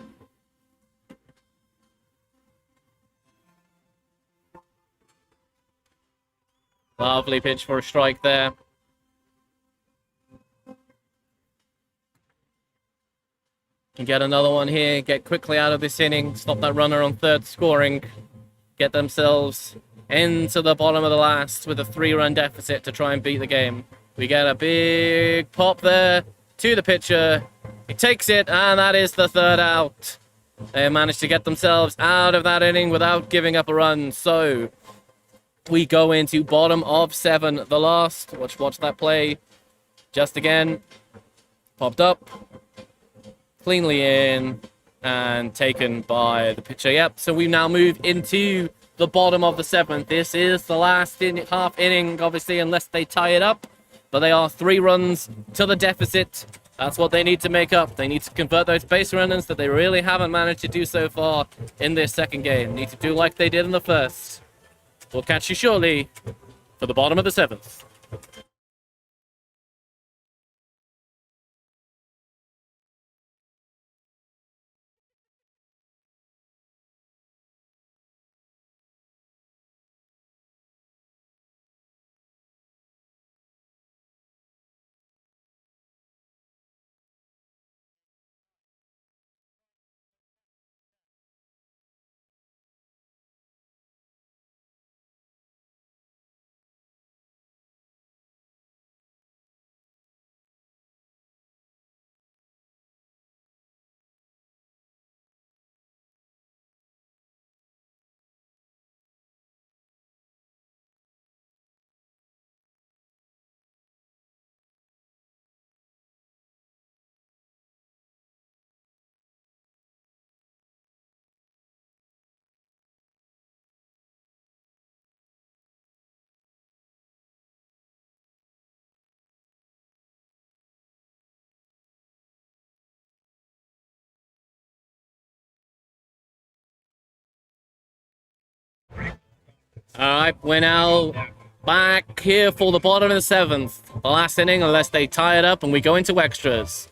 Lovely pitch for a strike there. Can get another one here. Get quickly out of this inning. Stop that runner on third scoring. Get themselves into the bottom of the last with a 3-run deficit to try and beat the game. We get a big pop there to the pitcher. He takes it, and that is the 3rd out. They managed to get themselves out of that inning without giving up a run. So we go into bottom of 7, the last. Watch that play. Just again. Popped up. Cleanly in. And taken by the pitcher. Yep, so we now move into the bottom of the 7th. This is the last half inning, obviously, unless they tie it up. But they are 3 runs to the deficit. That's what they need to make up. They need to convert those base runners that they really haven't managed to do so far in this second game. Need to do like they did in the first. We'll catch you shortly for the bottom of the 7th. Alright, we're now back here for the bottom of the 7th. The last inning, unless they tie it up and we go into extras.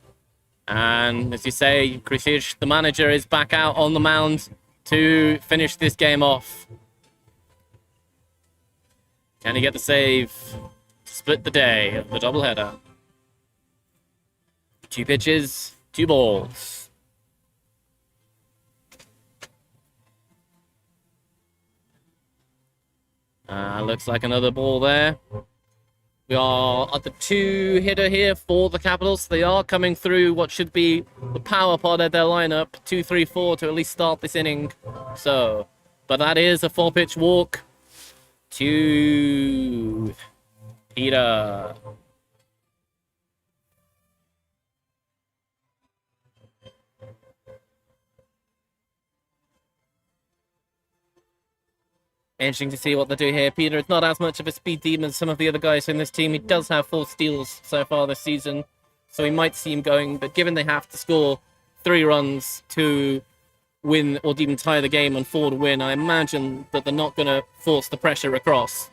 And as you say, Krisic, the manager, is back out on the mound to finish this game off. Can he get the save to split the day of the doubleheader? 2 pitches, 2 balls. Looks like another ball there. We are at the 2-hitter here for the Capitals. They are coming through what should be the power pod of their lineup. 2-3-4 to at least start this inning. So, but that is a 4-pitch walk to Peter. Interesting to see what they do here. Peter is not as much of a speed demon as some of the other guys in this team. He does have 4 steals so far this season, so we might see him going. But given they have to score 3 runs to win or even tie the game and 4 to win, I imagine that they're not going to force the pressure across.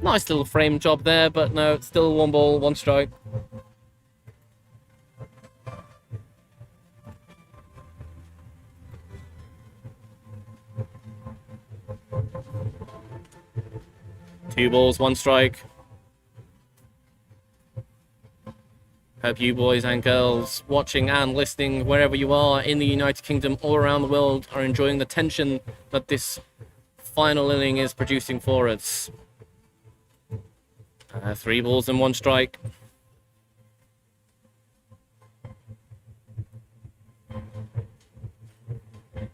Nice little frame job there, but no, it's still 1 ball, 1 strike. Two balls, 1 strike. Hope you boys and girls watching and listening wherever you are in the United Kingdom or around the world are enjoying the tension that this final inning is producing for us. 3 balls and 1 strike.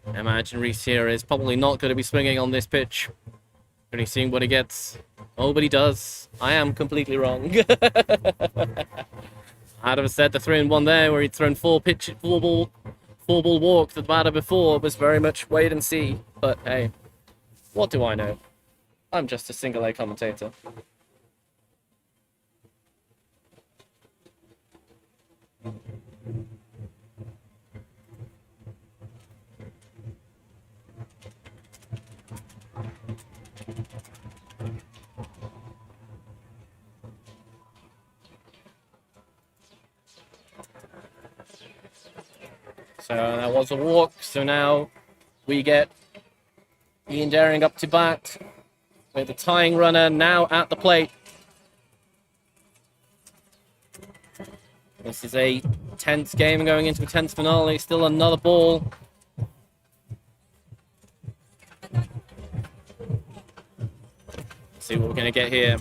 I imagine Reese here is probably not going to be swinging on this pitch. Only seeing what he gets. Oh, but he does. I am completely wrong. I'd have said the 3-1 there, where he'd thrown 4 ball walk to the batter before was very much wait and see. But hey, what do I know? I'm just a single A commentator. So that was a walk. So now we get Ian Daring up to bat with the tying runner now at the plate. This is a tense game going into a tense finale. Still another ball. Let's see what we're going to get here.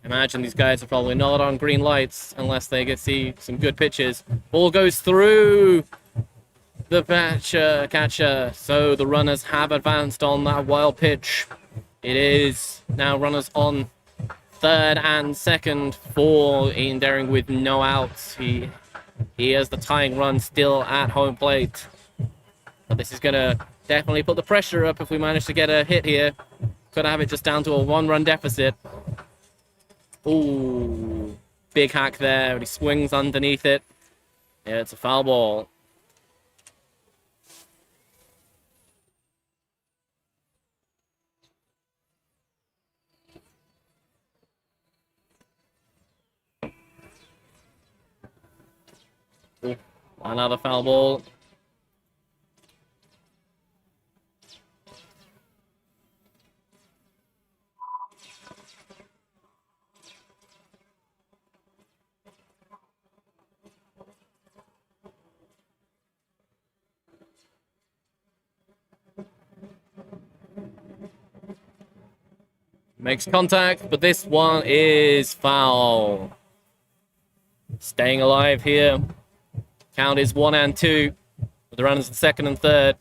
Imagine these guys are probably not on green lights unless they get see some good pitches. Ball goes through the catcher. So the runners have advanced on that wild pitch. It is now runners on 3rd and 2nd for Ian Daring with no outs. He has the tying run still at home plate. But this is going to definitely put the pressure up if we manage to get a hit here. Could have it just down to a 1-run deficit. Ooh, big hack there. He swings underneath it. Yeah, it's a foul ball. Ooh, another foul ball. Makes contact, but this one is foul. Staying alive here. Count is 1 and 2. With the runners at 2nd and 3rd.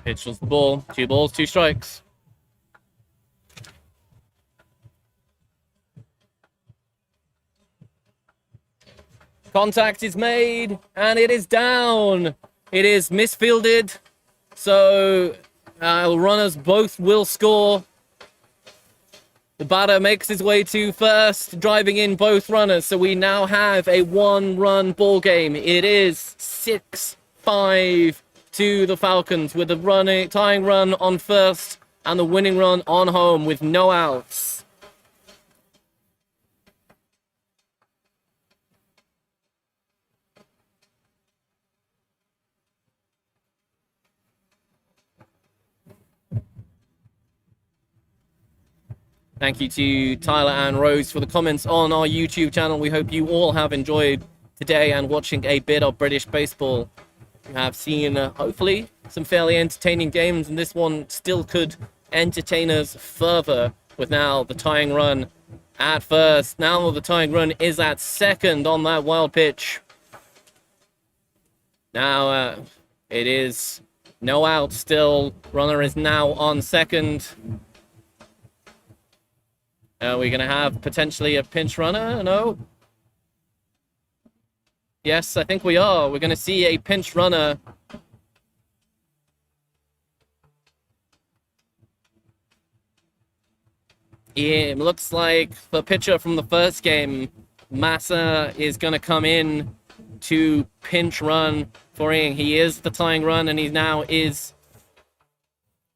Pitch was the ball. 2 balls, 2 strikes. Contact is made, and it is down. It is misfielded, so runners both will score. The batter makes his way to first, driving in both runners, so we now have a one-run ball game. It is 6-5 to the Falcons, with the tying run on first and the winning run on home with no outs. Thank you to Tyler and Rose for the comments on our YouTube channel. We hope you all have enjoyed today and watching a bit of British baseball. You have seen, hopefully, some fairly entertaining games, and this one still could entertain us further with now the tying run at first. Now the tying run is at second on that wild pitch. Now it is no out still. Runner is now on second. Are we going to have potentially a pinch runner? No. Yes, I think we are. We're going to see a pinch runner. It looks like the pitcher from the first game, Massa, is going to come in to pinch run for Ing. He is the tying run, and he now is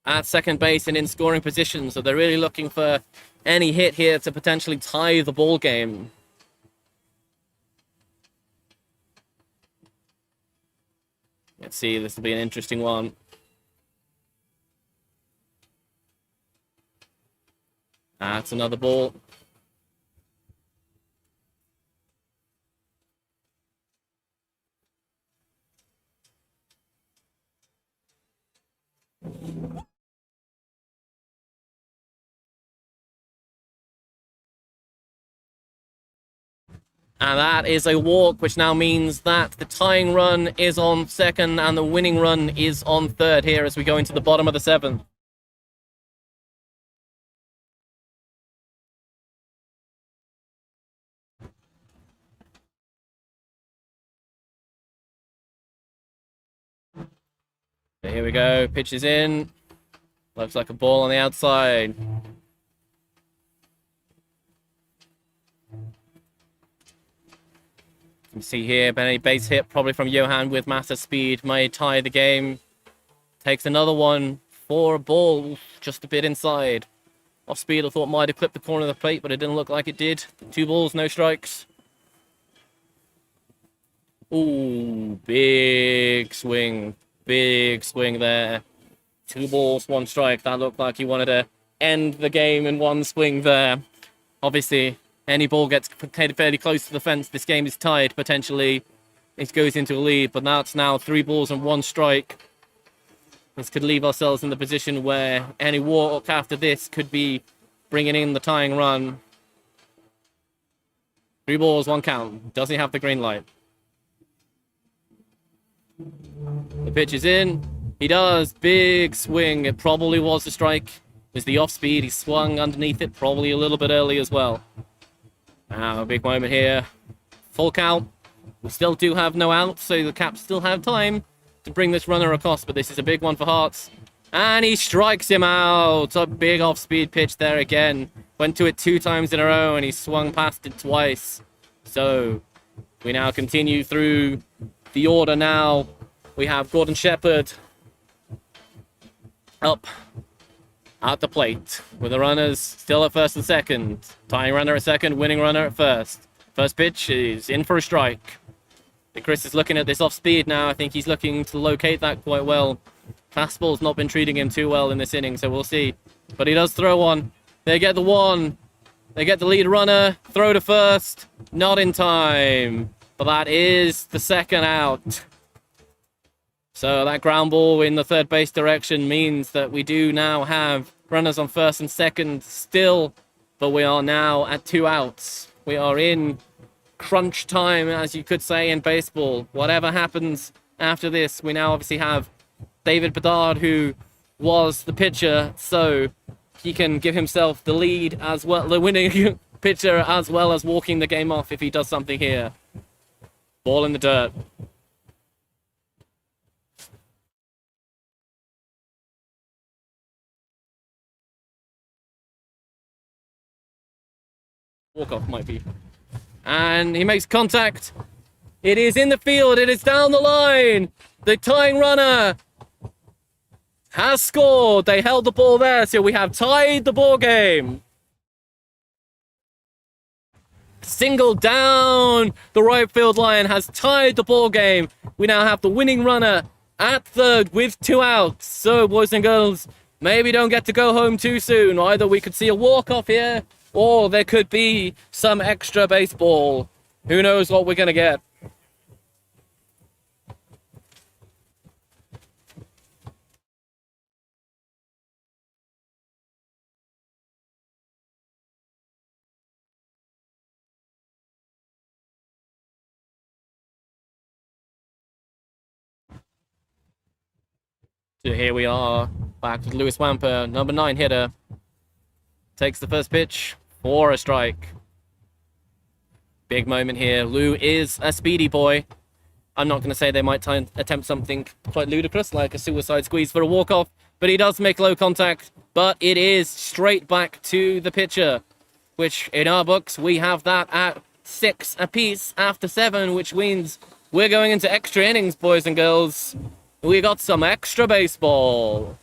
at second base and in scoring position. So they're really looking for any hit here to potentially tie the ball game. Let's see, this will be an interesting one. That's another ball. And that is a walk, which now means that the tying run is on second and the winning run is on third here as we go into the bottom of the seventh. Here we go, pitch is in. Looks like a ball on the outside. You can see here, a base hit probably from Johan with massive speed may tie the game. Takes another one for a ball, just a bit inside. Off speed, I thought might have clipped the corner of the plate, but it didn't look like it did. 2 balls, no strikes. Ooh, big swing there. 2 balls, 1 strike. That looked like he wanted to end the game in one swing there. Obviously, any ball gets fairly close to the fence, this game is tied, potentially. It goes into a lead, but now it's 3 balls and 1 strike. This could leave ourselves in the position where any walk after this could be bringing in the tying run. 3 balls, 1 count. Does he have the green light? The pitch is in. He does. Big swing. It probably was a strike. It was the off speed. He swung underneath it probably a little bit early as well. Now, a big moment here. Full count. We still do have no out, so the Caps still have time to bring this runner across, but this is a big one for Herts. And he strikes him out. A big off-speed pitch there again. Went to it 2 times in a row, and he swung past it twice. So, we now continue through the order now. We have Gordon Shepherd up at the plate, with the runners still at first and second. Tying runner at second, winning runner at first. First pitch is in for a strike. Chris is looking at this off speed now. I think he's looking to locate that quite well. Fastball's not been treating him too well in this inning, so we'll see. But he does throw one. They get the one. They get the lead runner. Throw to first. Not in time. But that is the second out. So that ground ball in the third base direction means that we do now have runners on first and second still. But we are now at 2 outs. We are in crunch time, as you could say, in baseball. Whatever happens after this, we now obviously have David Bedard, who was the pitcher, so he can give himself the lead as well, the winning pitcher, as well as walking the game off if he does something here. Ball in the dirt. Walk-off might be. And he makes contact. It is in the field. It is down the line. The tying runner has scored. They held the ball there, so we have tied the ball game. Single down the right field line has tied the ball game. We now have the winning runner at third with 2 outs. So, boys and girls, maybe don't get to go home too soon. Either we could see a walk-off here, or there could be some extra baseball. Who knows what we're going to get. So here we are, back with Lewis Wamper, number 9 hitter. Takes the first pitch for a strike. Big moment here. Lou is a speedy boy. I'm not going to say they might attempt something quite ludicrous, like a suicide squeeze for a walk-off, but he does make low contact, but it is straight back to the pitcher, which in our books, we have that at 6 apiece after 7, which means we're going into extra innings, boys and girls. We got some extra baseball.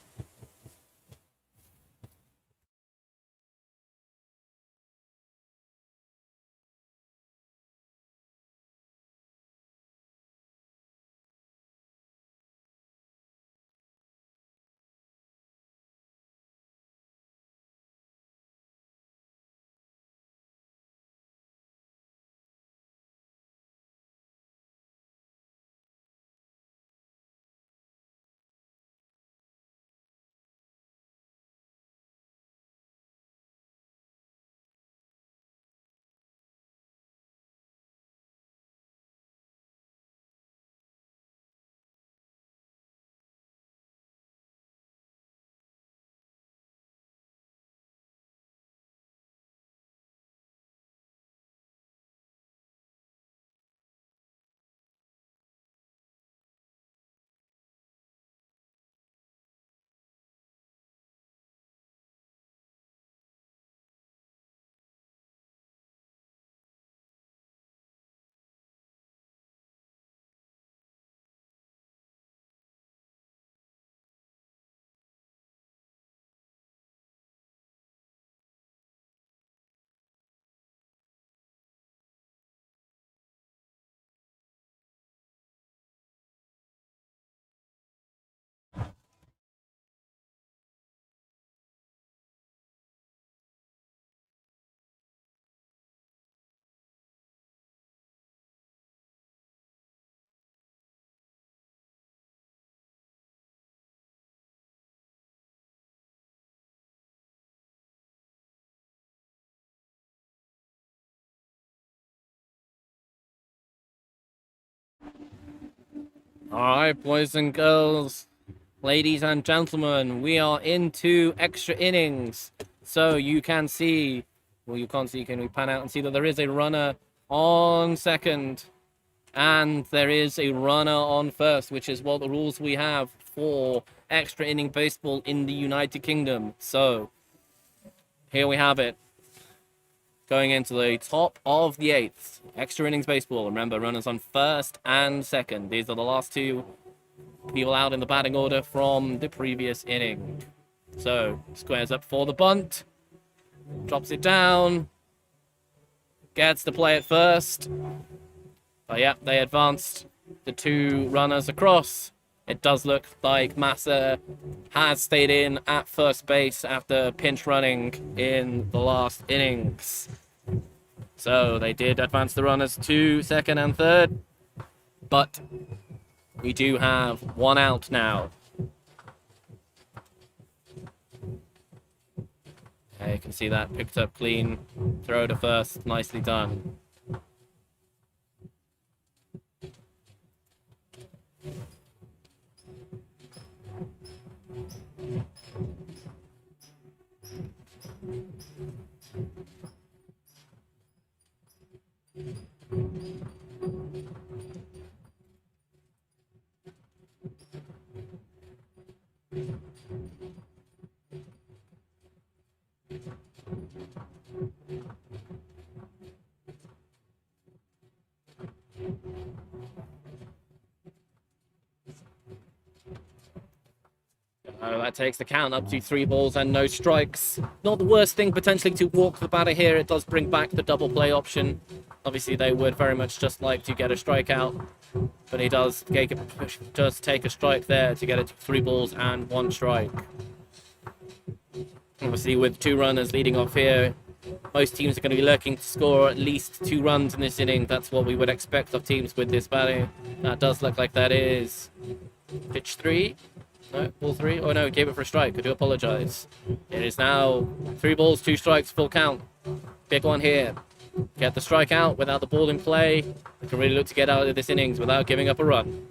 Alright, boys and girls, ladies and gentlemen, we are into extra innings. So you can see, well, you can't see, can we pan out and see that there is a runner on second and there is a runner on first, which is what the rules we have for extra inning baseball in the United Kingdom. So here we have it. Going into the top of the 8th. Extra innings baseball. Remember, runners on first and second. These are the last 2 people out in the batting order from the previous inning. So, squares up for the bunt. Drops it down. Gets to play it first. But yeah, they advanced the 2 runners across. It does look like Massa has stayed in at first base after pinch running in the last innings. So they did advance the runners to second and third, but we do have 1 out now. Okay, you can see that picked up clean. Throw to first, nicely done. Oh, that takes the count up to 3 balls and no strikes. Not the worst thing potentially to walk the batter here. It does bring back the double play option. Obviously, they would very much just like to get a strikeout, but he does take a strike there to get it to 3 balls and 1 strike. Obviously, with 2 runners leading off here, most teams are going to be looking to score at least 2 runs in this inning. That's what we would expect of teams with this batting. That does look like that is pitch 3. No, ball 3. Oh no, gave it for a strike. I do apologize. It is now 3 balls, 2 strikes, full count. Big one here. Get the strike out without the ball in play. They can really look to get out of this innings without giving up a run.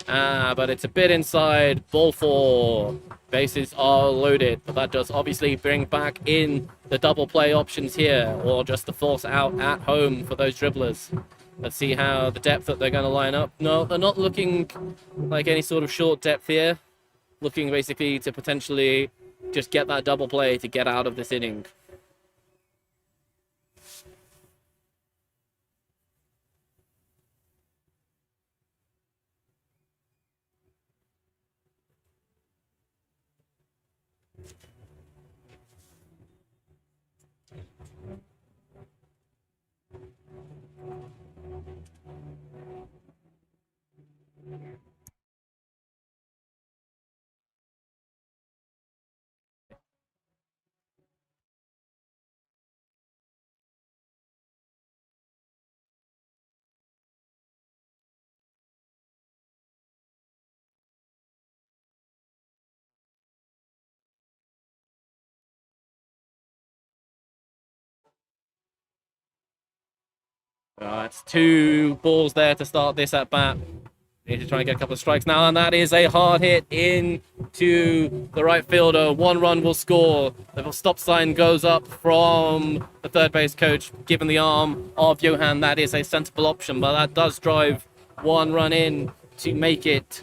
But it's a bit inside. Ball 4. Bases are loaded, but that does obviously bring back in the double play options here, or just the force out at home for those dribblers. Let's see how the depth that they're going to line up. No, they're not looking like any sort of short depth here. Looking basically to potentially just get that double play to get out of this inning. It's 2 balls there to start this at bat. Need to try and get a couple of strikes now, and that is a hard hit into the right fielder. 1 run will score. The stop sign goes up from the third base coach, given the arm of Johan. That is a sensible option, but that does drive 1 run in to make it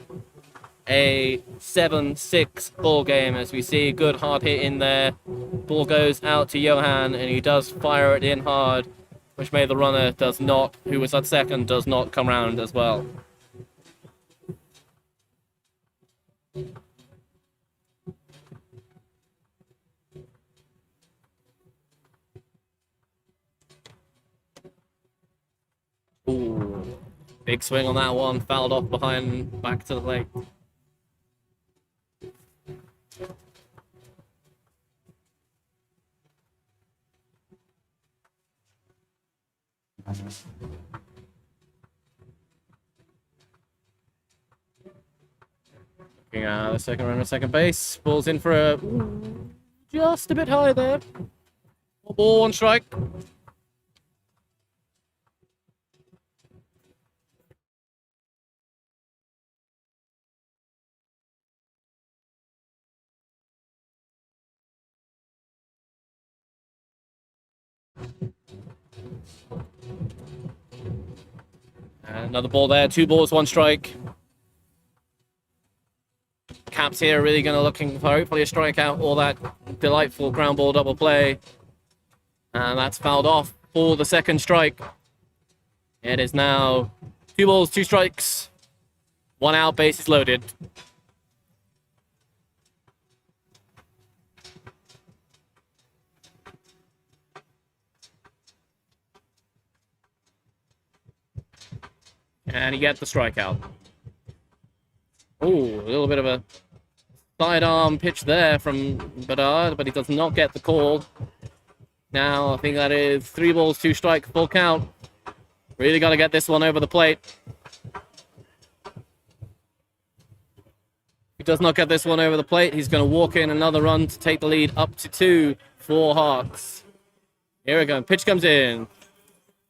a 7-6 ball game. As we see, good hard hit in there. Ball goes out to Johan, and he does fire it in hard, which made the runner who was at second, does not come round as well. Ooh, big swing on that one, fouled off behind, back to the plate. Looking at the second runner, second base. Ball's in for a just a bit high there. 1 ball, 1 strike. And another ball there. 2 balls, 1 strike. Caps here really going to looking for hopefully a strikeout or that delightful ground ball double play. And that's fouled off for the second strike. It is now 2 balls, 2 strikes. 1 out, bases loaded. And he gets the strikeout. Ooh, a little bit of a sidearm pitch there from Bedard, but he does not get the call. Now, I think that is 3 balls, 2 strikes, full count. Really got to get this one over the plate. If he does not get this one over the plate, he's going to walk in another run to take the lead up to 2 for Herts. Here we go. Pitch comes in.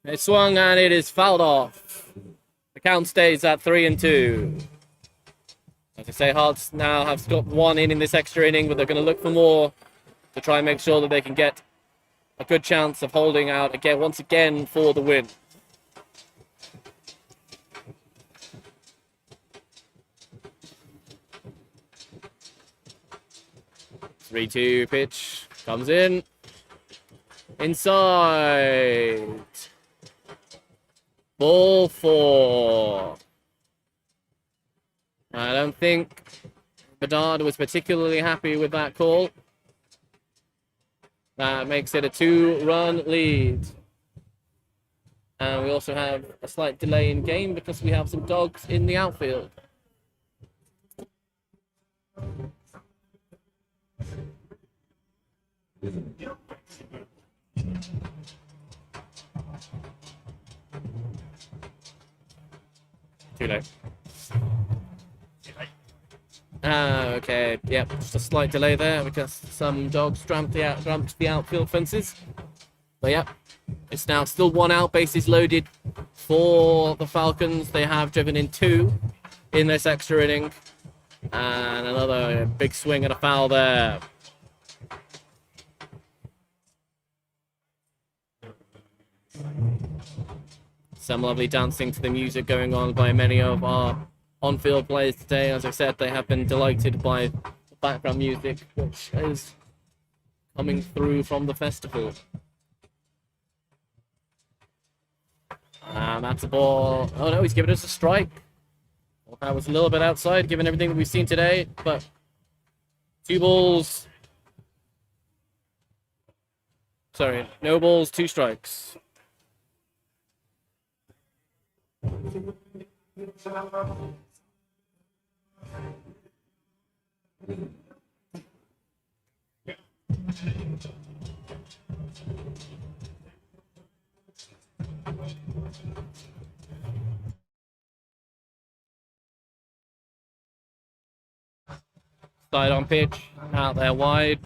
It swung and it is fouled off. The count stays at 3-2. As I say, Herts now have got 1 in this extra inning, but they're going to look for more to try and make sure that they can get a good chance of holding out again, once again, for the win. Three-two pitch comes in. Inside. Ball 4. I don't think Bedard was particularly happy with that call. That makes it a 2-run lead. And we also have a slight delay in game because we have some dogs in the outfield. Too late. Okay, yep, just a slight delay there because some dogs jumped the outfield fences. But yep, it's now still 1 out, bases loaded for the Falcons. They have driven in 2 in this extra inning. And another big swing and a foul there. Some lovely dancing to the music going on by many of our on-field players today. As I said, they have been delighted by the background music, which is coming through from the festival. And that's a ball. Oh no, he's giving us a strike. Well, that was a little bit outside, given everything that we've seen today, but 2 balls. Sorry, no balls, 2 strikes. Side on pitch, out there wide.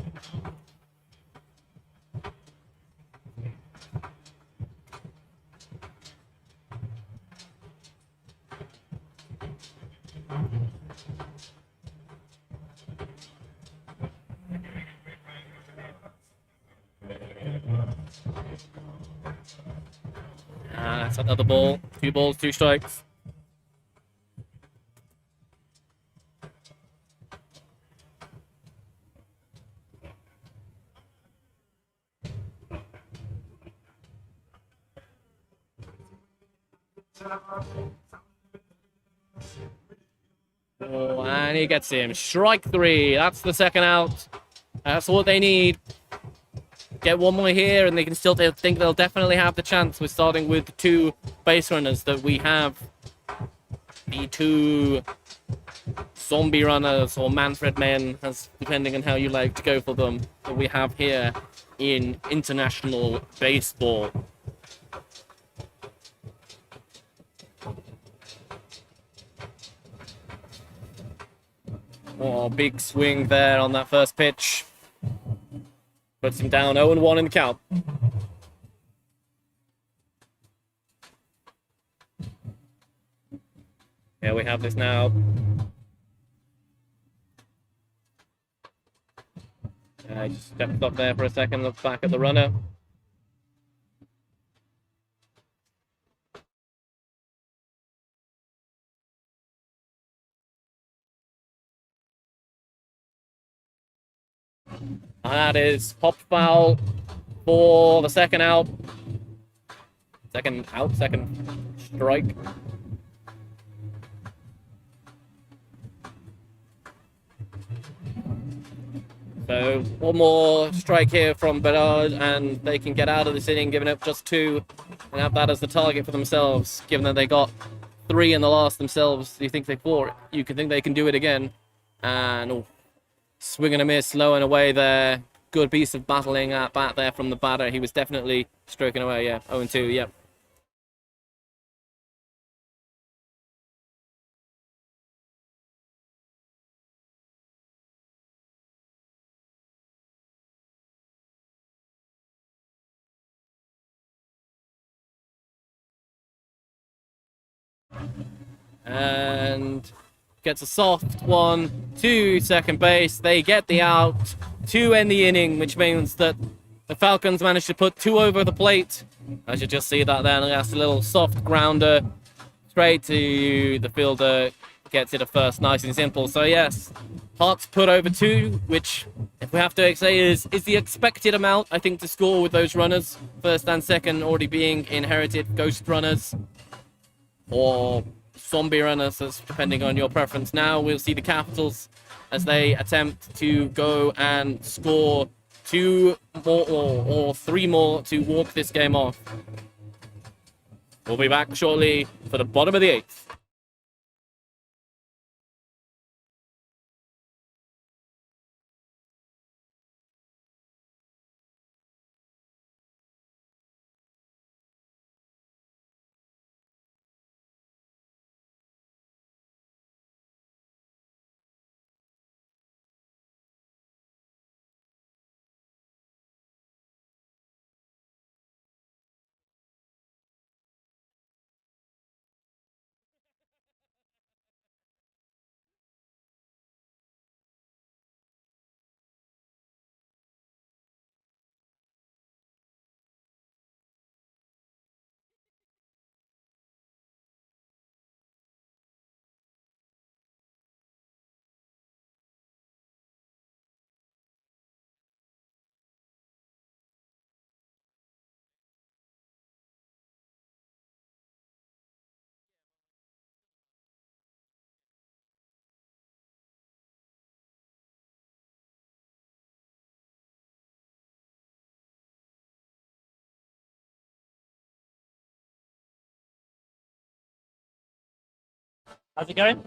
That's another ball. 2 balls, 2 strikes. Oh, and he gets him. Strike 3. That's the second out. That's what they need. Get 1 more here, and they can still think they'll definitely have the chance. We're starting with the 2 base runners that we have. The 2 zombie runners or Manfred men, as depending on how you like to go for them, that we have here in international baseball. Oh, big swing there on that first pitch. Puts him down 0-1 in the count. Here we have this now. I just stepped up there for a second, looked back at the runner. And that is popped foul for the second out. Second strike. So 1 more strike here from Bernard, and they can get out of this inning, giving up just 2, and have that as the target for themselves. Given that they got 3 in the last themselves, you think you can think they can do it again. And swing and a miss, low and away there. Good piece of battling at bat there from the batter. He was definitely stroking away, yeah. 0-2, yep. And gets a soft one to second base. They get the out to end the inning, which means that the Falcons managed to put 2 over the plate. As you just see that there, and that's a little soft grounder straight to the fielder. Gets it a first, nice and simple. So yes, Herts put over 2, which, if we have to say, is the expected amount, I think, to score with those runners. First and second already being inherited ghost runners. Or zombie runners, as depending on your preference. Now we'll see the Capitals as they attempt to go and score 2 more or 3 more to walk this game off. We'll be back shortly for the bottom of the 8th. How's it going?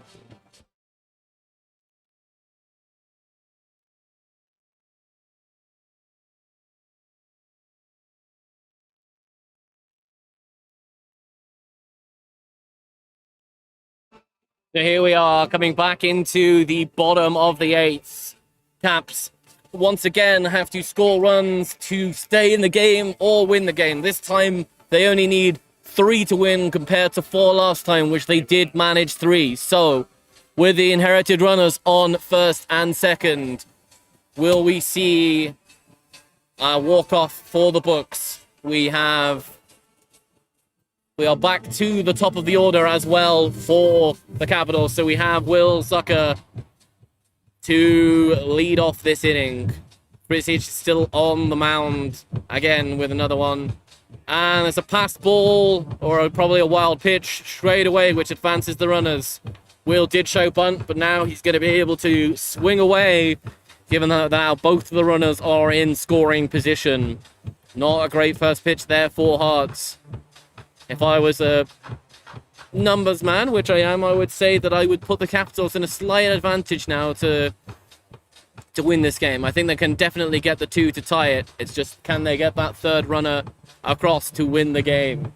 So here we are coming back into the bottom of the 8th. Caps once again have to score runs to stay in the game or win the game. This time they only need 3 to win compared to 4 last time, which they did manage 3. So with the inherited runners on first and second, will we see a walk-off for the books? We are back to the top of the order as well for the Capitals. So we have Will Zucker to lead off this inning. Brisic still on the mound again with another one. And there's a passed ball, or probably a wild pitch, straight away, which advances the runners. Will did show bunt, but now he's going to be able to swing away, given that now both of the runners are in scoring position. Not a great first pitch there for Herts. If I was a numbers man, which I am, I would say that I would put the Capitals in a slight advantage now to win this game. I think they can definitely get the 2 to tie it. It's just, can they get that third runner across to win the game?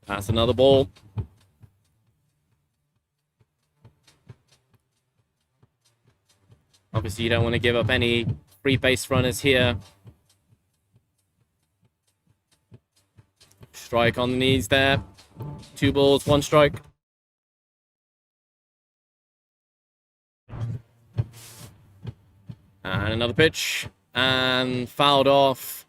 That's another ball. Obviously, you don't want to give up any free base runners here. Strike on the knees there. 2 balls, 1 strike. And another pitch. And fouled off.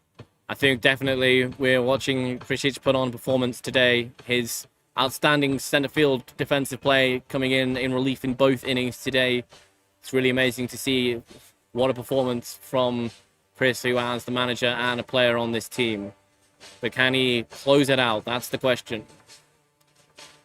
I think definitely we're watching Krisic put on a performance today. His outstanding center field defensive play coming in relief in both innings today. It's really amazing to see what a performance from Chris, who has the manager and a player on this team. But can he close it out? That's the question.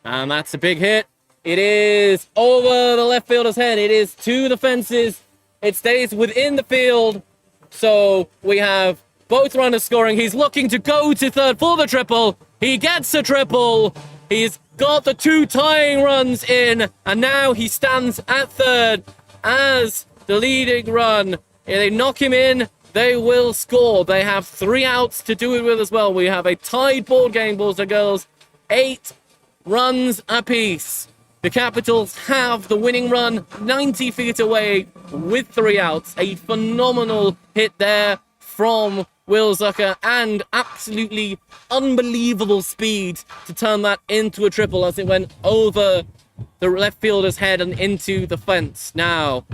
And that's a big hit. It is over the left fielder's head. It is to the fences. It stays within the field. So we have both runners scoring. He's looking to go to third for the triple. He gets a triple. He's got the 2 tying runs in. And now he stands at third as the leading run. If they knock him in, they will score. They have 3 outs to do it with as well. We have a tied ball game, boys and girls. 8 runs apiece. The Capitals have the winning run 90 feet away with 3 outs. A phenomenal hit there from Will Zucker, and absolutely unbelievable speed to turn that into a triple as it went over the left fielder's head and into the fence. Now,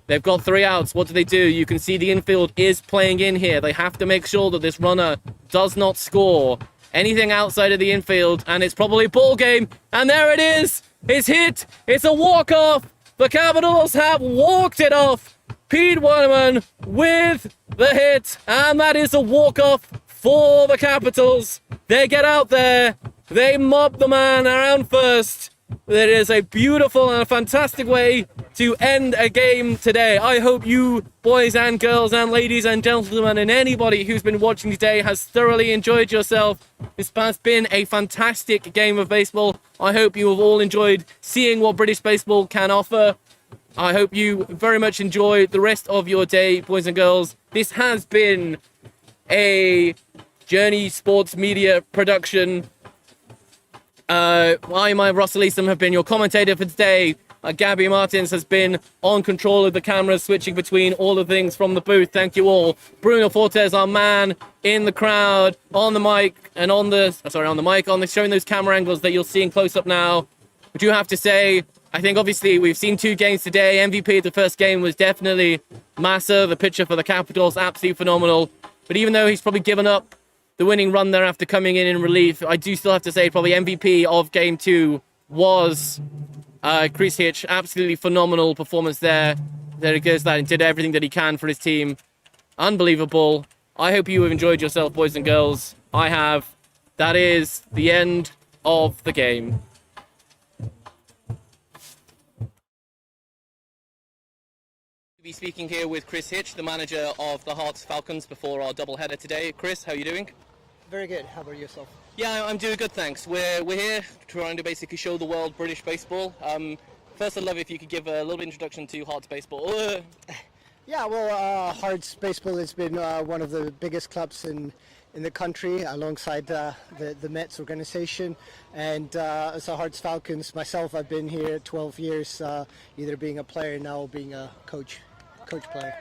they've got 3 outs. What do? You can see the infield is playing in here. They have to make sure that this runner does not score anything outside of the infield, and it's probably ball game. And there it is. It's hit. It's a walk-off. The Capitals have walked it off. Pete Waterman with the hit, and that is a walk-off for the Capitals. They get out there, they mob the man around first. That is a beautiful and a fantastic way to end a game today. I hope you boys and girls and ladies and gentlemen and anybody who's been watching today has thoroughly enjoyed yourself. This has been a fantastic game of baseball. I hope you have all enjoyed seeing what British baseball can offer. I hope you very much enjoy the rest of your day, boys and girls. This has been a Journey Sports Media production. I, Russell Eassom, have been your commentator for today. Gabby Martins has been on control of the cameras, switching between all the things from the booth. Thank you all. Bruno Fortes, our man in the crowd, on the mic, and on the showing those camera angles that you'll see in close up now. I do have to say, I think obviously we've seen two games today. MVP of the first game was definitely Massa, the pitcher for the Capitals, absolutely phenomenal. But even though he's probably given up the winning run there after coming in relief, I do still have to say probably MVP of game two was Chris Hitch. Absolutely phenomenal performance there. There he goes, that and did everything that he can for his team. Unbelievable. I hope you have enjoyed yourself, boys and girls. I have. That is the end of the game. Be speaking here with Chris Hitch, the manager of the Herts Falcons, before our doubleheader today. Chris, how are you doing? Very good. How about yourself? Yeah, I'm doing good, thanks. We're here trying to basically show the world British baseball. First, I'd love if you could give a little bit introduction to Herts baseball. Yeah, well, Herts Baseball has been one of the biggest clubs in the country, alongside the Mets organization. And as a Herts Falcons, myself, I've been here 12 years, either being a player, now being a coach player.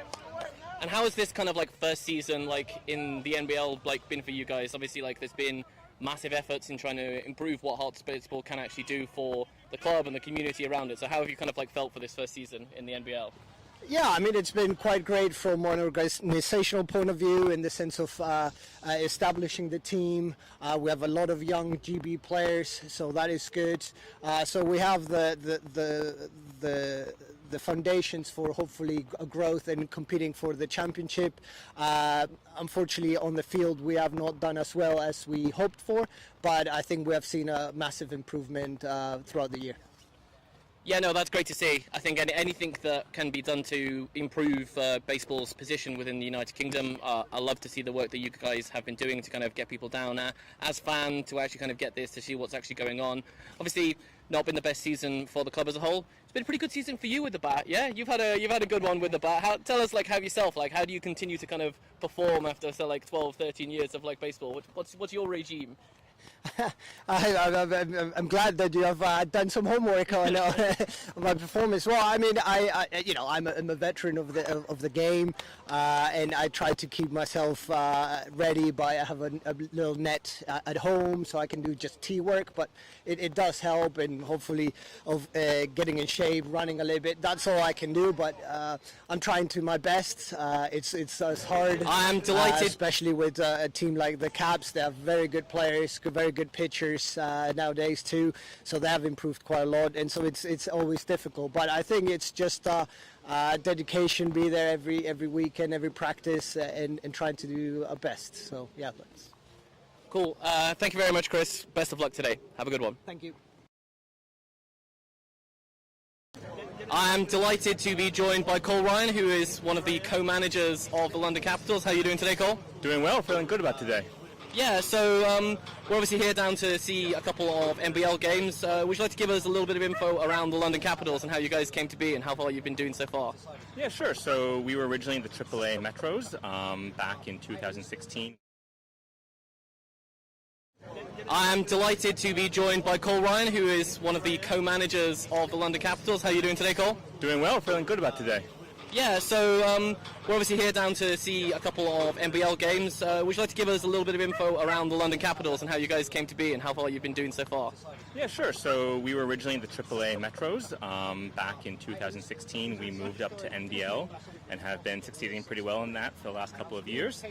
And how has this kind of like first season like in the NBL like been for you guys? Obviously, like there's been massive efforts in trying to improve what Herts baseball can actually do for the club and the community around it. So how have you kind of like felt for this first season in the NBL? Yeah, I mean, it's been quite great from an organizational point of view, in the sense of establishing the team. We have a lot of young GB players, so that is good. So we have the foundations for hopefully a growth and competing for the championship. Unfortunately, on the field, we have not done as well as we hoped for, but I think we have seen a massive improvement throughout the year. Yeah, no, that's great to see. I think anything that can be done to improve baseball's position within the United Kingdom, I love to see the work that you guys have been doing to kind of get people down as fans, to actually kind of get this, to see what's actually going on. Obviously, not been the best season for the club as a whole. It's been a pretty good season for you with the bat. Yeah, you've had a good one with the bat. Tell us, like, how yourself, like, how do you continue to kind of perform after, say, like 12, 13 years of like baseball? What's your regime? I'm glad that you have done some homework on my performance. Well, I mean, I'm a veteran of the game, and I try to keep myself ready by I have a little net at home, so I can do just tee work. But it does help, and hopefully of getting in shape, running a little bit. That's all I can do. But I'm trying to my best. It's hard. I'm delighted, especially with a team like the Caps. They have very good players, very good pitchers nowadays too, so they have improved quite a lot, and so it's always difficult. But I think it's just dedication, be there every weekend, every practice, and trying to do our best. So yeah, that's cool. Thank you very much, Chris. Best of luck today. Have a good one. Thank you. I'm delighted to be joined by Cole Ryan, who is one of the co-managers of the London Capitals. How are you doing today, Cole? Doing well, feeling good about today. Yeah, so we're obviously here down to see a couple of NBL games. Would you like to give us a little bit of info around the London Capitals and how you guys came to be and how far you've been doing so far? Yeah, sure. So we were originally in the AAA Metros back in 2016. I'm delighted to be joined by Cole Ryan, who is one of the co-managers of the London Capitals. How are you doing today, Cole? Doing well, feeling good about today. Yeah, so we're obviously here down to see a couple of NBL games. Would you like to give us a little bit of info around the London Capitals and how you guys came to be and how far you've been doing so far? Yeah, sure. So we were originally in the AAA Metros back in 2016. We moved up to NBL and have been succeeding pretty well in that for the last couple of years,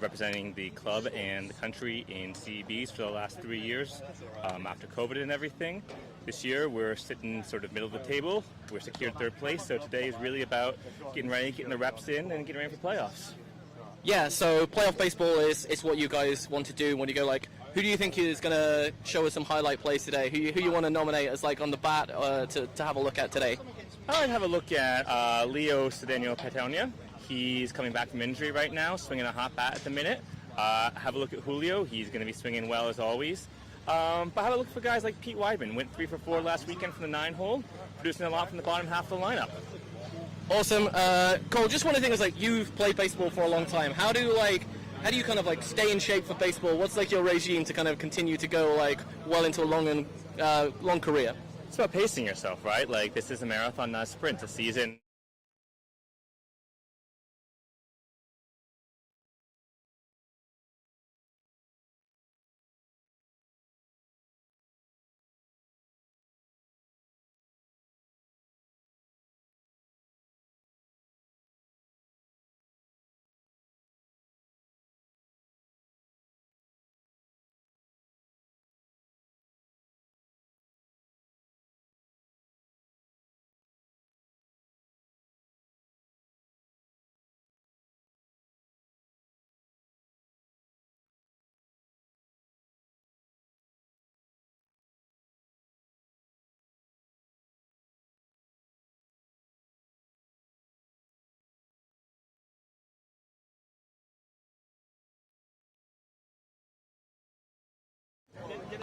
representing the club and the country in CEBs for the last 3 years after COVID and everything. This year we're sitting sort of middle of the table. We're secured third place, so today is really about getting ready, getting the reps in, and getting ready for playoffs. Yeah, so playoff baseball is what you guys want to do when you go, like, who do you think is going to show us some highlight plays today? Who you want to nominate as, like, on the bat to have a look at today? I'd have a look at Leo Cedeno Petonia. He's coming back from injury right now, swinging a hot bat at the minute. Have a look at Julio. He's going to be swinging well as always. But have a look for guys like Pete Weidman. Went 3 for 4 last weekend from the 9-hole, producing a lot from the bottom half of the lineup. Awesome. Cole, just one of the things, like, you've played baseball for a long time. How do you kind of, like, stay in shape for baseball? What's, like, your regime to kind of continue to go, like, well into a long career? It's about pacing yourself, right? Like, this is a marathon, not a sprint, a season.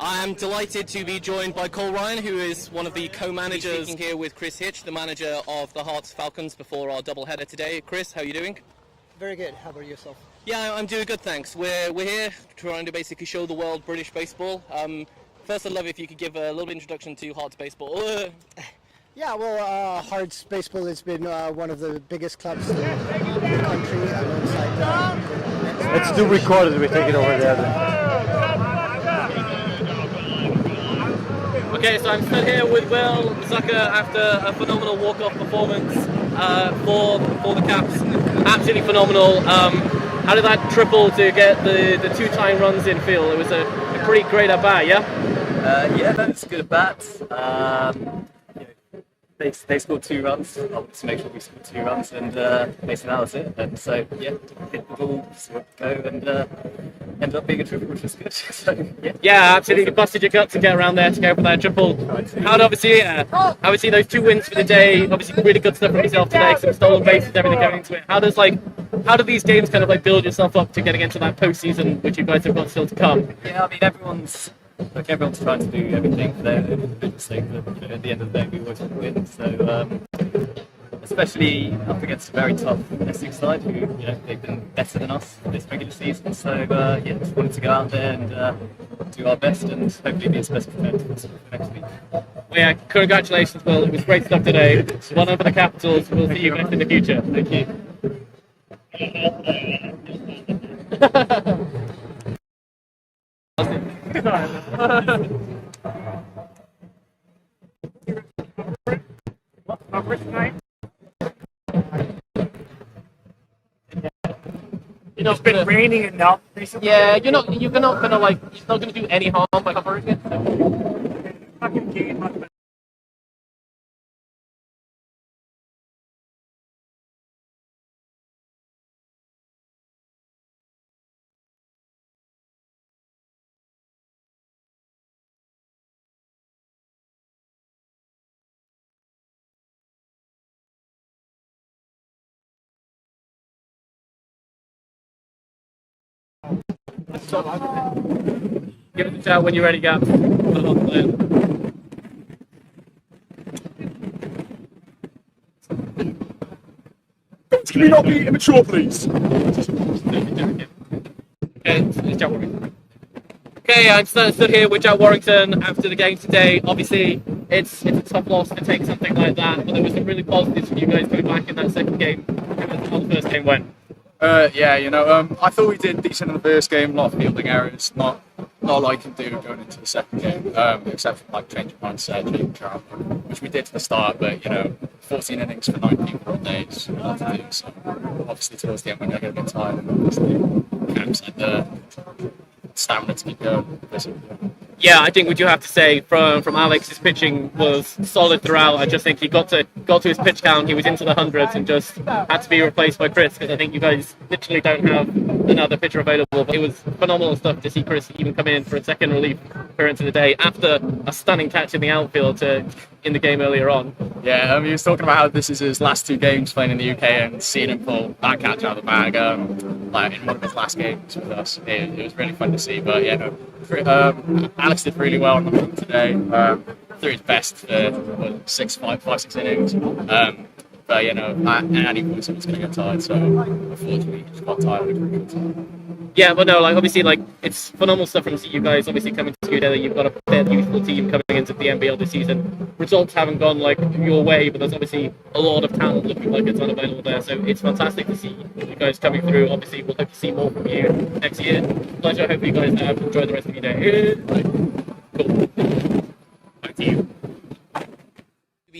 I am delighted to be joined by Cole Ryan, who is one of the co-managers. Speaking here with Chris Hitch, the manager of the Herts Falcons, before our doubleheader today. Chris, how are you doing? Very good. How about yourself? Yeah, I'm doing good, thanks. We're here trying to basically show the world British baseball. First, I'd love if you could give a little introduction to Herts baseball. Yeah, well, Herts Baseball has been one of the biggest clubs in the country. Alongside, Let's do recorded. We take it over there. Then. Okay, so I'm stood here with Will Zucker after a phenomenal walk-off performance for the Caps. Absolutely phenomenal. How did that triple to get the 2 tying runs in feel? It was a pretty great at bat, yeah? Yeah, that was a good at bat. They scored 2 runs. I wanted to make sure we scored 2 runs, and basically that was it. And so, yeah, hit the ball, saw it go, and ended up being a triple, which was good. So, yeah. Yeah, absolutely. Busted your gut to get around there to go for that triple. How'd obviously those 2 wins for the day, obviously really good stuff from yourself today, some stolen bases, everything going into it. How do these games kind of like build yourself up to getting into that postseason, which you guys have got still to come? Yeah, I mean, everyone's trying to do everything for their individual sake, but at the end of the day, we always want to win. So, especially up against a very tough Essex side, who they've been better than us this regular season. So, just wanted to go out there and do our best, and hopefully be as best prepared for next week. Well, yeah, congratulations, Will. It was great stuff today. Well done for the Capitals. We'll see you guys in the future. Thank you. It's been raining enough recently. Yeah, you're not gonna do any harm by covering it. Fucking game, much better. Give it a shout when you're ready, Gap. Can we not be immature, please? Okay, I'm stood here with Jack Warrington after the game today. Obviously, it's a tough loss to take something like that, but there was some really positives from you guys going back in that second game. How the first game went? I thought we did decent in the first game. A lot of fielding errors, not a lot you can do going into the second game, except for like changing mindset, which we did to the start. But 14 innings for 9 people all day is a lot to do. So obviously towards the end when you get a bit tired, and obviously Cam's had the stamina to keep going. Basically. Yeah, I think what you have to say from Alex, his pitching was solid throughout. I just think he got to his pitch count. He was into the hundreds and just had to be replaced by Chris because I think you guys literally don't have another pitcher available. But it was phenomenal stuff to see Chris even come in for a second relief appearance of the day after a stunning catch in the outfield in the game earlier on. Yeah, he was talking about how this is his last 2 games playing in the UK and seeing him pull that catch out of the bag like in one of his last games with us. It was really fun to see. But yeah, no, Alex did really well on the mound today. Threw his best for 6 innings. But you know, at any point someone's going to get tired. So unfortunately, he just got tired. Yeah, but no, like obviously, like it's phenomenal stuff from you guys. Obviously, coming together, you've got a fairly youthful team coming into the NBL this season. Results haven't gone like your way, but there's obviously a lot of talent looking like it's unavailable there. So it's fantastic to see you guys coming through. Obviously, we'll hope to see more from you next year. Pleasure. Hope you guys enjoy the rest of your day. Cool. Back to you.